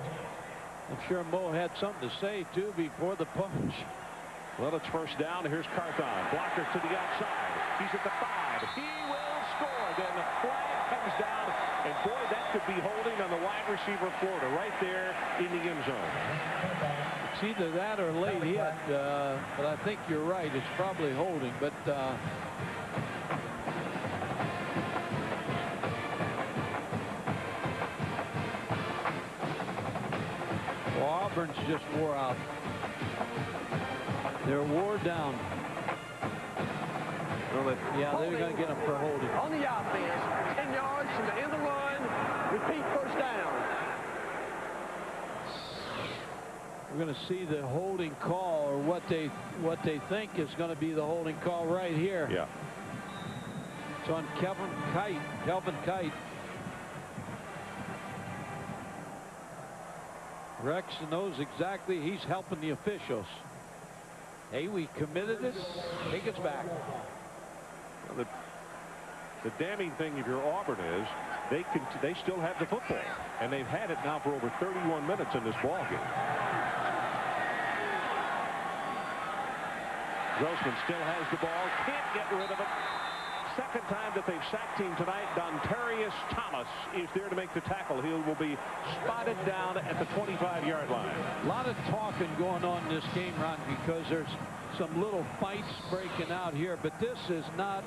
I'm sure Mo had something to say, too, before the punch. Well, it's first down. Here's Carthon. Blocker to the outside. He's at the 5. He will score. Then the flag comes down. And, boy, that could be holding on the wide receiver Florida right there in the end zone. It's either that or late hit, but I think you're right. It's probably holding. But Auburn's just wore out. They're wore down. Well, yeah, they're going to get them for holding. On the offense, 10 yards from the end of the run. Repeat first down. We're going to see the holding call, or what they think is going to be the holding call right here. Yeah. It's on Kelvin Kite. Rex knows exactly. He's helping the officials. Hey, we committed it. Take us back. Well, the damning thing if you're Auburn is they still have the football, and they've had it now for over 31 minutes in this ball game. Grossman still has the ball, can't get rid of it. Second time that they've sacked him tonight. Dontarius Thomas is there to make the tackle. He will be spotted down at the 25-yard line. A lot of talking going on in this game, Ron, because there's some little fights breaking out here, but this is not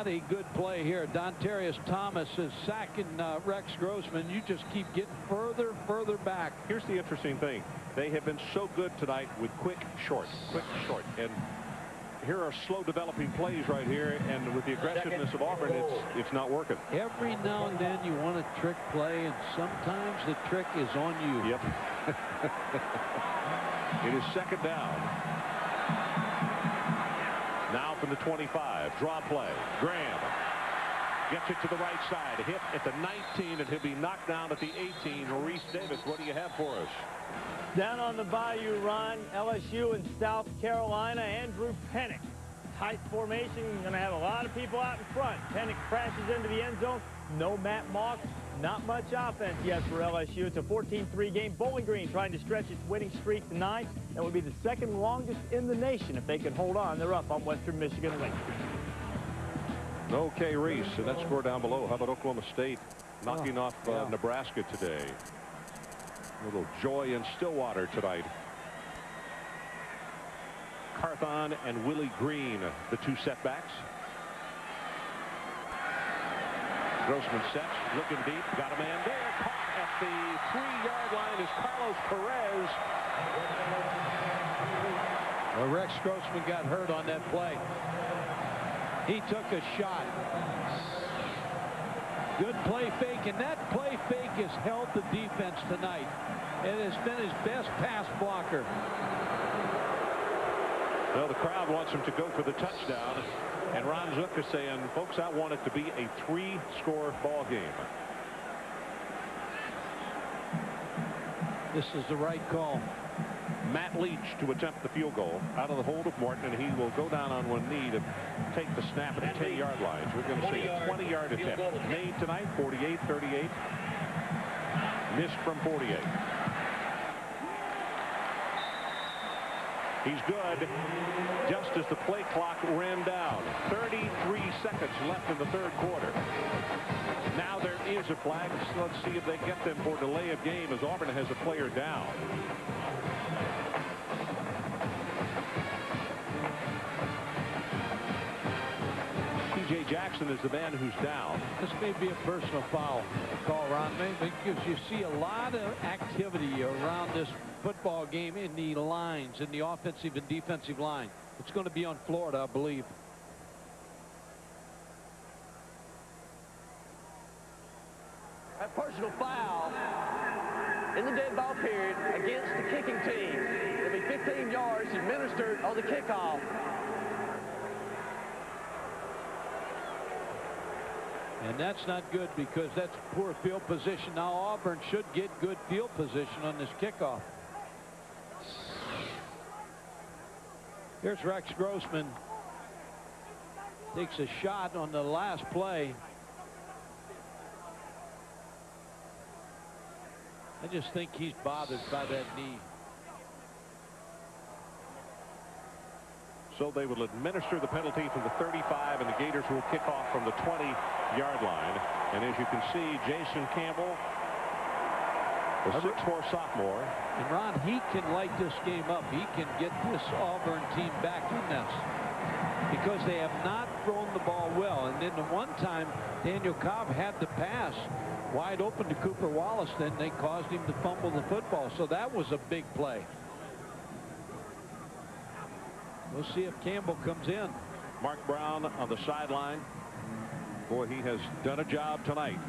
a good play here. Dontarius Thomas is sacking Rex Grossman. You just keep getting further back. Here's the interesting thing. They have been so good tonight with quick, short. And here are slow developing plays right here, and with the aggressiveness of Auburn, it's not working. Every now and then you want a trick play, and sometimes the trick is on you. Yep. It is second down. Now from the 25, draw play. Graham gets it to the right side. A hit at the 19, and he'll be knocked down at the 18. Reese Davis, what do you have for us? Down on the bayou, Ron, LSU and South Carolina, Andrew Pennick. Tight formation, going to have a lot of people out in front. Pennick crashes into the end zone. No Matt Moss. Not much offense yet for LSU. It's a 14-3 game. Bowling Green trying to stretch its winning streak to 9. That would be the second longest in the nation if they can hold on. They're up on Western Michigan late. Okay, Reese, and that score down below. How about Oklahoma State knocking off Nebraska today? A little joy in Stillwater tonight. Carthon and Willie Green, the two setbacks. Grossman sets, looking deep, got a man there, caught at the 3-yard line is Carlos Perez. Well, Rex Grossman got hurt on that play. He took a shot. Good play fake, and that play fake has helped the defense tonight. It has been his best pass blocker. Well, the crowd wants him to go for the touchdown, and Ron Zook is saying, folks, I want it to be a 3-score ball game. This is the right call. Matt Leach to attempt the field goal out of the hold of Morton, and he will go down on one knee to take the snap at the 10-yard line. So we're going to see a 20-yard attempt made tonight, 48-38. Missed from 48. He's good just as the play clock ran down. 33 seconds left in the third quarter. Now there is a flag. So let's see if they get them for delay of game as Auburn has a player down. T.J. Jackson is the man who's down. This may be a personal foul call, Ron, because you see a lot of activity around this football game in the lines, in the offensive and defensive line. It's going to be on Florida, I believe. A personal foul in the dead ball period against the kicking team. It'll be 15 yards administered on the kickoff. And that's not good because that's poor field position. Now Auburn should get good field position on this kickoff. Here's Rex Grossman. Takes a shot on the last play. I just think he's bothered by that knee. So they will administer the penalty from the 35, and the Gators will kick off from the 20-yard line. And as you can see, Jason Campbell, the 6'4" sophomore. And Ron, he can light this game up. He can get this Auburn team back in this because they have not thrown the ball well. And then the one time Daniel Cobb had the pass wide open to Cooper Wallace, then they caused him to fumble the football. So that was a big play. We'll see if Campbell comes in. Mark Brown on the sideline. Boy, he has done a job tonight.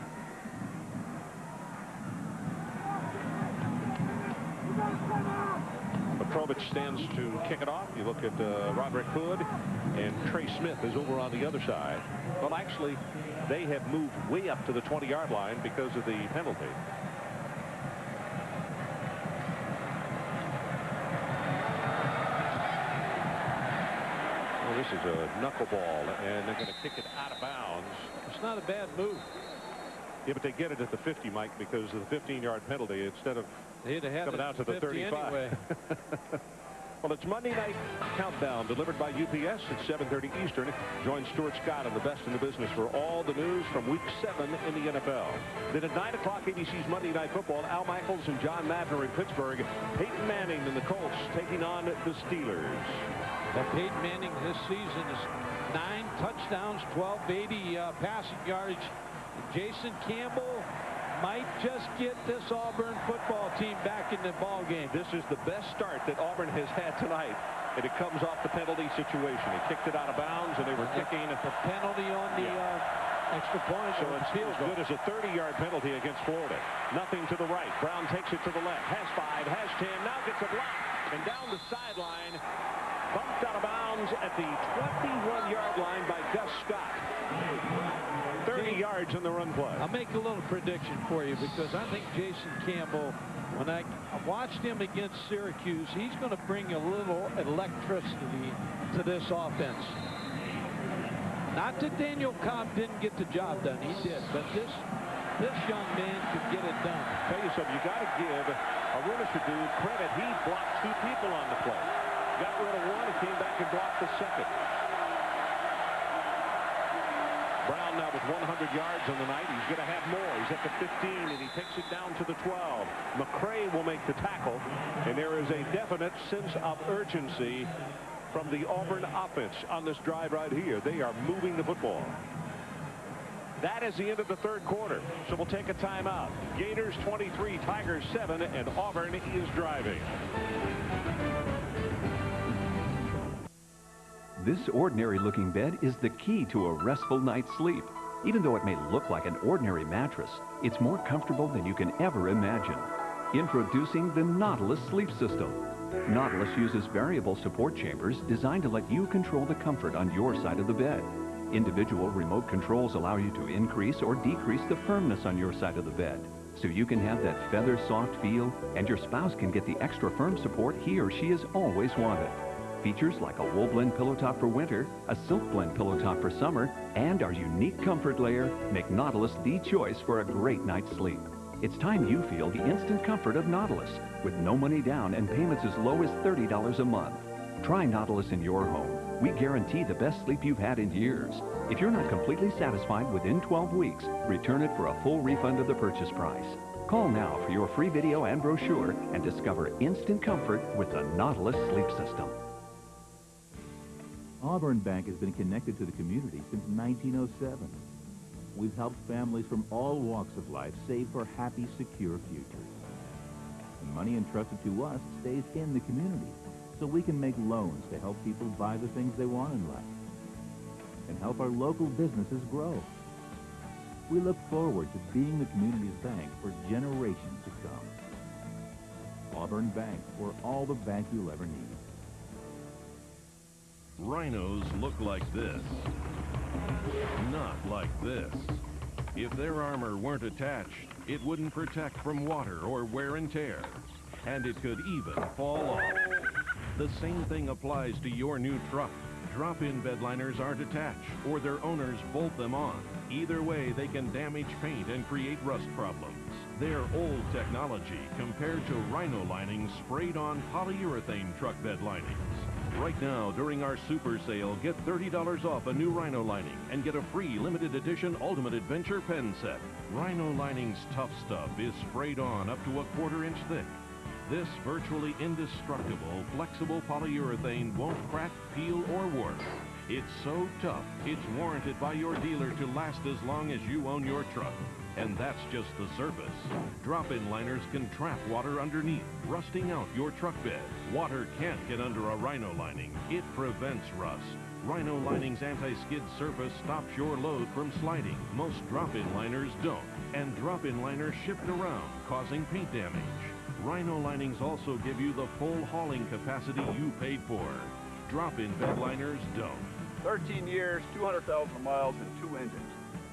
Petrovich stands to kick it off. You look at Roderick Hood, and Trey Smith is over on the other side. Well, actually, they have moved way up to the 20-yard line because of the penalty. Well, this is a knuckleball, and they're going to kick it out of bounds. It's not a bad move. Yeah, but they get it at the 50, Mike, because of the 15-yard penalty instead of coming out to the 35. Anyway. Well, it's Monday Night Countdown delivered by UPS at 7:30 Eastern. Join Stuart Scott and the best in the business for all the news from Week 7 in the NFL. Then at 9 o'clock, ABC's Monday Night Football, Al Michaels and John Madner in Pittsburgh. Peyton Manning and the Colts taking on the Steelers. Now, Peyton Manning this season is 9 touchdowns, 1280 passing yards. Jason Campbell might just get this Auburn football team back in the ball game. This is the best start that Auburn has had tonight, and it comes off the penalty situation. They kicked it out of bounds, and they were kicking the penalty on the extra point. So it's as good as a 30-yard penalty against Florida. Nothing to the right. Brown takes it to the left. Has 5, has 10, now gets a block, and down the sideline, bumped out of bounds at the 21-yard line by Gus Scott. 30 yards in the run play. I'll make a little prediction for you because I think Jason Campbell, when I watched him against Syracuse, he's going to bring a little electricity to this offense. Not that Daniel Cobb didn't get the job done. He did. But this young man could get it done. I'll tell you something. You got to give Aruna Shadu credit. He blocked 2 people on the play. Got rid of one and came back and blocked the second. Brown now with 100 yards on the night. He's going to have more. He's at the 15, and he takes it down to the 12. McCray will make the tackle, and there is a definite sense of urgency from the Auburn offense on this drive right here. They are moving the football. That is the end of the third quarter. So we'll take a timeout. Gators 23, Tigers 7, and Auburn is driving. This ordinary-looking bed is the key to a restful night's sleep. Even though it may look like an ordinary mattress, it's more comfortable than you can ever imagine. Introducing the Nautilus Sleep System. Nautilus uses variable support chambers designed to let you control the comfort on your side of the bed. Individual remote controls allow you to increase or decrease the firmness on your side of the bed, so you can have that feather-soft feel, and your spouse can get the extra firm support he or she has always wanted. Features like a wool blend pillow top for winter, a silk blend pillow top for summer, and our unique comfort layer make Nautilus the choice for a great night's sleep. It's time you feel the instant comfort of Nautilus, with no money down and payments as low as $30 a month. Try Nautilus in your home. We guarantee the best sleep you've had in years. If you're not completely satisfied within 12 weeks, return it for a full refund of the purchase price. Call now for your free video and brochure and discover instant comfort with the Nautilus Sleep System. Auburn Bank has been connected to the community since 1907. We've helped families from all walks of life save for happy, secure futures. The money entrusted to us stays in the community, so we can make loans to help people buy the things they want in life and help our local businesses grow. We look forward to being the community's bank for generations to come. Auburn Bank, for all the bank you'll ever need. Rhinos look like this, not like this. If their armor weren't attached, it wouldn't protect from water or wear and tear, and it could even fall off. The same thing applies to your new truck. Drop-in bed liners aren't attached, or their owners bolt them on. Either way, they can damage paint and create rust problems. They're old technology compared to Rhino linings sprayed on polyurethane truck bed linings. Right now, during our super sale, get $30 off a new Rhino lining and get a free limited edition Ultimate Adventure pen set. Rhino lining's tough stuff is sprayed on up to a 1/4 inch thick. This virtually indestructible, flexible polyurethane won't crack, peel, or warp. It's so tough, it's warranted by your dealer to last as long as you own your truck. And that's just the surface. Drop-in liners can trap water underneath, rusting out your truck bed. Water can't get under a Rhino lining. It prevents rust. Rhino lining's anti-skid surface stops your load from sliding. Most drop-in liners don't. And drop-in liners shift around, causing paint damage. Rhino linings also give you the full hauling capacity you paid for. Drop-in bed liners don't. 13 years, 200,000 miles, and 2 engines.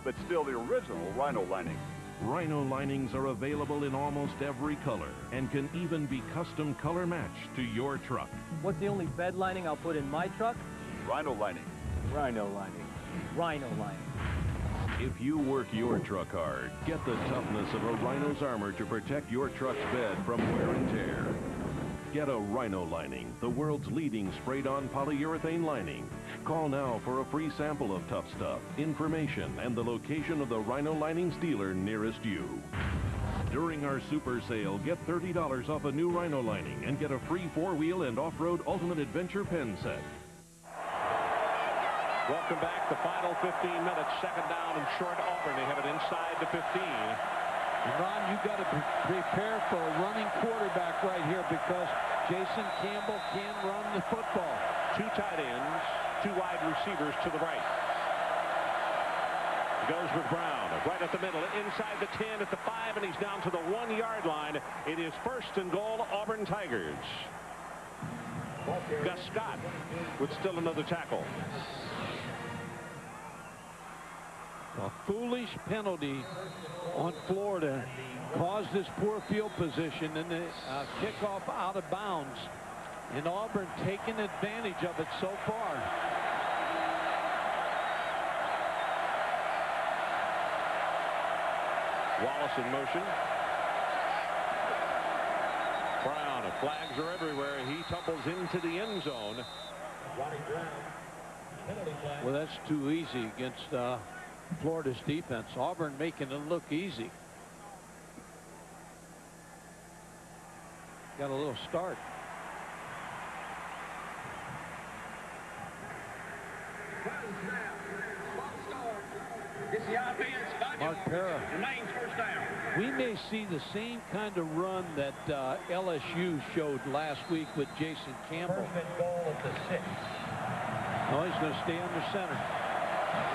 But still the original Rhino lining. Rhino linings are available in almost every color and can even be custom color matched to your truck. What's the only bed lining I'll put in my truck? Rhino lining. Rhino lining. Rhino lining. If you work your truck hard, get the toughness of a Rhino's armor to protect your truck's bed from wear and tear. Get a Rhino lining, the world's leading sprayed-on polyurethane lining. Call now for a free sample of Tough Stuff, information, and the location of the Rhino linings dealer nearest you. During our super sale, get $30 off a new Rhino lining and get a free 4-wheel and off-road Ultimate Adventure pen set. Welcome back. The final 15 minutes. Second down and short Auburn. They have it inside the 15. And Ron, you've got to prepare for a running quarterback right here because Jason Campbell can run the football. 2 tight ends, 2 wide receivers to the right. He goes with Brown right at the middle, inside the 10 at the 5, and he's down to the 1-yard line. It is 1st and goal, Auburn Tigers. Gus Scott with still another tackle. A foolish penalty on Florida caused this poor field position and the kickoff out of bounds. And Auburn taking advantage of it so far. Wallace in motion. Brown, flags are everywhere. He tumbles into the end zone. Well, that's too easy against Florida's defense. Auburn making it look easy. Got a little start. Mark Para. We may see the same kind of run that LSU showed last week with Jason Campbell. Oh, he's going to stay under center.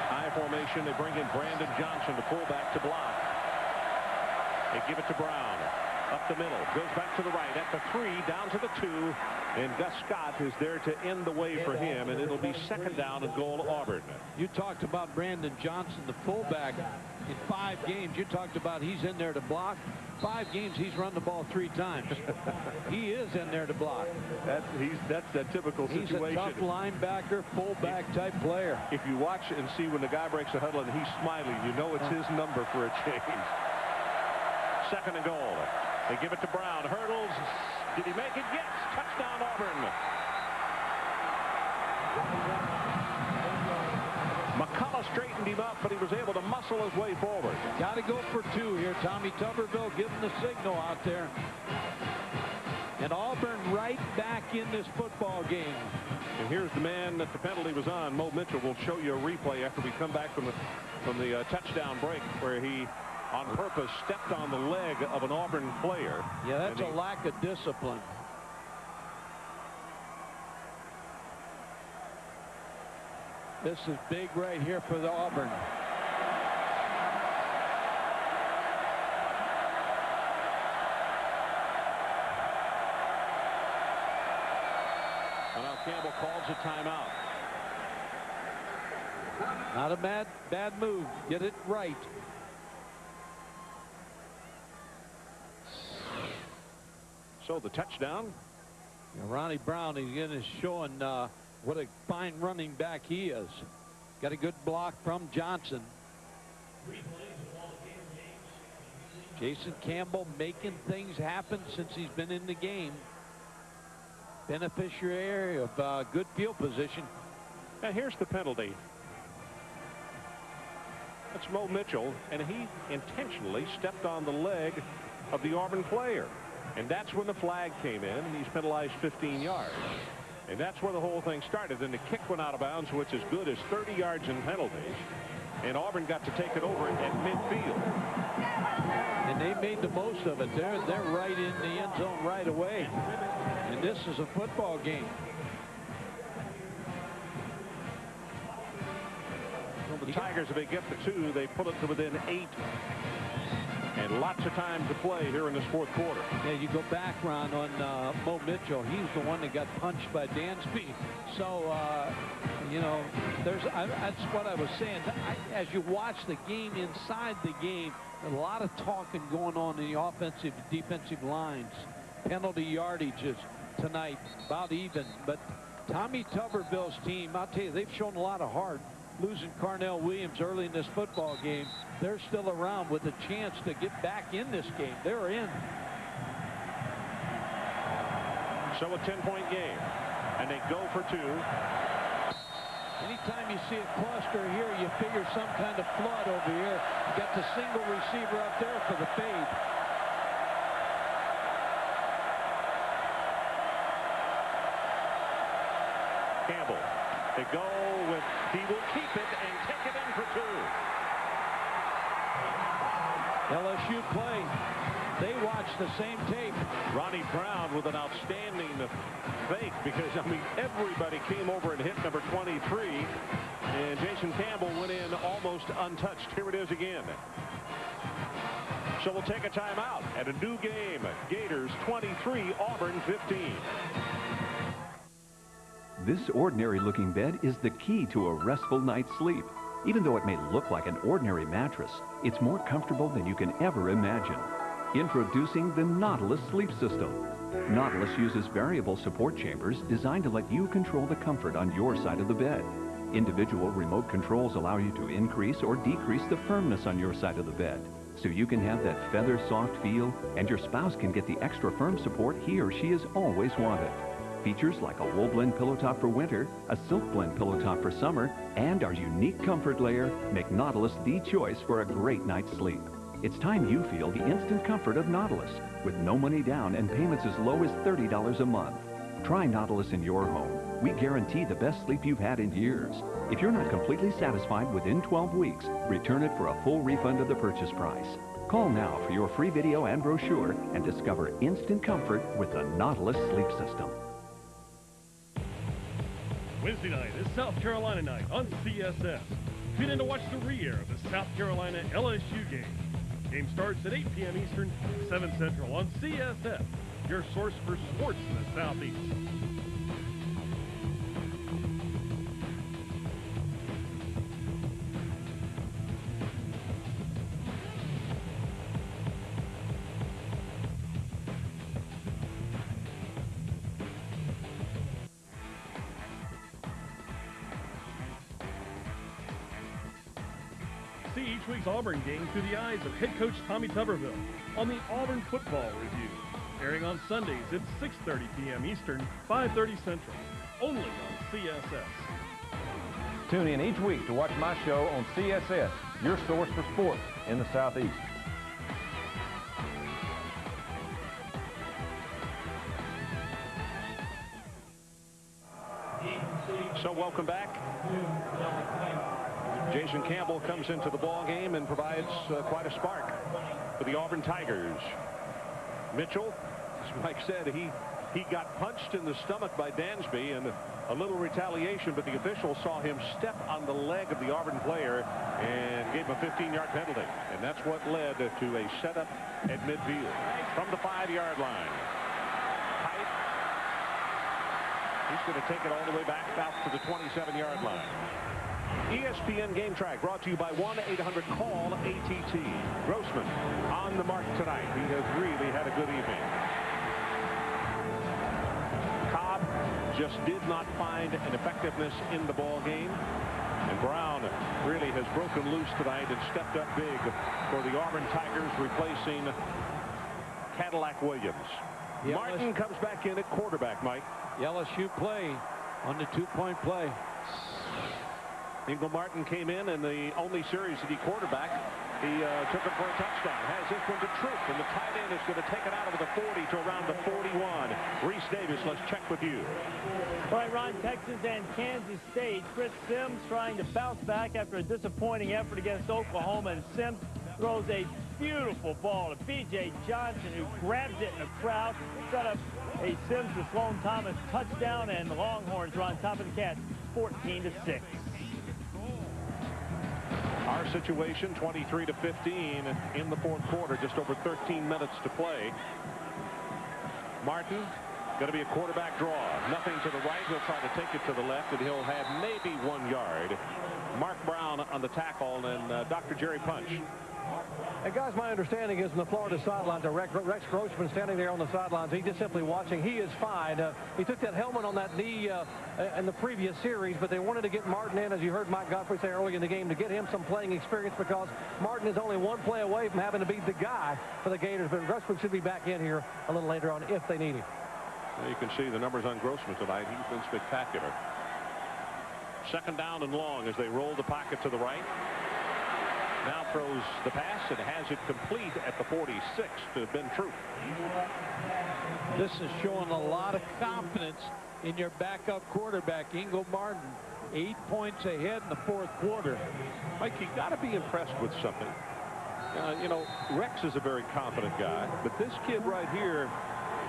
High formation. They bring in Brandon Johnson to pull back to block. They give it to Brown. Up the middle. Goes back to the right. At the 3. Down to the 2. And Gus Scott is there to end the way for him. And it'll be second down and goal Auburn. You talked about Brandon Johnson, the fullback. In 5 games, you talked about he's in there to block. 5 games, he's run the ball 3 times. He is in there to block. That's that typical situation. He's a tough linebacker, fullback type player. If you watch and see when the guy breaks the huddle and he's smiling, you know it's his number for a change. Second and goal. They give it to Brown. Hurdles. Did he make it? Yes. Touchdown, Auburn. McCullough straightened him up, but he was able to muscle his way forward. Got to go for 2 here. Tommy Tuberville giving the signal out there. And Auburn right back in this football game. And here's the man that the penalty was on. Mo Mitchell will show you a replay after we come back from the touchdown break, where he on purpose stepped on the leg of an Auburn player. Yeah, that's a lack of discipline. This is big right here for the Auburn. And now Campbell calls a timeout. Not a bad move. Get it right. So the touchdown. Yeah, Ronnie Brown again is showing what a fine running back he is. Got a good block from Johnson. Jason Campbell making things happen since he's been in the game. Beneficiary of good field position. And here's the penalty. That's Mo Mitchell, and he intentionally stepped on the leg of the Auburn player. And that's when the flag came in, and he's penalized 15 yards. And that's where the whole thing started. Then the kick went out of bounds, which is good as 30 yards in penalties. And Auburn got to take it over at midfield. And they made the most of it. They're right in the end zone right away. And this is a football game. Well, the Tigers, if they get the 2, they pull it to within 8. And lots of time to play here in this 4th quarter. Yeah, you go back, Ron, on Mo Mitchell. He's the one that got punched by Dansby. So, you know, that's what I was saying. As you watch the game inside the game, a lot of talking going on in the offensive, defensive lines. Penalty yardages tonight, about even. But Tommy Tuberville's team, I'll tell you, they've shown a lot of heart. Losing Carnell Williams early in this football game, they're still around with a chance to get back in this game. They're in. So a 10-point game, and they go for 2. Anytime you see a cluster here, you figure some kind of flood over here. You got the single receiver up there for the fade. Campbell. They go with, he will keep it and take it in for 2. LSU play. They watch the same tape. Ronnie Brown with an outstanding fake, because, I mean, everybody came over and hit number 23. And Jason Campbell went in almost untouched. Here it is again. So we'll take a timeout at a new game. Gators 23, Auburn 15. This ordinary-looking bed is the key to a restful night's sleep. Even though it may look like an ordinary mattress, it's more comfortable than you can ever imagine. Introducing the Nautilus Sleep System. Nautilus uses variable support chambers designed to let you control the comfort on your side of the bed. Individual remote controls allow you to increase or decrease the firmness on your side of the bed, so you can have that feather-soft feel, and your spouse can get the extra firm support he or she has always wanted. Features like a wool blend pillow top for winter, a silk blend pillow top for summer, and our unique comfort layer make Nautilus the choice for a great night's sleep. It's time you feel the instant comfort of Nautilus, with no money down and payments as low as $30 a month. Try Nautilus in your home. We guarantee the best sleep you've had in years. If you're not completely satisfied within 12 weeks, return it for a full refund of the purchase price. Call now for your free video and brochure and discover instant comfort with the Nautilus Sleep System. Wednesday night is South Carolina night on CSS. Tune in to watch the re-air of the South Carolina LSU game. Game starts at 8 p.m. Eastern, 7 Central on CSS, your source for sports in the Southeast. See each week's Auburn game through the eyes of head coach Tommy Tuberville on the Auburn Football Review, airing on Sundays at 6:30 p.m. Eastern, 5:30 Central, only on CSS. Tune in each week to watch my show on CSS, your source for sports in the Southeast. So welcome back. Jason Campbell comes into the ball game and provides quite a spark for the Auburn Tigers. Mitchell, as Mike said, he got punched in the stomach by Dansby and a little retaliation, but the official saw him step on the leg of the Auburn player and gave him a 15-yard penalty. And that's what led to a setup at midfield from the 5-yard line. Height. He's going to take it all the way back out to the 27-yard line. ESPN Game Track brought to you by 1-800-CALL-ATT. Grossman on the mark tonight. He has really had a good evening. Cobb just did not find an effectiveness in the ball game. And Brown really has broken loose tonight and stepped up big for the Auburn Tigers, replacing Cadillac Williams. Martin comes back in at quarterback, Mike. The LSU play on the two-point play. Ingle Martin came in the only series that he quarterbacked, he took him for a touchdown. Has this one to Troop, and the tight end is going to take it out of the 40 to around the 41. Reese Davis, let's check with you. All right, Ron, Texas and Kansas State. Chris Sims trying to bounce back after a disappointing effort against Oklahoma, and Sims throws a beautiful ball to B.J. Johnson, who grabs it in the crowd, set up a Sims to Sloan Thomas touchdown, and the Longhorns are on top of the Cats, 14-6. Our situation, 23-15 in the fourth quarter, just over 13 minutes to play. Martin, going to be a quarterback draw. Nothing to the right. He'll try to take it to the left, and he'll have maybe 1 yard. Mark Brown on the tackle, and Dr. Jerry Punch. And guys, my understanding is in the Florida sidelines, Rex Grossman standing there on the sidelines. He's just simply watching. He is fine. He took that helmet on that knee in the previous series, but they wanted to get Martin in, as you heard Mike Godfrey say early in the game, to get him some playing experience, because Martin is only one play away from having to be the guy for the Gators. But Grossman should be back in here a little later on if they need him. Well, you can see the numbers on Grossman tonight. He's been spectacular. Second down and long as they roll the pocket to the right. Now throws the pass and has it complete at the 46 to Ben Troop. This is showing a lot of confidence in your backup quarterback, Ingle Martin. 8 points ahead in the fourth quarter. Mike, you got to be impressed with something. You know, Rex is a very confident guy, but this kid right here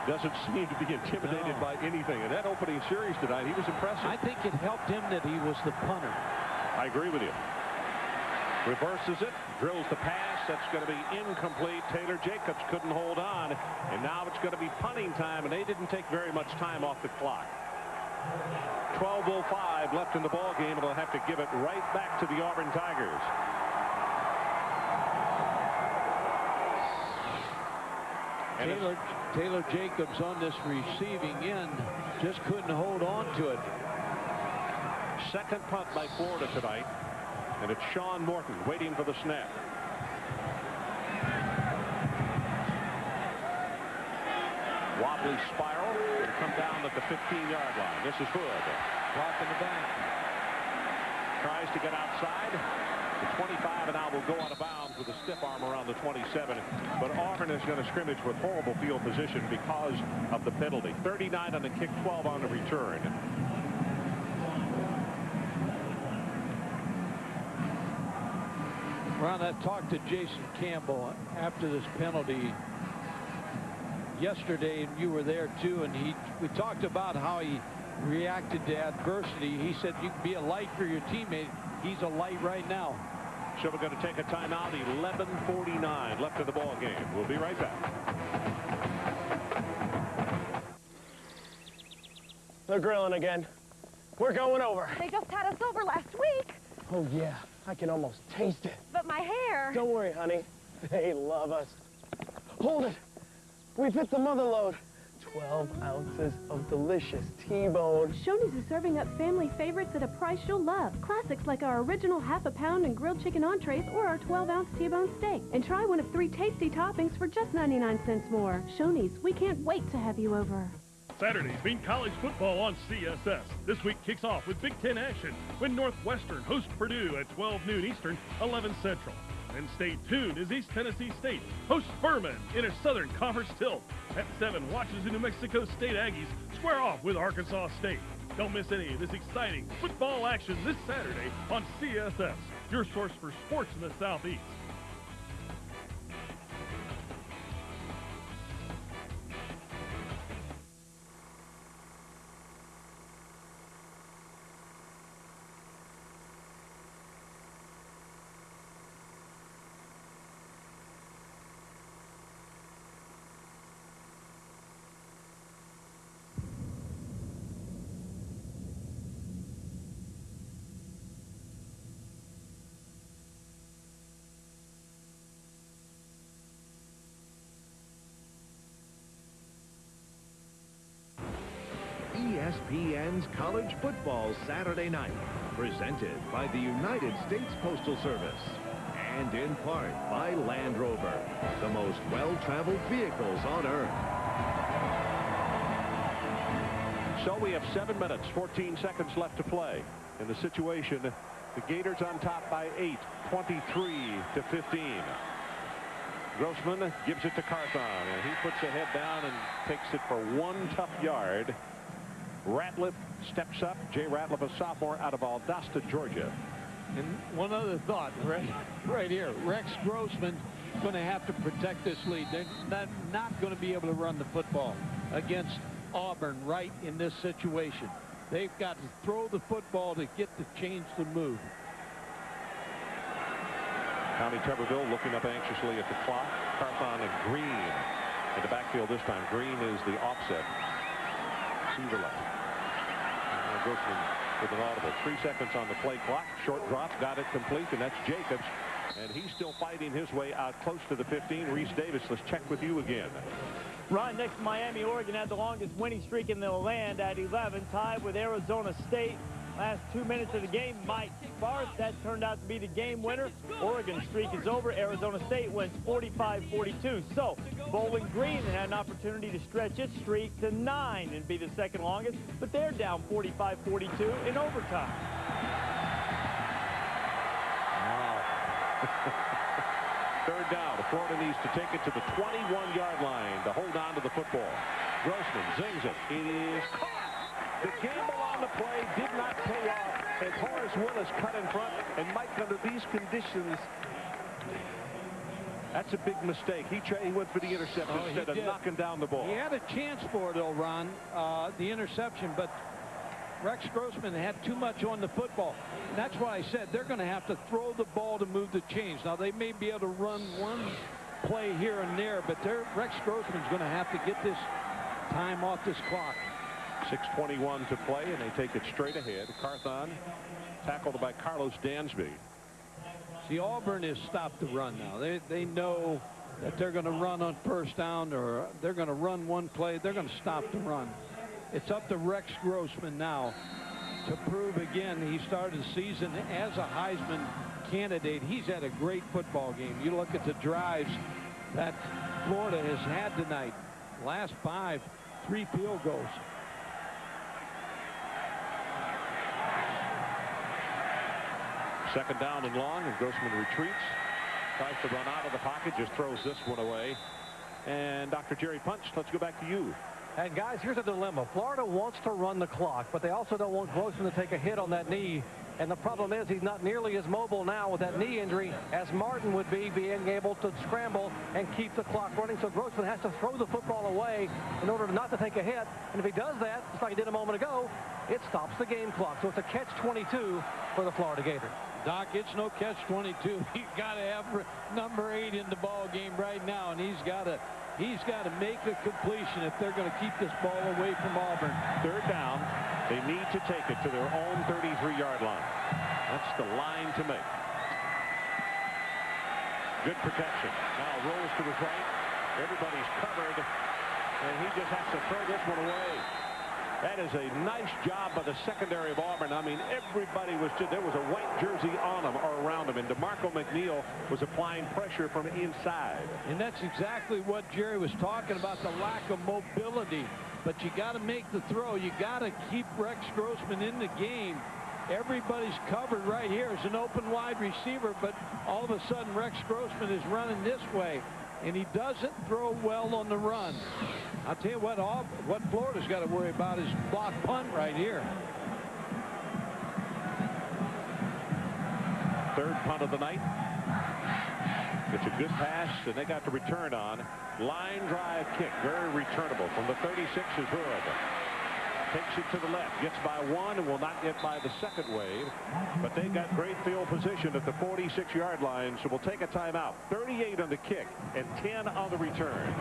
doesn't seem to be intimidated by anything. In that opening series tonight, he was impressive. I think it helped him that he was the punter. I agree with you. Reverses it, drills the pass. That's going to be incomplete. Taylor Jacobs couldn't hold on, and now it's going to be punting time, and they didn't take very much time off the clock. 12:05 left in the ball game, and they'll have to give it right back to the Auburn Tigers. Taylor Jacobs on this receiving end just couldn't hold on to it. Second punt by Florida tonight, and it's Sean Morton waiting for the snap. Wobbly spiral. It'll come down at the 15-yard line. This is Hood. Clock in the back. Tries to get outside. The 25 and now will go out of bounds with a stiff arm around the 27. But Auburn is going to scrimmage with horrible field position because of the penalty. 39 on the kick, 12 on the return. Ron, I talked to Jason Campbell after this penalty yesterday, and you were there too, and we talked about how he reacted to adversity. He said you can be a light for your teammate. He's a light right now. So we're going to take a timeout. 11:49 left in the ball game. We'll be right back. They're grilling again. We're going over. They just had us over last week. Oh, yeah. I can almost taste it. But my hair. Don't worry, honey. They love us. Hold it. We've hit the mother load. 12 ounces of delicious T-bone. Shoney's is serving up family favorites at a price you'll love. Classics like our original half-a-pound and grilled chicken entrees or our 12-ounce T-bone steak. And try one of 3 tasty toppings for just 99 cents more. Shoney's, we can't wait to have you over. Saturdays mean college football on CSS. This week kicks off with Big Ten action when Northwestern hosts Purdue at 12 noon Eastern, 11 Central. And stay tuned as East Tennessee State hosts Furman in a Southern Conference tilt. At 7, Washington, New Mexico State Aggies square off with Arkansas State. Don't miss any of this exciting football action this Saturday on CSS, your source for sports in the Southeast. ESPN's College Football Saturday Night, presented by the United States Postal Service, and in part by Land Rover, the most well-traveled vehicles on Earth. So we have 7 minutes, 14 seconds left to play. In the situation, the Gators on top by 8, 23-15. Grossman gives it to Carthon, and he puts the head down and takes it for 1 tough yard. Ratliff steps up. Jay Ratliff, a sophomore out of Valdosta, Georgia. And one other thought, right here. Rex Grossman going to have to protect this lead. They're not going to be able to run the football against Auburn right in this situation. They've got to throw the football to get the change to move. Tommy Tuberville looking up anxiously at the clock. Carthon and Green in the backfield this time. Green is the offset. To the left. Grossman with an audible. 3 seconds on the play clock. Short drop, got it complete, and that's Jacobs. And he's still fighting his way out close to the 15. Reese Davis, let's check with you again. Ron, next Miami, Oregon had the longest winning streak in the land at 11, tied with Arizona State. Last 2 minutes of the game, Mike Barth, that turned out to be the game winner. Oregon's streak is over. Arizona State wins 45-42. So Bowling Green had an opportunity to stretch its streak to 9 and be the second longest, but they're down 45-42 in overtime. Wow. Third down. Florida needs to take it to the 21-yard line to hold on to the football. Grossman zings it. It is caught. The gamble on the play did not pay off as Horace Willis cut in front. And Mike, under these conditions, that's a big mistake. He went for the interception instead of knocking down the ball. He had a chance for it, though, Ron, the interception, but Rex Grossman had too much on the football. And that's why I said they're going to have to throw the ball to move the chains. Now, they may be able to run one play here and there, but Rex Grossman's going to have to get this time off this clock. 6:21 to play, and they take it straight ahead. Carthon tackled by Carlos Dansby. See, Auburn has stopped the run now. They know that they're going to run on first down, or they're going to run one play. They're going to stop the run. It's up to Rex Grossman now to prove again. He started the season as a Heisman candidate. He's had a great football game. You look at the drives that Florida has had tonight. Last 5, 3 field goals. Second down and long, and Grossman retreats. Tries to run out of the pocket, just throws this one away. And Dr. Jerry Punch, let's go back to you. And guys, here's a dilemma. Florida wants to run the clock, but they also don't want Grossman to take a hit on that knee. And the problem is he's not nearly as mobile now with that knee injury as Martin would be, being able to scramble and keep the clock running. So Grossman has to throw the football away in order not to take a hit. And if he does that, just like he did a moment ago, it stops the game clock. So it's a catch-22 for the Florida Gators. Doc, it's no catch-22. You've got to have number 8 in the ball game right now, and he's got to make a completion if they're going to keep this ball away from Auburn. Third down. They need to take it to their own 33-yard line. That's the line to make. Good protection. Now rolls to his right. Everybody's covered, and he just has to throw this one away. That is a nice job by the secondary of Auburn. I mean, everybody was just, there was a white jersey on them or around them, and DeMarco McNeil was applying pressure from inside. And that's exactly what Jerry was talking about, the lack of mobility. But you got to make the throw. You got to keep Rex Grossman in the game. Everybody's covered right here as an open wide receiver, but all of a sudden Rex Grossman is running this way, and he doesn't throw well on the run. I'll tell you what Florida's got to worry about is block punt right here. Third punt of the night. It's a good pass, and they got the return on. Line drive kick, very returnable from the 36 is Hood. Takes it to the left, gets by one, and will not get by the second wave. But they got great field position at the 46-yard line, so we'll take a timeout. 38 on the kick and 10 on the return.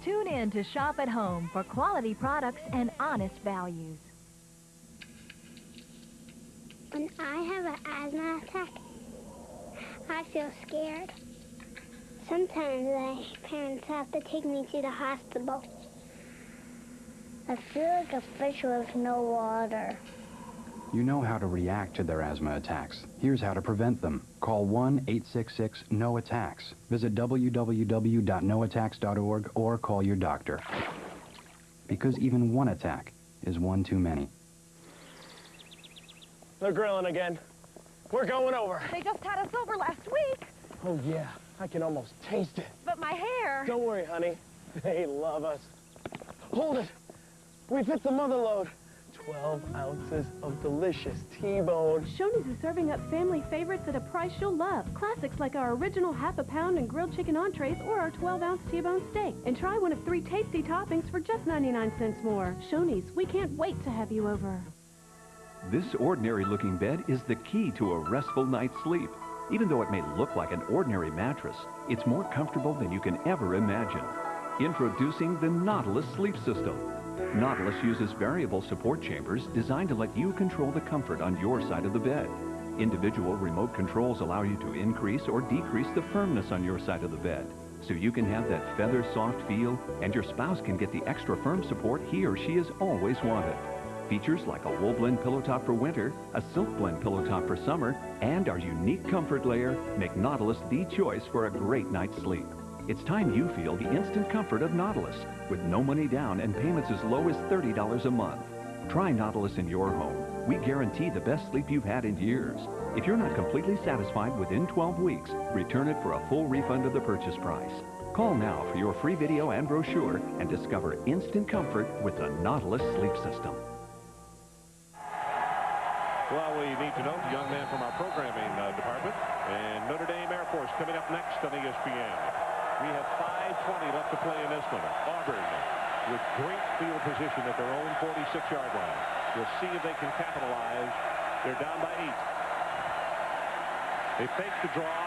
Tune in to Shop at Home for quality products and honest values. When I have an asthma attack, I feel scared. Sometimes my parents have to take me to the hospital. I feel like a fish with no water. You know how to react to their asthma attacks. Here's how to prevent them. Call 1-866-NO-ATTACKS. Visit www.noattacks.org or call your doctor. Because even one attack is one too many. They're grilling again. We're going over. They just had us over last week. Oh, yeah. I can almost taste it. But my hair... Don't worry, honey. They love us. Hold it. We've hit the mother load. 12 ounces of delicious T-bone. Shoney's is serving up family favorites at a price you'll love. Classics like our original half-a-pound and grilled chicken entrees or our 12-ounce T-bone steak. And try one of 3 tasty toppings for just 99 cents more. Shoney's, we can't wait to have you over. This ordinary-looking bed is the key to a restful night's sleep. Even though it may look like an ordinary mattress, it's more comfortable than you can ever imagine. Introducing the Nautilus Sleep System. Nautilus uses variable support chambers designed to let you control the comfort on your side of the bed. Individual remote controls allow you to increase or decrease the firmness on your side of the bed, so you can have that feather soft feel and your spouse can get the extra firm support he or she has always wanted. Features like a wool blend pillow top for winter, a silk blend pillow top for summer, and our unique comfort layer make Nautilus the choice for a great night's sleep. It's time you feel the instant comfort of Nautilus with no money down and payments as low as $30 a month. Try Nautilus in your home. We guarantee the best sleep you've had in years. If you're not completely satisfied within 12 weeks, return it for a full refund of the purchase price. Call now for your free video and brochure and discover instant comfort with the Nautilus Sleep System. Well, we need to know the young man from our programming department and Notre Dame Air Force coming up next on ESPN. We have 5:20 left to play in this one. Auburn with great field position at their own 46-yard line. We'll see if they can capitalize. They're down by 8. They fake the draw.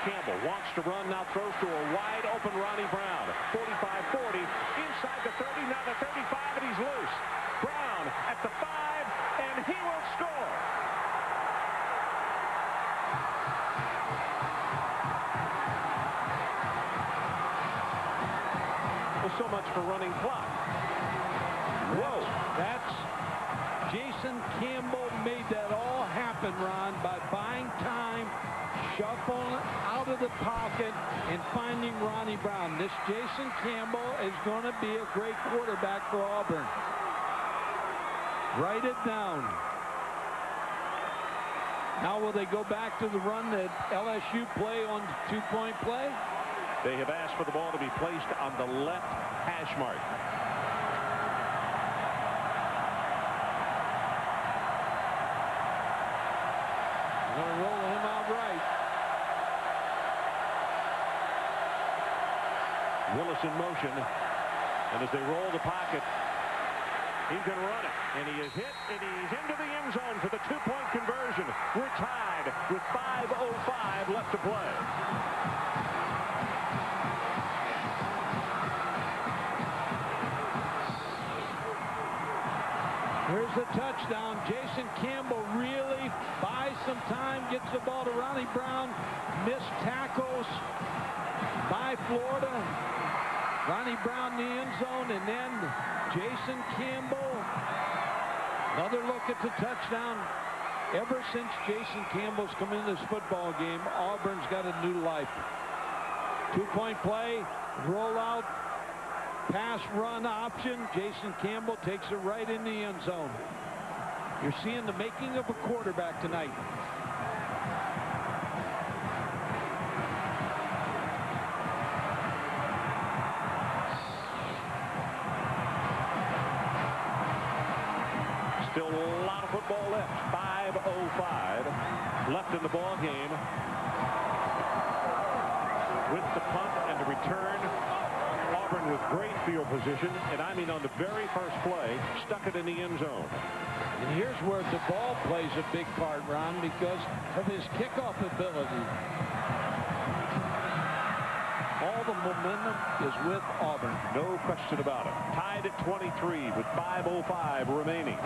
Campbell wants to run, now throws to a wide open Ronnie Brown. 45-40, inside the 30, now the 35, and he's loose. Brown at the 5, and he will score. so much for running clock. Whoa, that's Jason Campbell made that all happen, Ron, by buying time, shuffling out of the pocket, and finding Ronnie Brown. This Jason Campbell is going to be a great quarterback for Auburn. Write it down. Now will they go back to the run that LSU play on two-point play? They have asked for the ball to be placed on the left hash mark. Going to roll him out right. Willis in motion. And as they roll the pocket, he's going to run it. And he is hit, and he's into the end zone for the two-point conversion. We're tied with 5:05 left to play. Here's the touchdown. Jason Campbell really buys some time, gets the ball to Ronnie Brown. Missed tackles by Florida. Ronnie Brown in the end zone, and then Jason Campbell. Another look at the touchdown. Ever since Jason Campbell's come in this football game, Auburn's got a new life. Two-point play, rollout, pass run option. Jason Campbell takes it right in the end zone. You're seeing the making of a quarterback tonight. Still a lot of football left. 5:05 left in the ball game. With the punt and the return, Auburn with great field position, and I mean on the very first play, stuck it in the end zone. And here's where the ball plays a big part, Ron, because of his kickoff ability. All the momentum is with Auburn. No question about it. Tied at 23 with 5:05 remaining.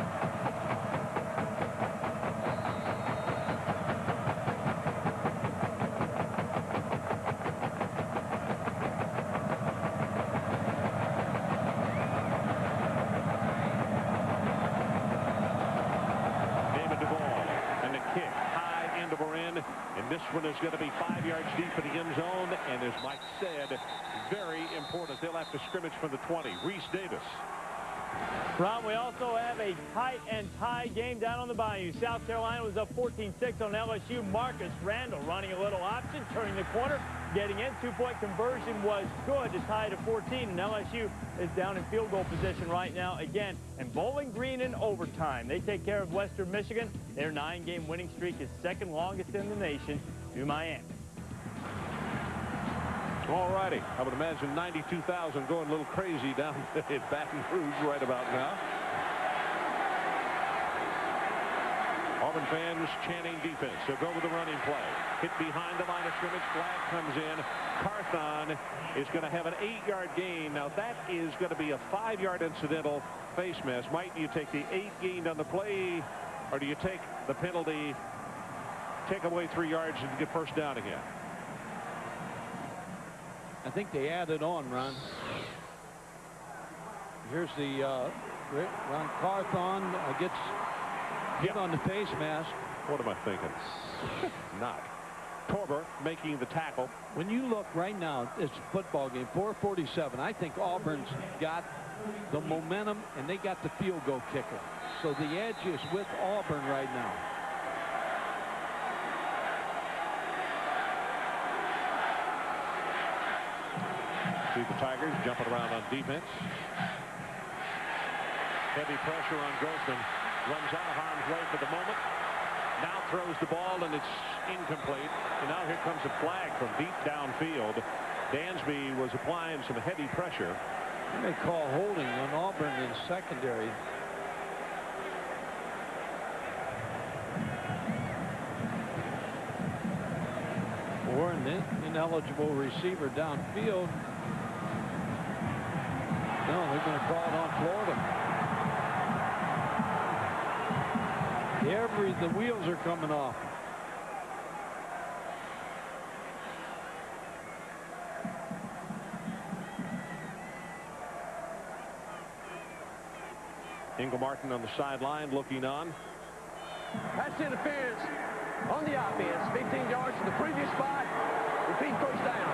And this one is going to be 5 yards deep in the end zone, and as Mike said, very important. They'll have to scrimmage from the 20. Reese Davis. Ron, we also have a tight and tie game down on the Bayou. South Carolina was up 14-6 on LSU. Marcus Randall running a little option, turning the corner, getting in. Two-point conversion was good to tie it at 14, and LSU is down in field goal position right now again. And Bowling Green in overtime. They take care of Western Michigan. Their 9-game winning streak is second longest in the nation to Miami. All righty. I would imagine 92,000 going a little crazy down at Baton Rouge right about now. Auburn fans chanting defense. So go with the running play. Hit behind the line of scrimmage. Flag comes in. Carthon is going to have an 8-yard gain. Now that is going to be a 5-yard incidental face mask. Might you take the 8 gained on the play, or do you take the penalty, take away 3 yards, and get first down again? I think they added on, Ron. Here's the Ron Carthon gets hit on the face mask. What am I thinking? Not. Torber making the tackle. When you look right now, it's a football game, 4:47. I think Auburn's got the momentum, and they got the field goal kicker. So the edge is with Auburn right now. See the Tigers jumping around on defense. Heavy pressure on Grossman. Runs out of harm's way for the moment. Now throws the ball, and it's incomplete. And now here comes a flag from deep downfield. Dansby was applying some heavy pressure. They may call holding on Auburn in secondary. Or an ineligible receiver downfield. No, they're going to call it on Florida. The wheels are coming off. Ingle Martin on the sideline looking on. Pass interference on the offense. 15 yards to the previous spot. Repeat first down.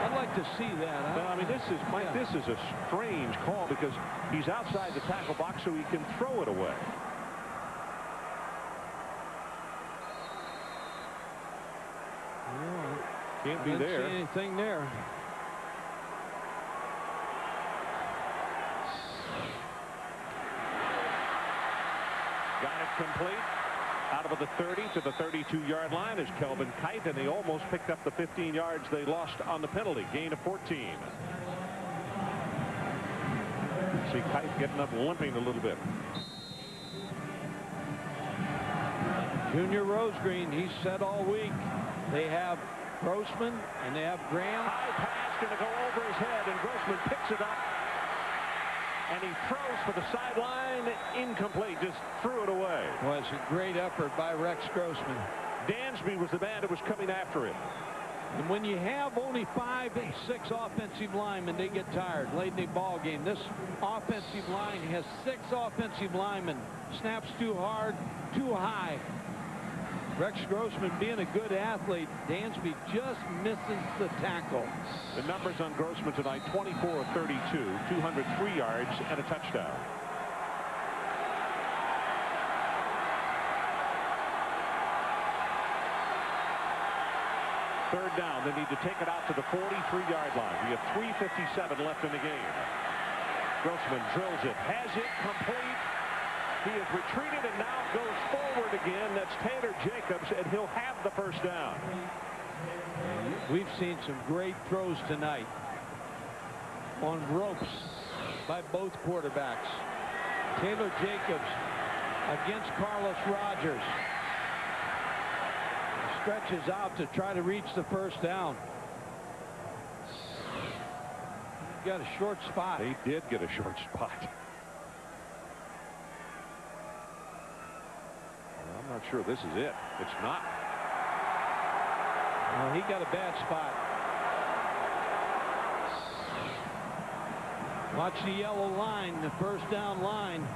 I'd like to see that. Huh? Well, I mean, this is, Mike, this is a strange call because he's outside the tackle box so he can throw it away. Can't be there. Didn't see anything there. Got it complete. Out of the 30 to the 32-yard line is Kelvin Kite, and they almost picked up the 15 yards they lost on the penalty. Gain of 14. See Kite getting up limping a little bit. Junior Rosegreen, he's said all week. They have Grossman and they have Graham. High pass going to go over his head, and Grossman picks it up. And he throws for the sideline. Incomplete. Just threw it away. Well, it's a great effort by Rex Grossman. Dansby was the man that was coming after him. And when you have only 5 and 6 offensive linemen, they get tired late in the ball game. This offensive line has 6 offensive linemen. Snaps too hard, too high. Rex Grossman being a good athlete, Dansby just misses the tackle. The numbers on Grossman tonight: 24 of 32, 203 yards, and a touchdown. Third down. They need to take it out to the 43-yard line. We have 3:57 left in the game. Grossman drills it, has it complete. He has retreated and now goes forward again. That's Taylor Jacobs, and he'll have the first down. We've seen some great throws tonight on ropes by both quarterbacks. Taylor Jacobs against Carlos Rogers. Stretches out to try to reach the first down. He got a short spot. He did get a short spot. I'm not sure this is it. It's not. Well, he got a bad spot. Watch the yellow line, the first down line.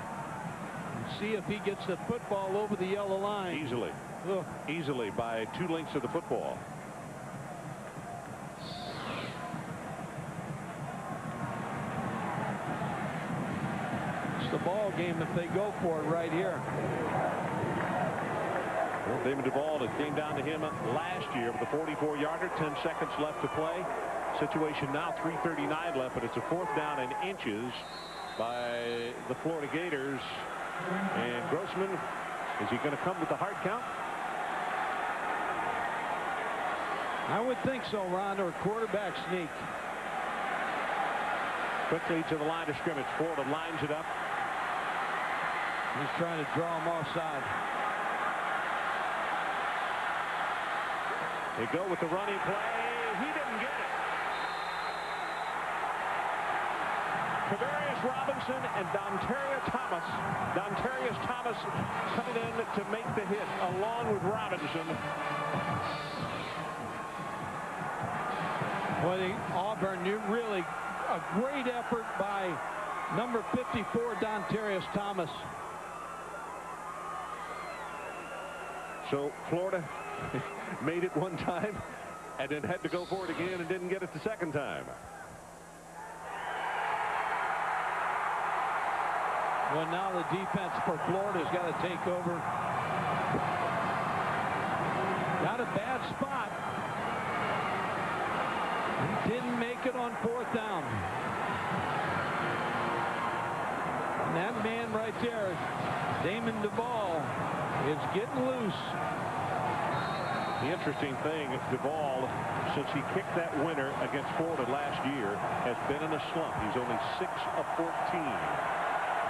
And see if he gets the football over the yellow line. Easily. Ugh. Easily by 2 lengths of the football. It's the ball game if they go for it right here. Well, Damon Duvall, it came down to him last year with a 44-yarder, 10 seconds left to play. Situation now 3:39 left, but it's a 4th down and inches by the Florida Gators. And Grossman, is he going to come with the hard count? I would think so, Ron, or quarterback sneak. Quickly to the line of scrimmage. Florida lines it up. He's trying to draw him offside. They go with the running play. He didn't get it. Kavarius Robinson and Dontarius Thomas coming in to make the hit along with Robinson. Boy, Auburn, really a great effort by number 54, Dontarius Thomas. So Florida made it one time and then had to go for it again and didn't get it the second time. Well, now the defense for Florida's got to take over. Got a bad spot. Didn't make it on 4th down. And that man right there, Damon Duvall, is getting loose. The interesting thing, Duvall, since he kicked that winner against Florida last year, has been in a slump. He's only 6 of 14.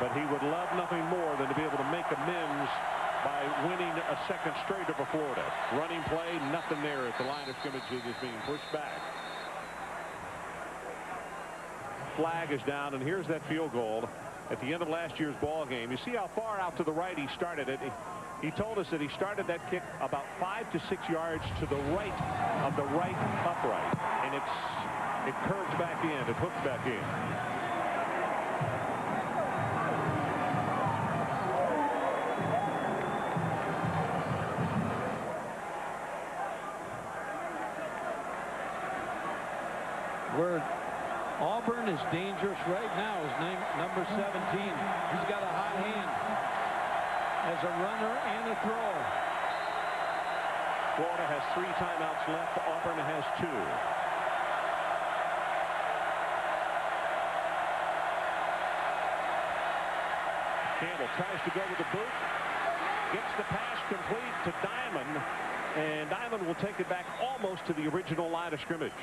But he would love nothing more than to be able to make amends by winning a second straight over Florida. Running play, nothing there at the line of scrimmage. It is being pushed back. Flag is down, and here's that field goal at the end of last year's ball game. You see how far out to the right he started it. He told us that he started that kick about 5 to 6 yards to the right of the right upright, and it curves back in, it hooks back in. where Auburn is dangerous right now is number 17. He's got a hot hand as a runner and a thrower. Florida has 3 timeouts left. Auburn has 2. Campbell tries to go with the boot. Gets the pass complete to Diamond. And Diamond will take it back almost to the original line of scrimmage.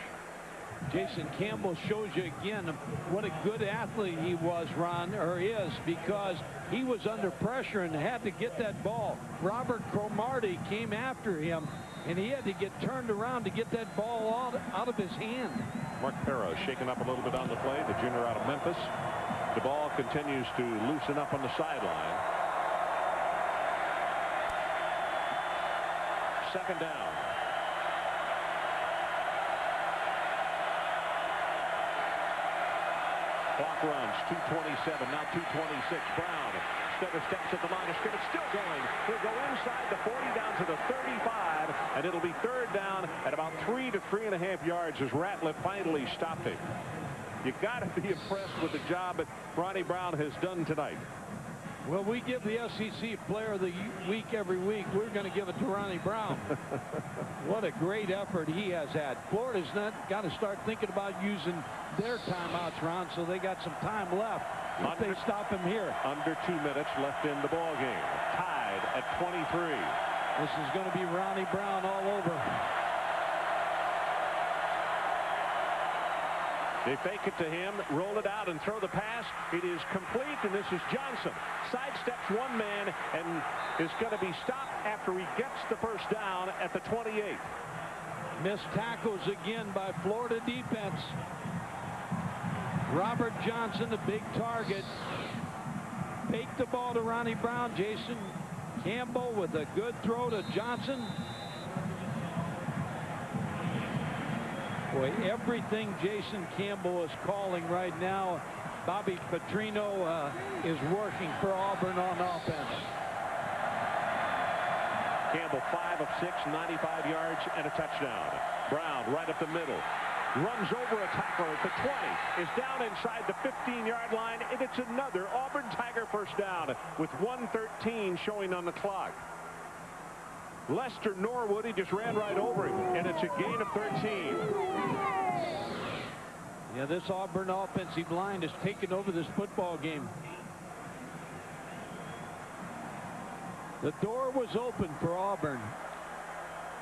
Jason Campbell shows you again what a good athlete he was, Ron, or is, because he was under pressure and had to get that ball. Robert Cromartie came after him, and he had to get turned around to get that ball out of his hand. Mark Perra shaken up a little bit on the play, the junior out of Memphis. The ball continues to loosen up on the sideline. Second down. Clock runs, 2:27, now 2:26. Brown, stutter steps at the line of scrimmage, still going. He'll go inside the 40 down to the 35, and it'll be third down at about 3 to 3.5 yards as Ratliff finally stopped him. You got to be impressed with the job that Ronnie Brown has done tonight. Well, we give the SEC Player of the Week every week. We're going to give it to Ronnie Brown. What a great effort he has had. Florida's got to start thinking about using their timeouts, Ron, so they got some time left if they stop him here. Under 2 minutes left in the ball game. Tied at 23. This is going to be Ronnie Brown all over. They fake it to him, roll it out, and throw the pass. It is complete, and this is Johnson. Sidesteps one man and is going to be stopped after he gets the first down at the 28. Missed tackles again by Florida defense. Robert Johnson, the big target. Faked the ball to Ronnie Brown. Jason Campbell with a good throw to Johnson. Boy, everything Jason Campbell is calling right now, Bobby Petrino is working for Auburn on offense. Campbell 5 of 6, 95 yards and a touchdown. Brown right up the middle. Runs over a tackler at the 20. Is down inside the 15-yard line, and it's another Auburn Tiger first down with 1:13 showing on the clock. Lester Norwood, he just ran right over him, and it's a gain of 13. Yeah, this Auburn offensive line has taken over this football game. The door was open for Auburn,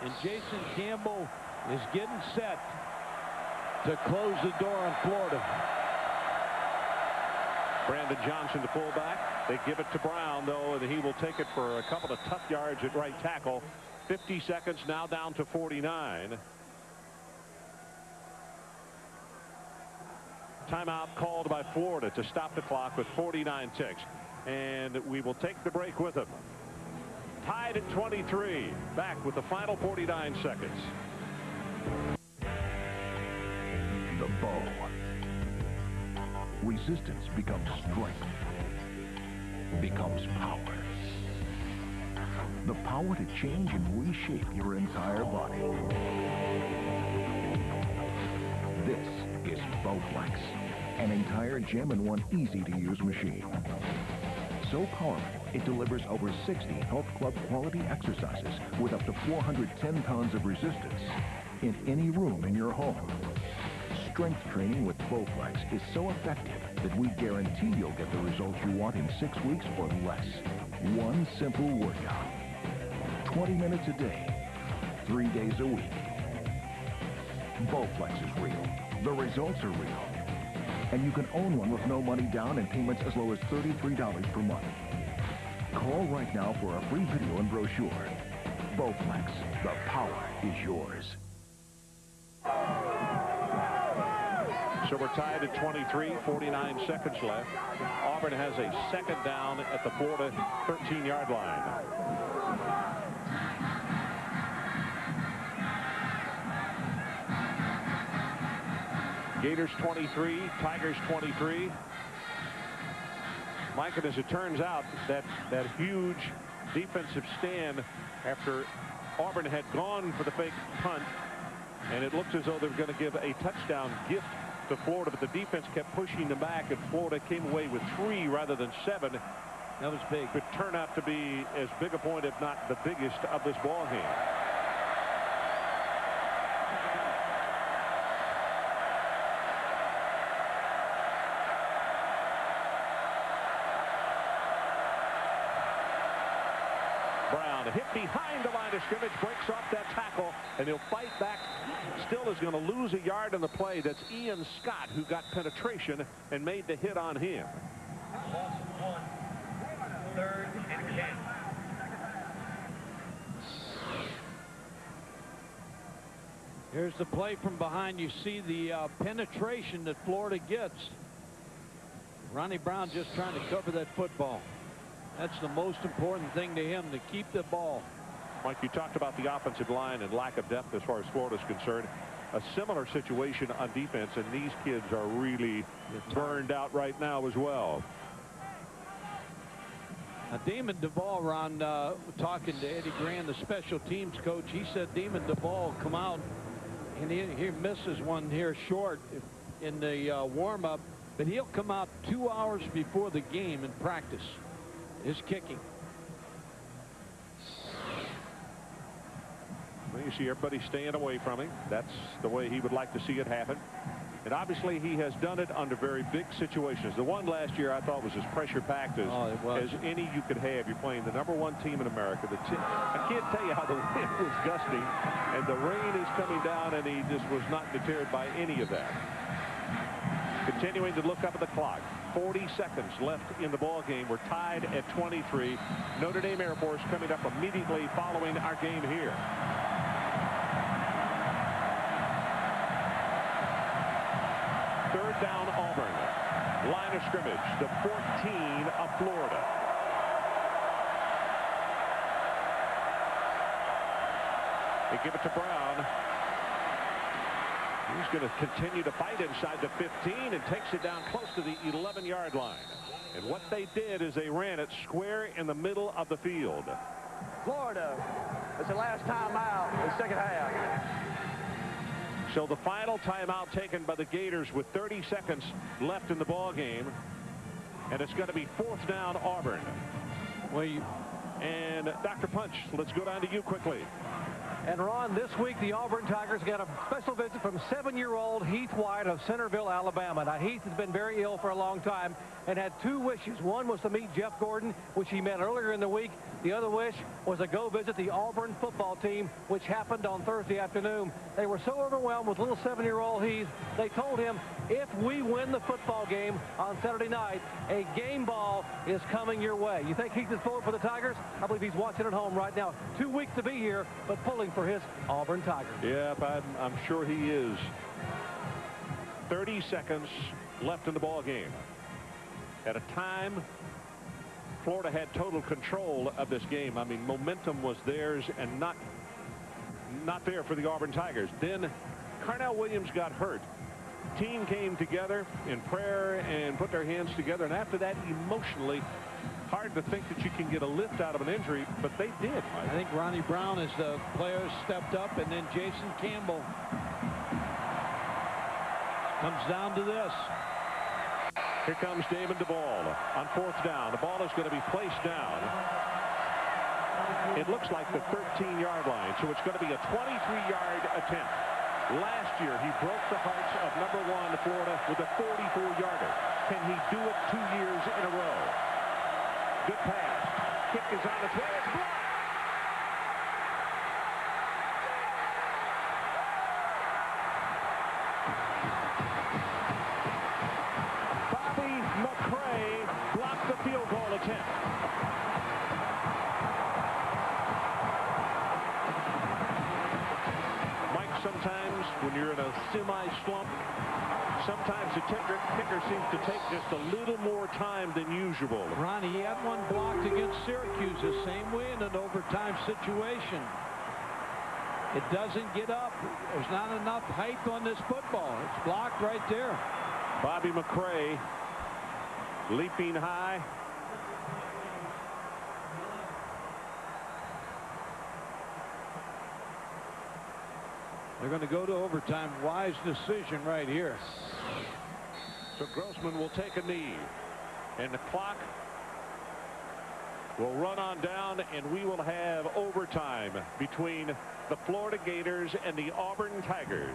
and Jason Campbell is getting set to close the door on Florida. Brandon Johnson, the fullback. They give it to Brown, though, and he will take it for a couple of tough yards at right tackle. 50 seconds, now down to 49. Timeout called by Florida to stop the clock with 49 ticks. And we will take the break with them. Tied at 23. Back with the final 49 seconds. The bow. Resistance becomes strength. Becomes power. The power to change and reshape your entire body. This is Bowflex, an entire gem-in-one easy-to-use machine. So powerful, it delivers over 60 health club quality exercises with up to 410 pounds of resistance in any room in your home. Strength training with Bowflex is so effective that we guarantee you'll get the results you want in 6 weeks or less. One simple workout. 20 minutes a day, 3 days a week. Bowflex is real. The results are real. And you can own one with no money down and payments as low as $33 per month. Call right now for a free video and brochure. Bowflex, the power is yours. So we're tied at 23, 49 seconds left. Auburn has a second down at the Florida 13-yard line. Gators 23, Tigers 23. Mike, and as it turns out, that huge defensive stand after Auburn had gone for the fake punt, and it looks as though they're going to give a touchdown gift to Florida, but the defense kept pushing them back, and Florida came away with 3 rather than 7. That was big. Could turn out to be as big a point, if not the biggest, of this ball game. Brown hit behind the line of scrimmage, breaks off that tackle, and he'll fight back. Still is going to lose a yard on the play. That's Ian Scott, who got penetration and made the hit on him. Third and 10. Here's the play from behind. You see the penetration that Florida gets. Ronnie Brown just trying to cover that football. That's the most important thing to him, to keep the ball. Mike, you talked about the offensive line and lack of depth as far as Florida's concerned. A similar situation on defense, and these kids are really burned out right now as well. Now, Damon Duvall, Ron, talking to Eddie Grand, the special teams coach, he said Damon Duvall come out, and he misses one here short in the warm-up, but he'll come out 2 hours before the game and practice his kicking. Well, you see everybody staying away from him. That's the way he would like to see it happen. And obviously he has done it under very big situations. The one last year I thought was as pressure-packed as any you could have. You're playing the #1 team in America. I can't tell you how the wind was gusting, and the rain is coming down, and he just was not deterred by any of that. Continuing to look up at the clock. 40 seconds left in the ball game. We're tied at 23. Notre Dame Air Force coming up immediately following our game here. Third down, Auburn. Line of scrimmage, the 14 of Florida. They give it to Brown. He's going to continue to fight inside the 15 and takes it down close to the 11-yard line. And what they did is they ran it square in the middle of the field. Florida, it's the last timeout in the second half. So the final timeout taken by the Gators with 30 seconds left in the ball game. And it's going to be 4th down, Auburn. And Dr. Punch, let's go down to you quickly. And Ron, this week the Auburn Tigers got a special visit from 7-year-old Heath White of Centerville, Alabama. Now, Heath has been very ill for a long time and had 2 wishes. One was to meet Jeff Gordon, which he met earlier in the week. The other wish was to go visit the Auburn football team, which happened on Thursday afternoon. They were so overwhelmed with little 7-year-old Heath, they told him, if we win the football game on Saturday night, a game ball is coming your way. You think Heath is pulling for the Tigers? I believe he's watching at home right now. 2 weeks to be here, but pulling for his Auburn Tigers. Yep, I'm sure he is. 30 seconds left in the ball game. At a time Florida had total control of this game. I mean, momentum was theirs and not there for the Auburn Tigers. Then Carnell Williams got hurt. Team came together in prayer and put their hands together, and after that, emotionally, hard to think that you can get a lift out of an injury, but they did, Mike. I think Ronnie Brown, as the players stepped up, and then Jason Campbell. Comes down to this. Here comes Damon Duvall on 4th down. The ball is going to be placed down. It looks like the 13-yard line, so it's going to be a 23-yard attempt. Last year, he broke the hearts of #1 Florida with a 44-yarder. Can he do it 2 years in a row? Good pass. Kick is on its way. It's blocked. Bobby McCray blocked the field goal attempt. Mike, sometimes when you're in a semi-slump, sometimes the kicker seems to take just a little more time than usual. Ronnie, he had one blocked against Syracuse the same way in an overtime situation. It doesn't get up. There's not enough height on this football. It's blocked right there. Bobby McCray leaping high. They're going to go to overtime. Wise decision right here. So Grossman will take a knee, and the clock will run on down, and we will have overtime between the Florida Gators and the Auburn Tigers.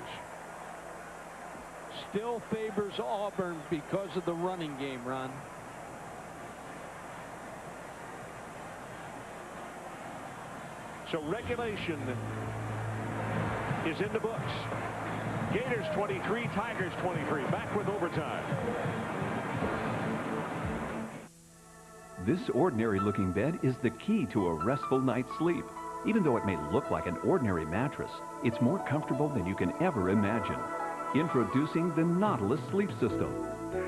Still favors Auburn because of the running game, Ron. So regulation is in the books. Gators 23, Tigers 23. Back with overtime. This ordinary-looking bed is the key to a restful night's sleep. Even though it may look like an ordinary mattress, it's more comfortable than you can ever imagine. Introducing the Nautilus Sleep System.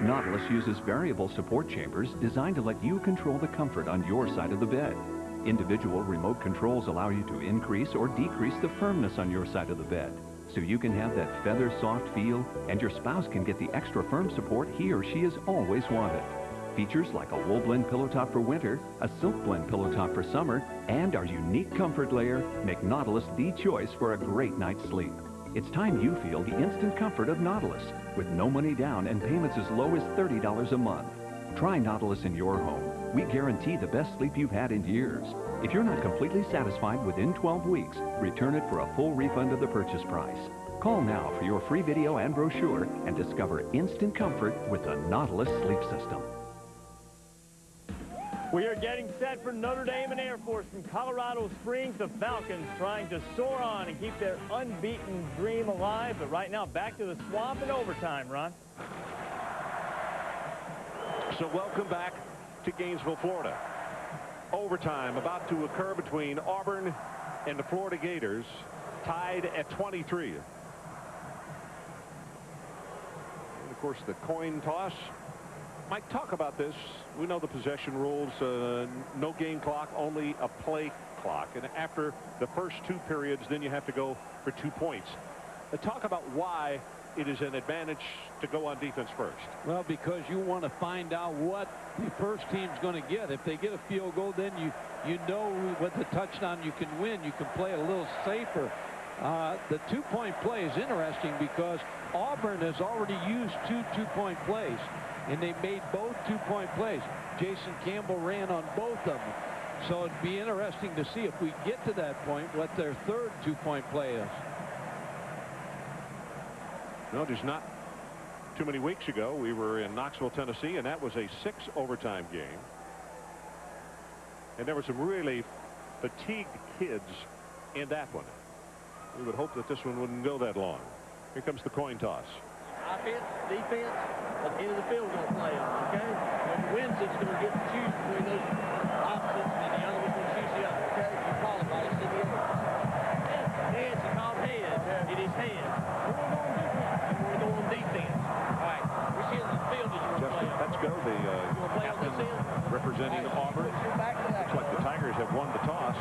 Nautilus uses variable support chambers designed to let you control the comfort on your side of the bed. Individual remote controls allow you to increase or decrease the firmness on your side of the bed, so you can have that feather-soft feel, and your spouse can get the extra firm support he or she has always wanted. Features like a wool blend pillow top for winter, a silk blend pillow top for summer, and our unique comfort layer make Nautilus the choice for a great night's sleep. It's time you feel the instant comfort of Nautilus, with no money down and payments as low as $30 a month. Try Nautilus in your home. We guarantee the best sleep you've had in years. If you're not completely satisfied within 12 weeks, return it for a full refund of the purchase price. Call now for your free video and brochure and discover instant comfort with the Nautilus Sleep System. We are getting set for Notre Dame and Air Force from Colorado Springs. The Falcons trying to soar on and keep their unbeaten dream alive. But right now, back to the swamp in overtime, Ron. So welcome back to Gainesville, Florida. Overtime about to occur between Auburn and the Florida Gators, tied at 23. And of course, the coin toss. Mike, talk about this. We know the possession rules, no game clock, only a play clock. And after the first 2 periods, then you have to go for 2 points. Talk about why it is an advantage to go on defense first. Well, because you want to find out what the first team's going to get. If they get a field goal, then you know with the touchdown you can win. You can play a little safer. The 2-point play is interesting because Auburn has already used 2 two-point plays, and they made both 2-point plays. Jason Campbell ran on both of them. So it'd be interesting to see if we get to that point what their third 2-point play is. No, just not too many weeks ago, we were in Knoxville, Tennessee, and that was a 6 overtime game. And there were some really fatigued kids in that one. We would hope that this one wouldn't go that long. Here comes the coin toss. Offense, defense, at the end of the field going to play on, okay? Whoever wins it's going to get to choose between those options, and the other one's going to choose the other, okay? You qualify, it's in the other. Heads, he called heads. It is heads. We're going on defense. All right. Which end of the field do you want to play on? Let's go. The captain representing Auburn. Looks like the Tigers have won the toss.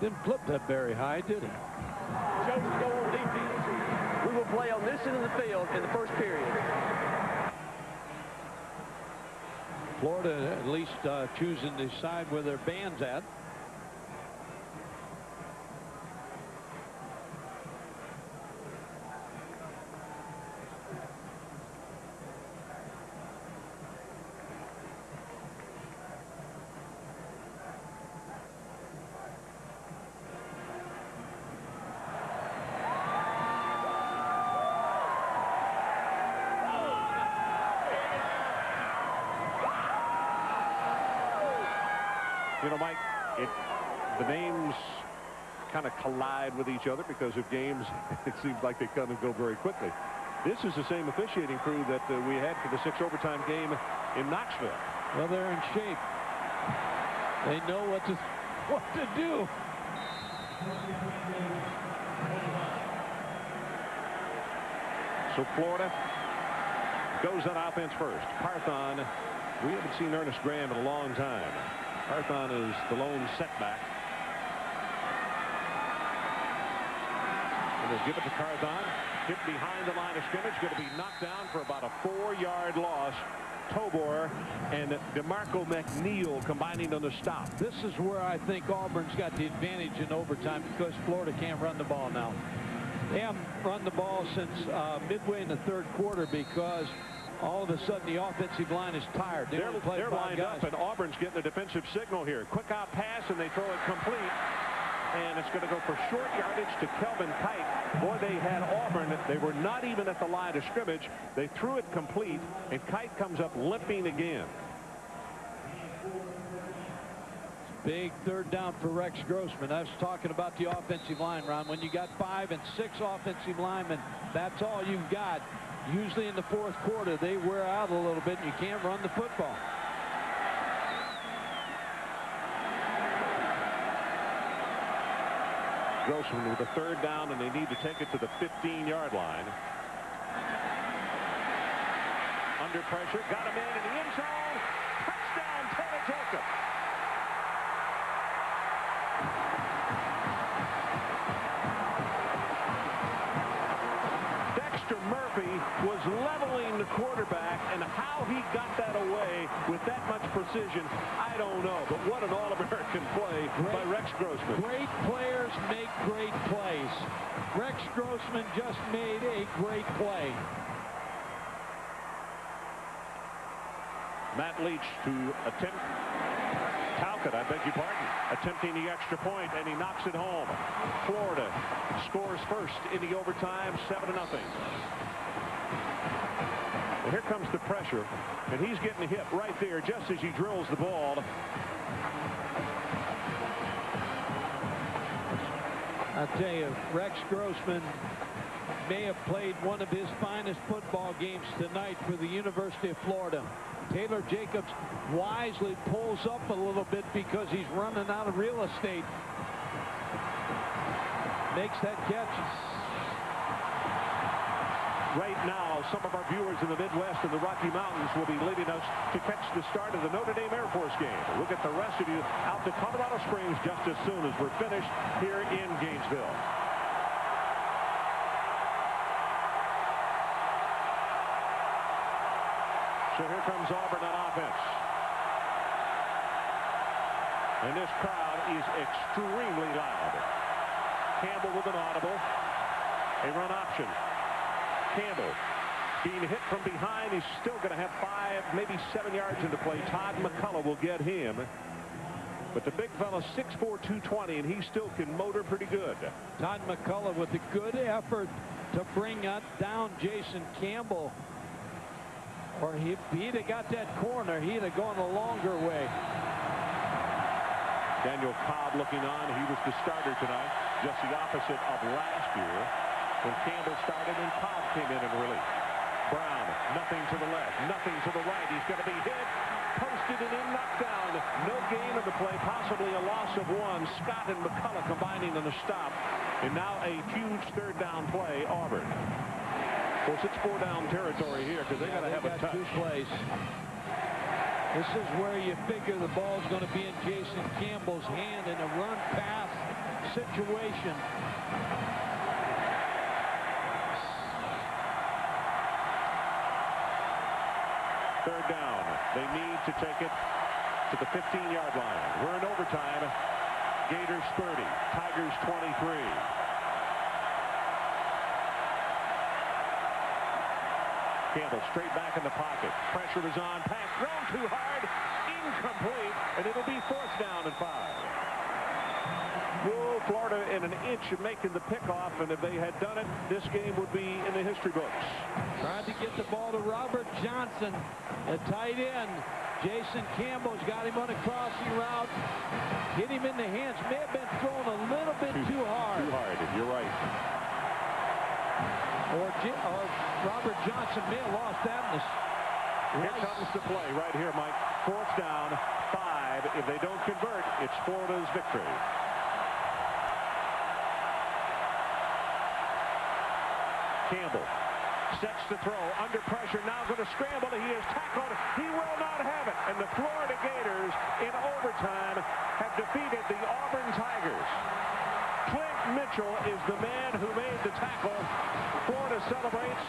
Didn't flip that very high, did he? Chose to go on defense. We will play on this end of the field in the first period. Florida at least choosing to decide where their band's at. You know, Mike, the names kind of collide with each other because of games. It seems like they come and go very quickly. This is the same officiating crew that we had for the 6 overtime game in Knoxville. Well, they're in shape. They know what to do. So Florida goes on offense first. Carthon, we haven't seen Ernest Graham in a long time. Carthon is the lone setback. And they'll give it to Carthon. Hit behind the line of scrimmage. Going to be knocked down for about a 4-yard loss. Tobor and DeMarco McNeil combining on the stop. This is where I think Auburn's got the advantage in overtime because Florida can't run the ball now. They haven't run the ball since midway in the third quarter because all of a sudden the offensive line is tired. They're lined up, and Auburn's getting a defensive signal here. Quick out pass, and they throw it complete. And it's going to go for short yardage to Kelvin Kite. Boy, they had Auburn. They were not even at the line of scrimmage. They threw it complete, and Kite comes up limping again. Big third down for Rex Grossman. I was talking about the offensive line, Ron. When you got 5 and 6 offensive linemen, that's all you've got. Usually in the fourth quarter, they wear out a little bit, and you can't run the football. Grossman with a third down, and they need to take it to the 15-yard line. Under pressure, got a man in the end zone. Touchdown, Taylor Jacobs. Dexter Murphy was leveling the quarterback, and how he got that away with that much precision, I don't know. But what an All-American play by Rex Grossman. Great players make great plays. Rex Grossman just made a great play. Matt Leach to attempt. Talcott, I beg your pardon, attempting the extra point, and he knocks it home. Florida scores first in the overtime, 7-0. Well, here comes the pressure, and he's getting hit right there just as he drills the ball. I'll tell you, Rex Grossman may have played one of his finest football games tonight for the University of Florida. Taylor Jacobs wisely pulls up a little bit because he's running out of real estate. Makes that catch. Right now, some of our viewers in the Midwest and the Rocky Mountains will be leading us to catch the start of the Notre Dame Air Force game. We'll get the rest of you out to Colorado Springs just as soon as we're finished here in Gainesville. So here comes Auburn on offense. And this crowd is extremely loud. Campbell with an audible. A run option. Campbell being hit from behind. He's still going to have 5, maybe 7 yards into play. Todd McCullough will get him. But the big fella, 6'4", 220, and he still can motor pretty good. Todd McCullough with a good effort to bring down Jason Campbell. Or if he'd have got that corner, he'd have gone a longer way. Daniel Cobb looking on. He was the starter tonight. Just the opposite of last year when Campbell started and Cobb came in and relief. Brown, nothing to the left, nothing to the right. He's going to be hit, posted and in, knocked down. No gain of the play, possibly a loss of 1. Scott and McCullough combining on the stop. And now a huge third down play, Auburn. Of course, it's 4-down territory here because they got to have a touch. 2 plays. This is where you figure the ball's going to be in Jason Campbell's hand in a run-pass situation. Third down. They need to take it to the 15-yard line. We're in overtime. Gators 30, Tigers 23. Campbell straight back in the pocket. Pressure is on. Pass thrown too hard. Incomplete. And it'll be 4th down and 5. Whoa, Florida in an inch of making the pickoff. And if they had done it, this game would be in the history books. Trying to get the ball to Robert Johnson, a tight end. Jason Campbell's got him on a crossing route. Hit him in the hands. May have been thrown a little bit too hard. Too hard, you're right. Or Robert Johnson may have lost that in the Here comes the play right here, Mike. 4th down, 5. If they don't convert, it's Florida's victory. Campbell sets to throw. Under pressure, now going to scramble. He is tackled. He will not have it. And the Florida Gators in overtime have defeated the Auburn Tigers. Clint Mitchell is the man who made the tackle. Florida celebrates,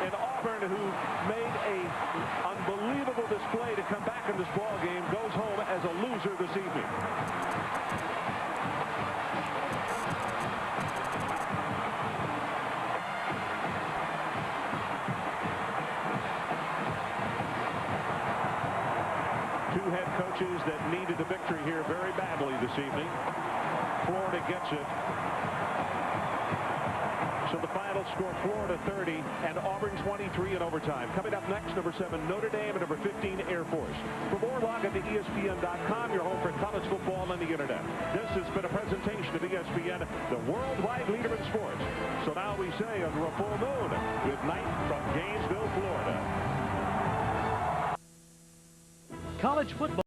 and Auburn, who made an unbelievable display to come back in this ball game, goes home as a loser this evening. two head coaches that needed a victory here very badly this evening. Florida gets it. So the final score, Florida 30 and Auburn 23 in overtime. Coming up next, number 7, Notre Dame, and number 15, Air Force. For more, log on to ESPN.com, your home for college football on the internet. This has been a presentation of ESPN, the worldwide leader in sports. So now we say under a full moon, good night from Gainesville, Florida. College football.